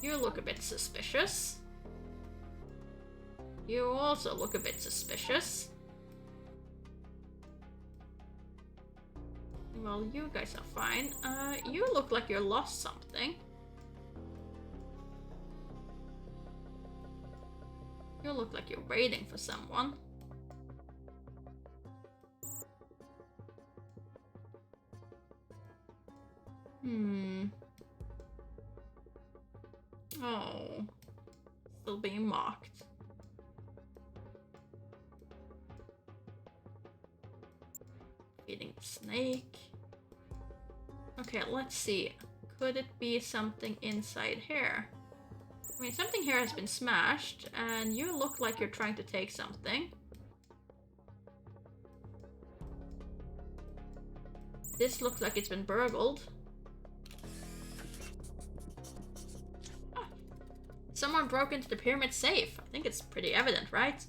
Speaker 1: You look a bit suspicious. You also look a bit suspicious. Well, you guys are fine. You look like you lost something. You look like you're waiting for someone. Oh. Still being mocked. Feeding the snake. Okay, let's see. Could it be something inside here? I mean, something here has been smashed, and you look like you're trying to take something. This looks like it's been burgled. Oh. Someone broke into the pyramid safe. I think it's pretty evident, right?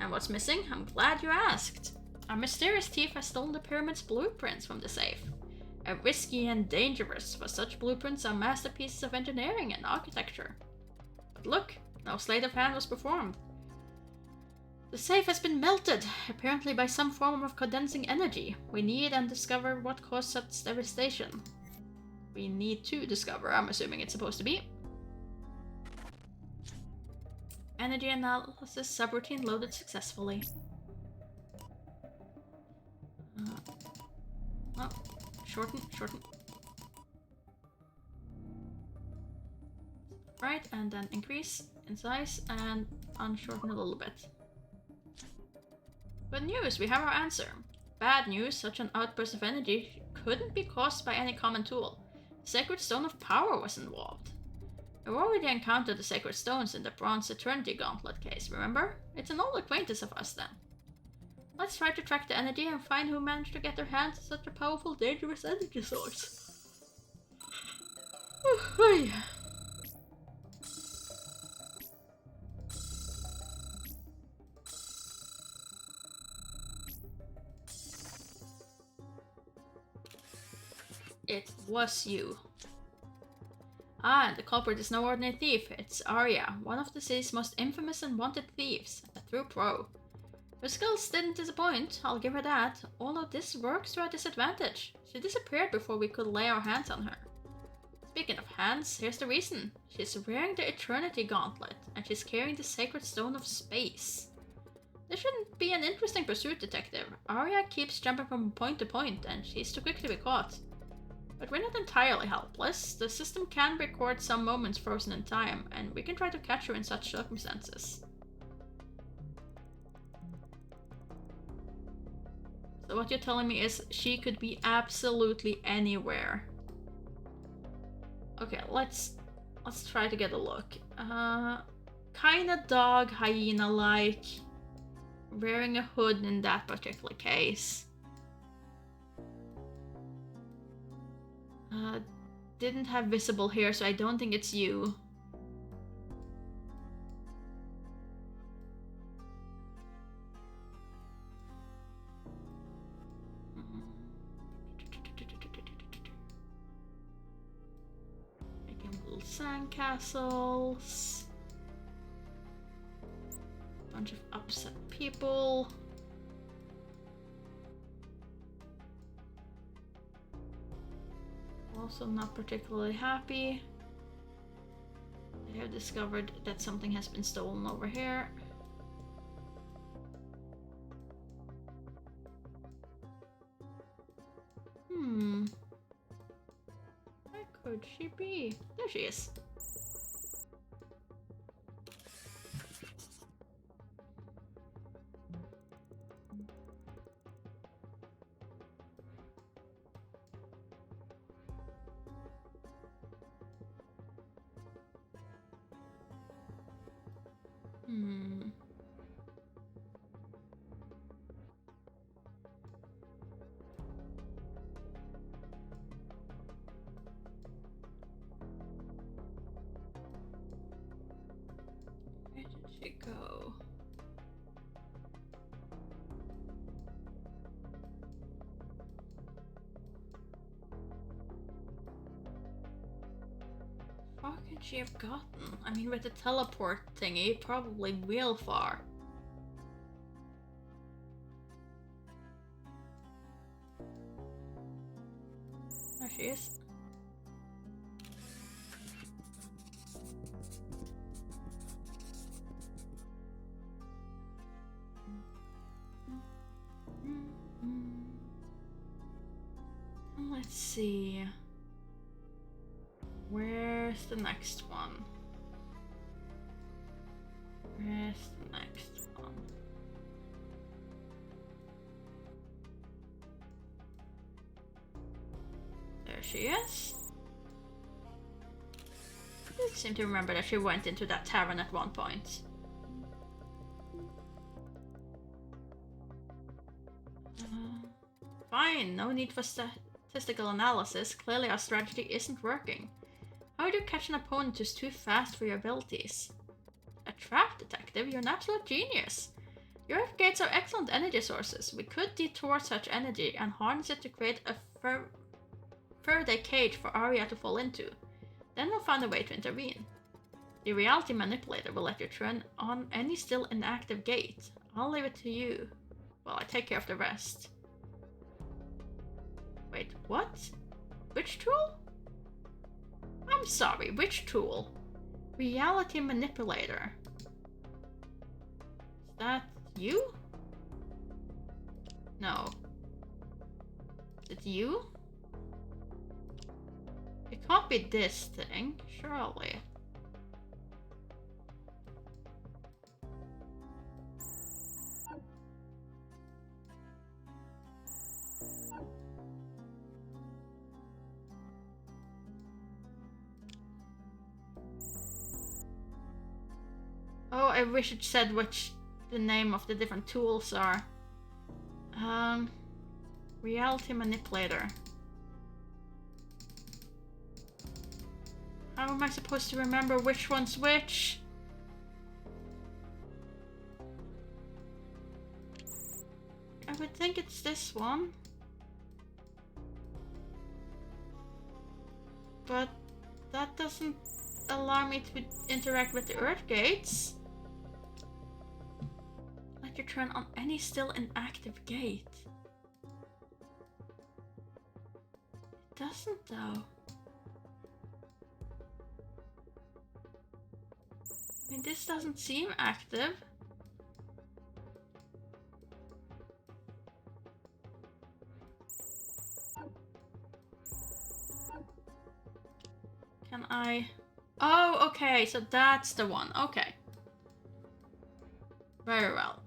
Speaker 1: And what's missing? I'm glad you asked. A mysterious thief has stolen the pyramid's blueprints from the safe. Risky and dangerous, for such blueprints are masterpieces of engineering and architecture. But look, no sleight of hand was performed. The safe has been melted, apparently by some form of condensing energy. We need and discover what caused such devastation. We need to discover, I'm assuming it's supposed to be. Energy analysis subroutine loaded successfully. Oh, shorten. Right, and then increase in size and unshorten a little bit. Good news, we have our answer. Bad news, such an outburst of energy couldn't be caused by any common tool. The Sacred Stone of Power was involved. We've already encountered the Sacred Stones in the Bronze Eternity Gauntlet case, remember? It's an old acquaintance of us then. Let's try to track the energy and find who managed to get their hands on such a powerful, dangerous energy source. It was you. Ah, and the culprit is no ordinary thief. It's Arya, one of the city's most infamous and wanted thieves, a true pro. Her skills didn't disappoint, I'll give her that, although this works to our disadvantage. She disappeared before we could lay our hands on her. Speaking of hands, here's the reason. She's wearing the Eternity Gauntlet, and she's carrying the Sacred Stone of Space. This shouldn't be an interesting pursuit, detective. Arya keeps jumping from point to point, and she's too quick to be caught. But we're not entirely helpless. The system can record some moments frozen in time, and we can try to catch her in such circumstances. So what you're telling me is she could be absolutely anywhere. Okay, let's try to get a look. Kinda dog hyena-like. Wearing a hood in that particular case. Didn't have visible here, so I don't think it's you. sandcastles. Bunch of upset people. Also not particularly happy. They have discovered that something has been stolen over here. Where could she be? There she is. Where did she go? How far could she have gotten? I mean, with the teleport thingy, probably real far. There she is. Let's see. Where's the next one? Where's the next one? There she is. I seem to remember that she went into that tavern at one point. Fine, no need for statistical analysis. Clearly our strategy isn't working. How do you catch an opponent who's too fast for your abilities? A trap detective? You're an absolute genius. Your Earth gates are excellent energy sources. We could detour such energy and harness it to create a Faraday cage for Arya to fall into. Then we'll find a way to intervene. The reality manipulator will let you turn on any still inactive gate. I'll leave it to you. Well, I take care of the rest. Wait, what? Which tool? I'm sorry, which tool? Reality manipulator. Is that you? No. Is it you? It can't be this thing, surely. Oh, I wish it said which the name of the different tools are. Reality manipulator. How am I supposed to remember which one's which? I would think it's this one. But that doesn't allow me to interact with the Earth gates. Let you turn on any still inactive gate. It doesn't though. I mean, this doesn't seem active. Can I... Oh, okay, so that's the one. Okay. Very well.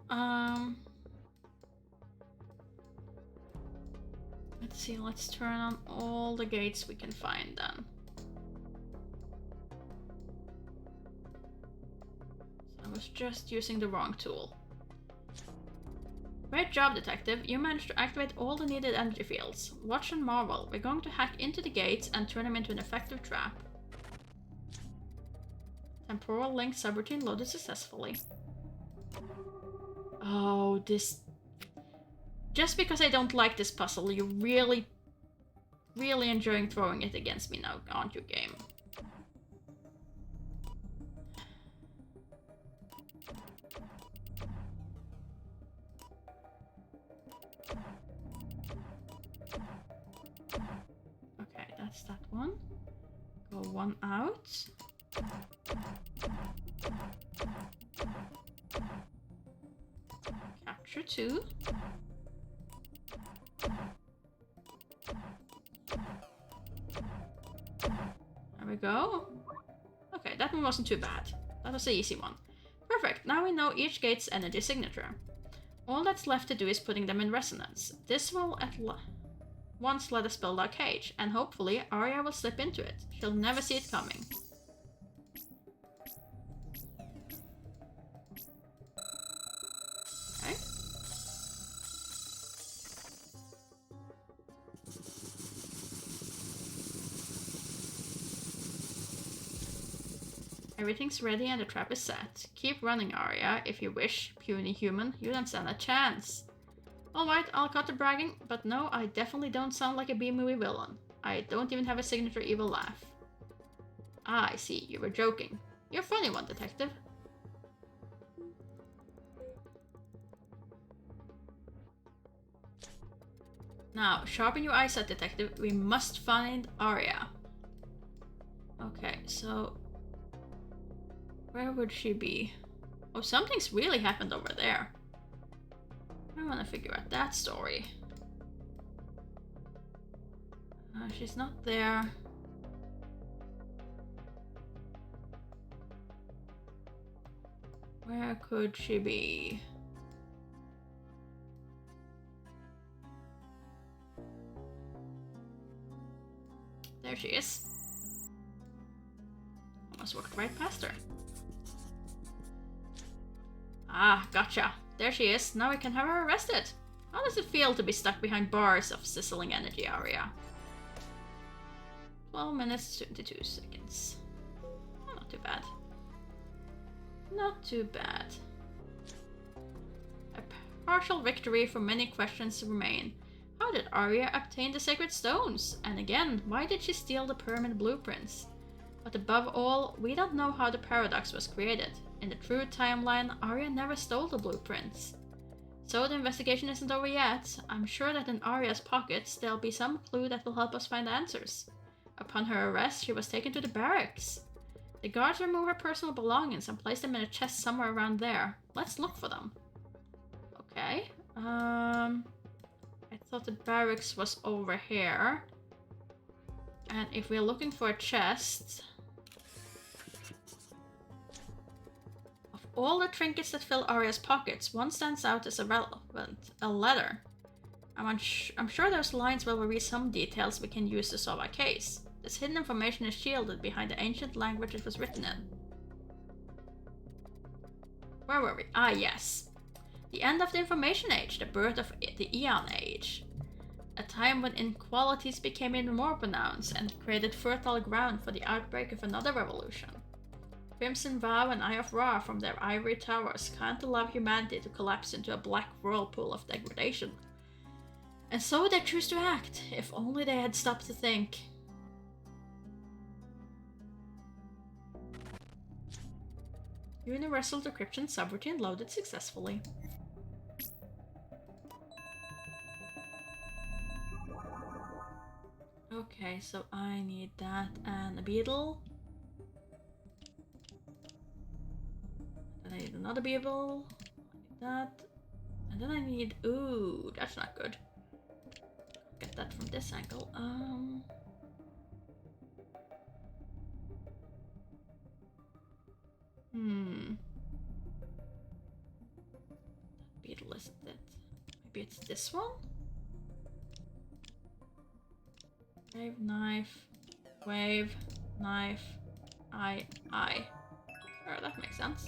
Speaker 1: Let's see, let's turn on all the gates we can find then. So I was just using the wrong tool. Great job, detective. You managed to activate all the needed energy fields. Watch and marvel. We're going to hack into the gates and turn them into an effective trap. Temporal link subroutine loaded successfully. Oh, this... Just because I don't like this puzzle, you're really enjoying throwing it against me now, aren't you, game? That's that one. Go one out. Capture 2. There we go. Okay, that one wasn't too bad. That was the easy one. Perfect, now we know each gate's energy signature. All that's left to do is putting them in resonance. This will at once let us build our cage, and hopefully Arya will slip into it. She'll never see it coming. Okay. Everything's ready and the trap is set. Keep running, Arya, if you wish, puny human. You don't stand a chance. Alright, I'll cut the bragging, but no, I definitely don't sound like a B-movie villain. I don't even have a signature evil laugh. Ah, I see, you were joking. You're a funny one, detective. Now, sharpen your eyesight, detective. We must find Arya. Okay, so... where would she be? Oh, something's really happened over there. I want to figure out that story. She's not there. Where could she be? There she is. Almost walked right past her. Ah, gotcha. There she is. Now we can have her arrested. How does it feel to be stuck behind bars of sizzling energy, Arya? 12 minutes, 22 seconds. Oh, not too bad. Not too bad. A partial victory for many questions remain. How did Arya obtain the sacred stones? And again, why did she steal the pyramid blueprints? But above all, we don't know how the paradox was created. In the true timeline, Arya never stole the blueprints. So the investigation isn't over yet. I'm sure that in Arya's pockets there'll be some clue that will help us find answers. Upon her arrest, she was taken to the barracks. The guards removed her personal belongings and placed them in a chest somewhere around there. Let's look for them. Okay. I thought the barracks was over here. And if we're looking for a chest... of all the trinkets that fill Arya's pockets, one stands out as irrelevant. A letter. I'm sure those lines will reveal some details we can use to solve our case. This hidden information is shielded behind the ancient language it was written in. Where were we? Ah, yes. The end of the Information Age, the birth of the Eon Age. A time when inequalities became even more pronounced and created fertile ground for the outbreak of another revolution. Crimson Vow and Eye of Ra from their ivory towers can't allow humanity to collapse into a black whirlpool of degradation. And so they choose to act, if only they had stopped to think. Universal Decryption subroutine loaded successfully. Okay, so I need that and a beetle. Then I need another beetle. I need that. And then I need... ooh, that's not good. Get that from this angle. That beetle isn't it? Maybe it's this one? Wave, knife, wave, knife, eye. Sure, that makes sense.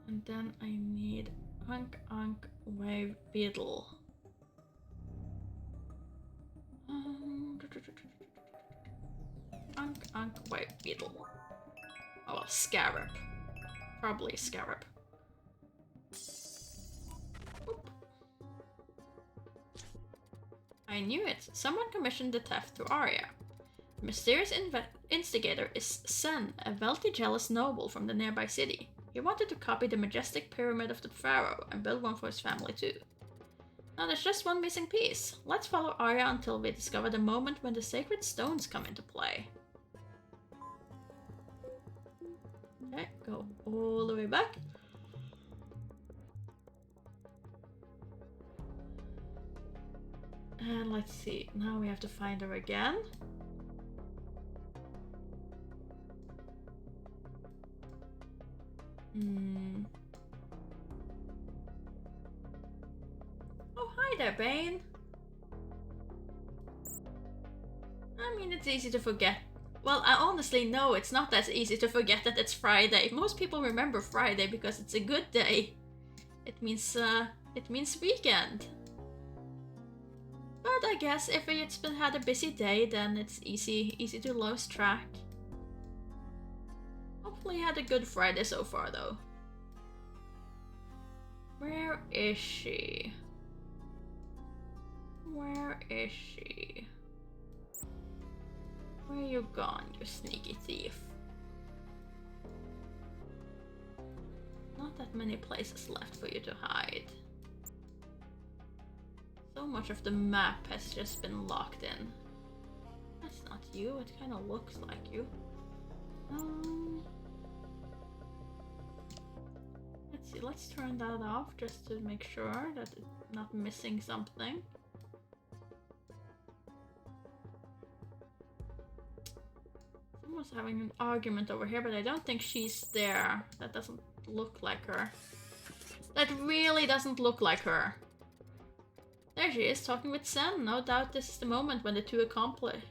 Speaker 1: And then I need unk, wave, beetle. Unk, wave, beetle. Oh, well, scarab. Probably scarab. Oop. I knew it. Someone commissioned the theft to Arya. The mysterious instigator is Sen, a wealthy, jealous noble from the nearby city. He wanted to copy the majestic pyramid of the pharaoh and build one for his family too. Now there's just one missing piece. Let's follow Arya until we discover the moment when the sacred stones come into play. Okay, go all the way back. And let's see, now we have to find her again. Oh, hi there, Bane. I mean, it's easy to forget. Well, I honestly know it's not as easy to forget that it's Friday. Most people remember Friday because it's a good day. It means weekend. But I guess if it's had a busy day, then it's easy to lose track. Hopefully you had a good Friday so far, though. Where is she? Where is she? Where you gone, you sneaky thief? Not that many places left for you to hide. So much of the map has just been locked in. That's not you, it kind of looks like you. Let's see, let's turn that off just to make sure that it's not missing something. Someone's having an argument over here, but I don't think she's there. That doesn't look like her. That really doesn't look like her. There she is, talking with Sen. No doubt this is the moment when the two accomplices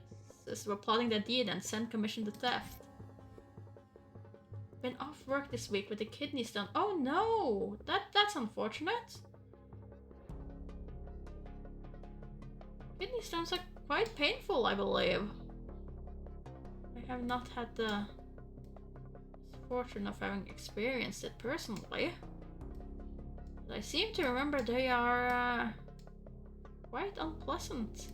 Speaker 1: were plotting their deed and Sen commissioned the theft. Been off work this week with the kidney stone. Oh no! That's unfortunate. Kidney stones are quite painful, I believe. I have not had the fortune of having experienced it personally. But I seem to remember they are quite unpleasant.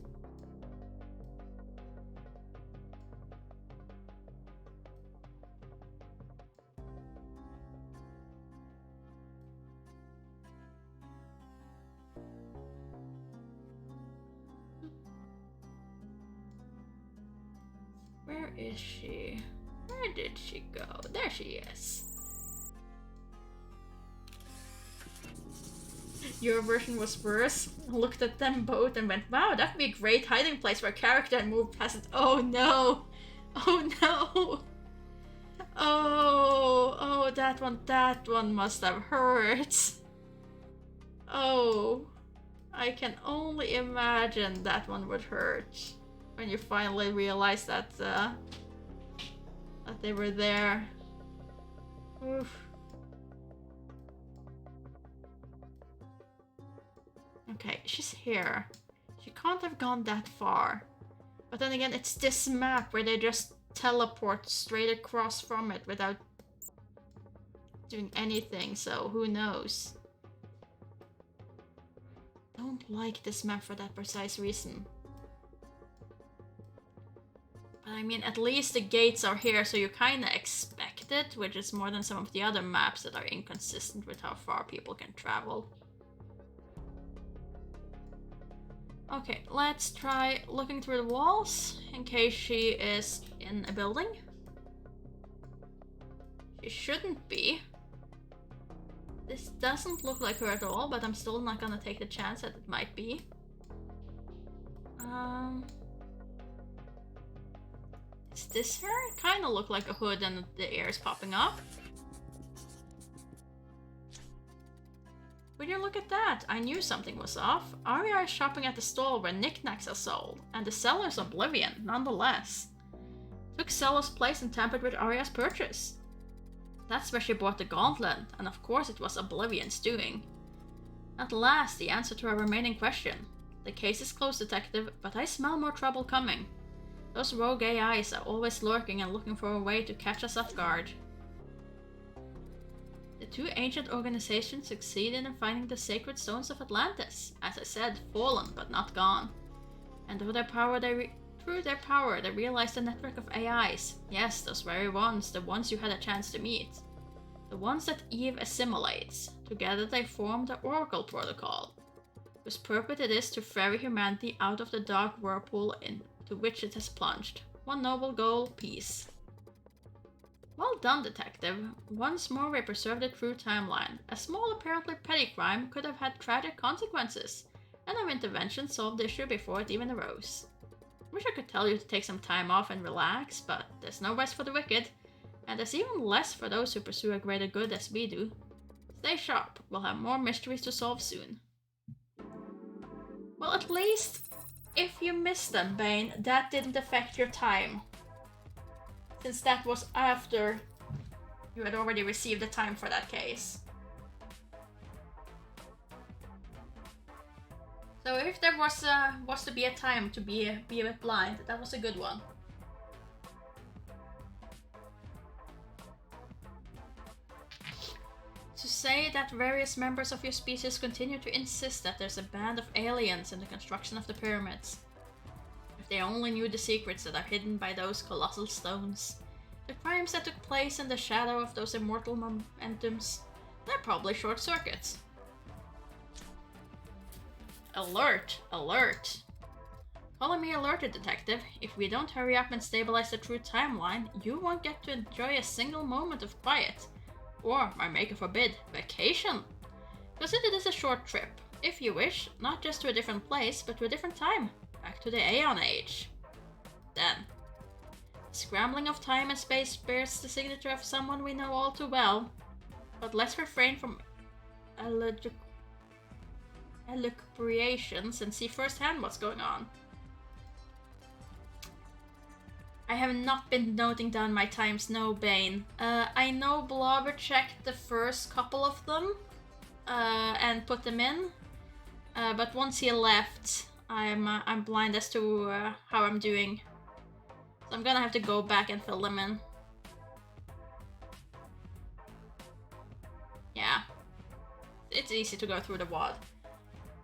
Speaker 1: Where is she? Where did she go? There she is. Your version was worse. I looked at them both and went, wow, that'd be a great hiding place for a character and moved past it. Oh no! Oh no! Oh, that one must have hurt. Oh, I can only imagine that one would hurt. When you finally realize that that they were there. Oof. Okay, she's here. She can't have gone that far. But then again, it's this map where they just teleport straight across from it without doing anything, so who knows? Don't like this map for that precise reason. I mean, at least the gates are here, so you kinda expect it, which is more than some of the other maps that are inconsistent with how far people can travel. Okay, let's try looking through the walls, in case she is in a building. She shouldn't be. This doesn't look like her at all, but I'm still not gonna take the chance that it might be. Is this her? It kind of looked like a hood and the ears popping up. Would you look at that? I knew something was off. Arya is shopping at the stall where knickknacks are sold, and the seller's oblivion, nonetheless. Took seller's place and tampered with Arya's purchase. That's where she bought the gauntlet, and of course it was Oblivion's doing. At last, the answer to our remaining question. The case is closed, detective, but I smell more trouble coming. Those rogue AIs are always lurking and looking for a way to catch us off guard. The two ancient organizations succeeded in finding the sacred stones of Atlantis. As I said, fallen but not gone. And through their power they realized a network of AIs. Yes, those very ones, the ones you had a chance to meet. The ones that Eve assimilates. Together they form the Oracle Protocol. whose purpose it is to ferry humanity out of the dark whirlpool into which it has plunged. One noble goal, peace. Well done, detective. Once more we preserved the true timeline. A small, apparently petty crime could have had tragic consequences, and our intervention solved the issue before it even arose. Wish I could tell you to take some time off and relax, but there's no rest for the wicked, and there's even less for those who pursue a greater good as we do. Stay sharp, we'll have more mysteries to solve soon. Well, at least, if you missed them, Bane, that didn't affect your time. Since that was after you had already received the time for that case. So if there was to be a time to be a bit blind, that was a good one. To say that various members of your species continue to insist that there's a band of aliens in the construction of the pyramids. If they only knew the secrets that are hidden by those colossal stones, the crimes that took place in the shadow of those immortal momentums, they're probably short circuits. Alert! Alert! Calling me alerted, detective. If we don't hurry up and stabilize the true timeline, you won't get to enjoy a single moment of quiet. Or, my maker forbid, vacation. Consider this a short trip, if you wish, not just to a different place, but to a different time. Back to the Aeon Age. Then, the scrambling of time and space bears the signature of someone we know all too well, but let's refrain from elucubrations and see firsthand what's going on. I have not been noting down my times, no, Bane. I know Blobber checked the first couple of them and put them in, but once he left, I'm blind as to how I'm doing. So I'm gonna have to go back and fill them in. Yeah, it's easy to go through the WOD.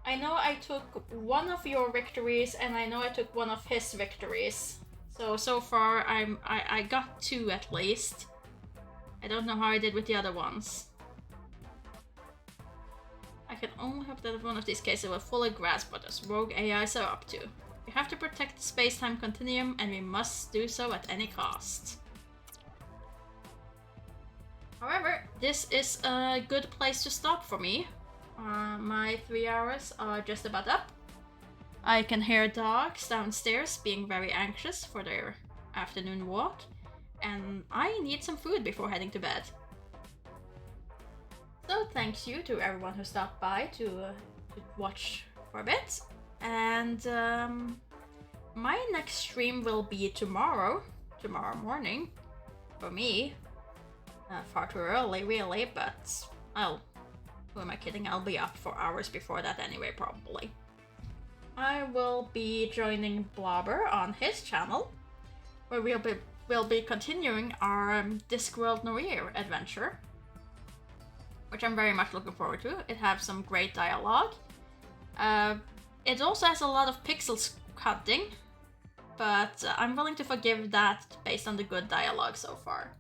Speaker 1: I know I took one of your victories, and I know I took one of his victories. So far I got 2 at least. I don't know how I did with the other ones. I can only hope that one of these cases will fully grasp what us rogue AIs are up to. We have to protect the space-time continuum, and we must do so at any cost. However, this is a good place to stop for me. My 3 hours are just about up. I can hear dogs downstairs being very anxious for their afternoon walk, and I need some food before heading to bed. So thanks you to everyone who stopped by to watch for a bit, and my next stream will be tomorrow morning, for me. Far too early really, but who am I kidding, I'll be up for hours before that anyway, probably. I will be joining Blobber on his channel, where we'll be continuing our Discworld Noir adventure, which I'm very much looking forward to. It has some great dialogue. It also has a lot of pixels cutting, but I'm willing to forgive that based on the good dialogue so far.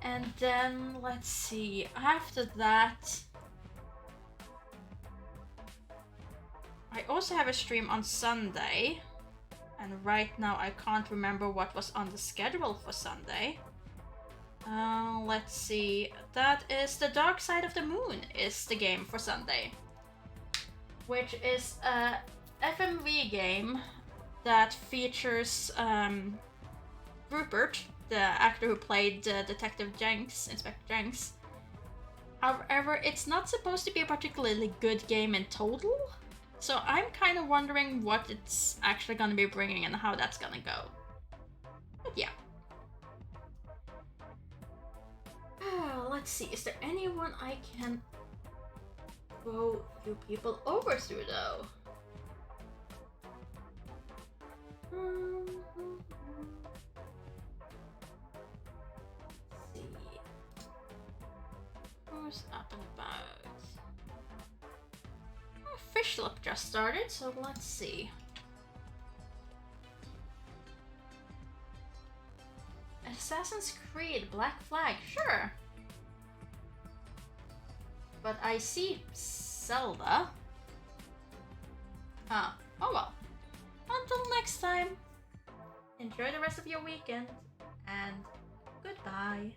Speaker 1: And then, let's see, after that, I also have a stream on Sunday, and right now I can't remember what was on the schedule for Sunday. Let's see, that is The Dark Side of the Moon is the game for Sunday, which is a FMV game that features Rupert, the actor who played Detective Jenks, Inspector Jenks. However, it's not supposed to be a particularly good game in total, so I'm kind of wondering what it's actually going to be bringing and how that's going to go. But yeah. Let's see, is there anyone I can throw you people over to though? Let's see. Who's up and about? Fishlip just started, so let's see. Assassin's Creed Black Flag, sure. But I see Zelda. Huh. Oh well. Until next time, enjoy the rest of your weekend, and goodbye.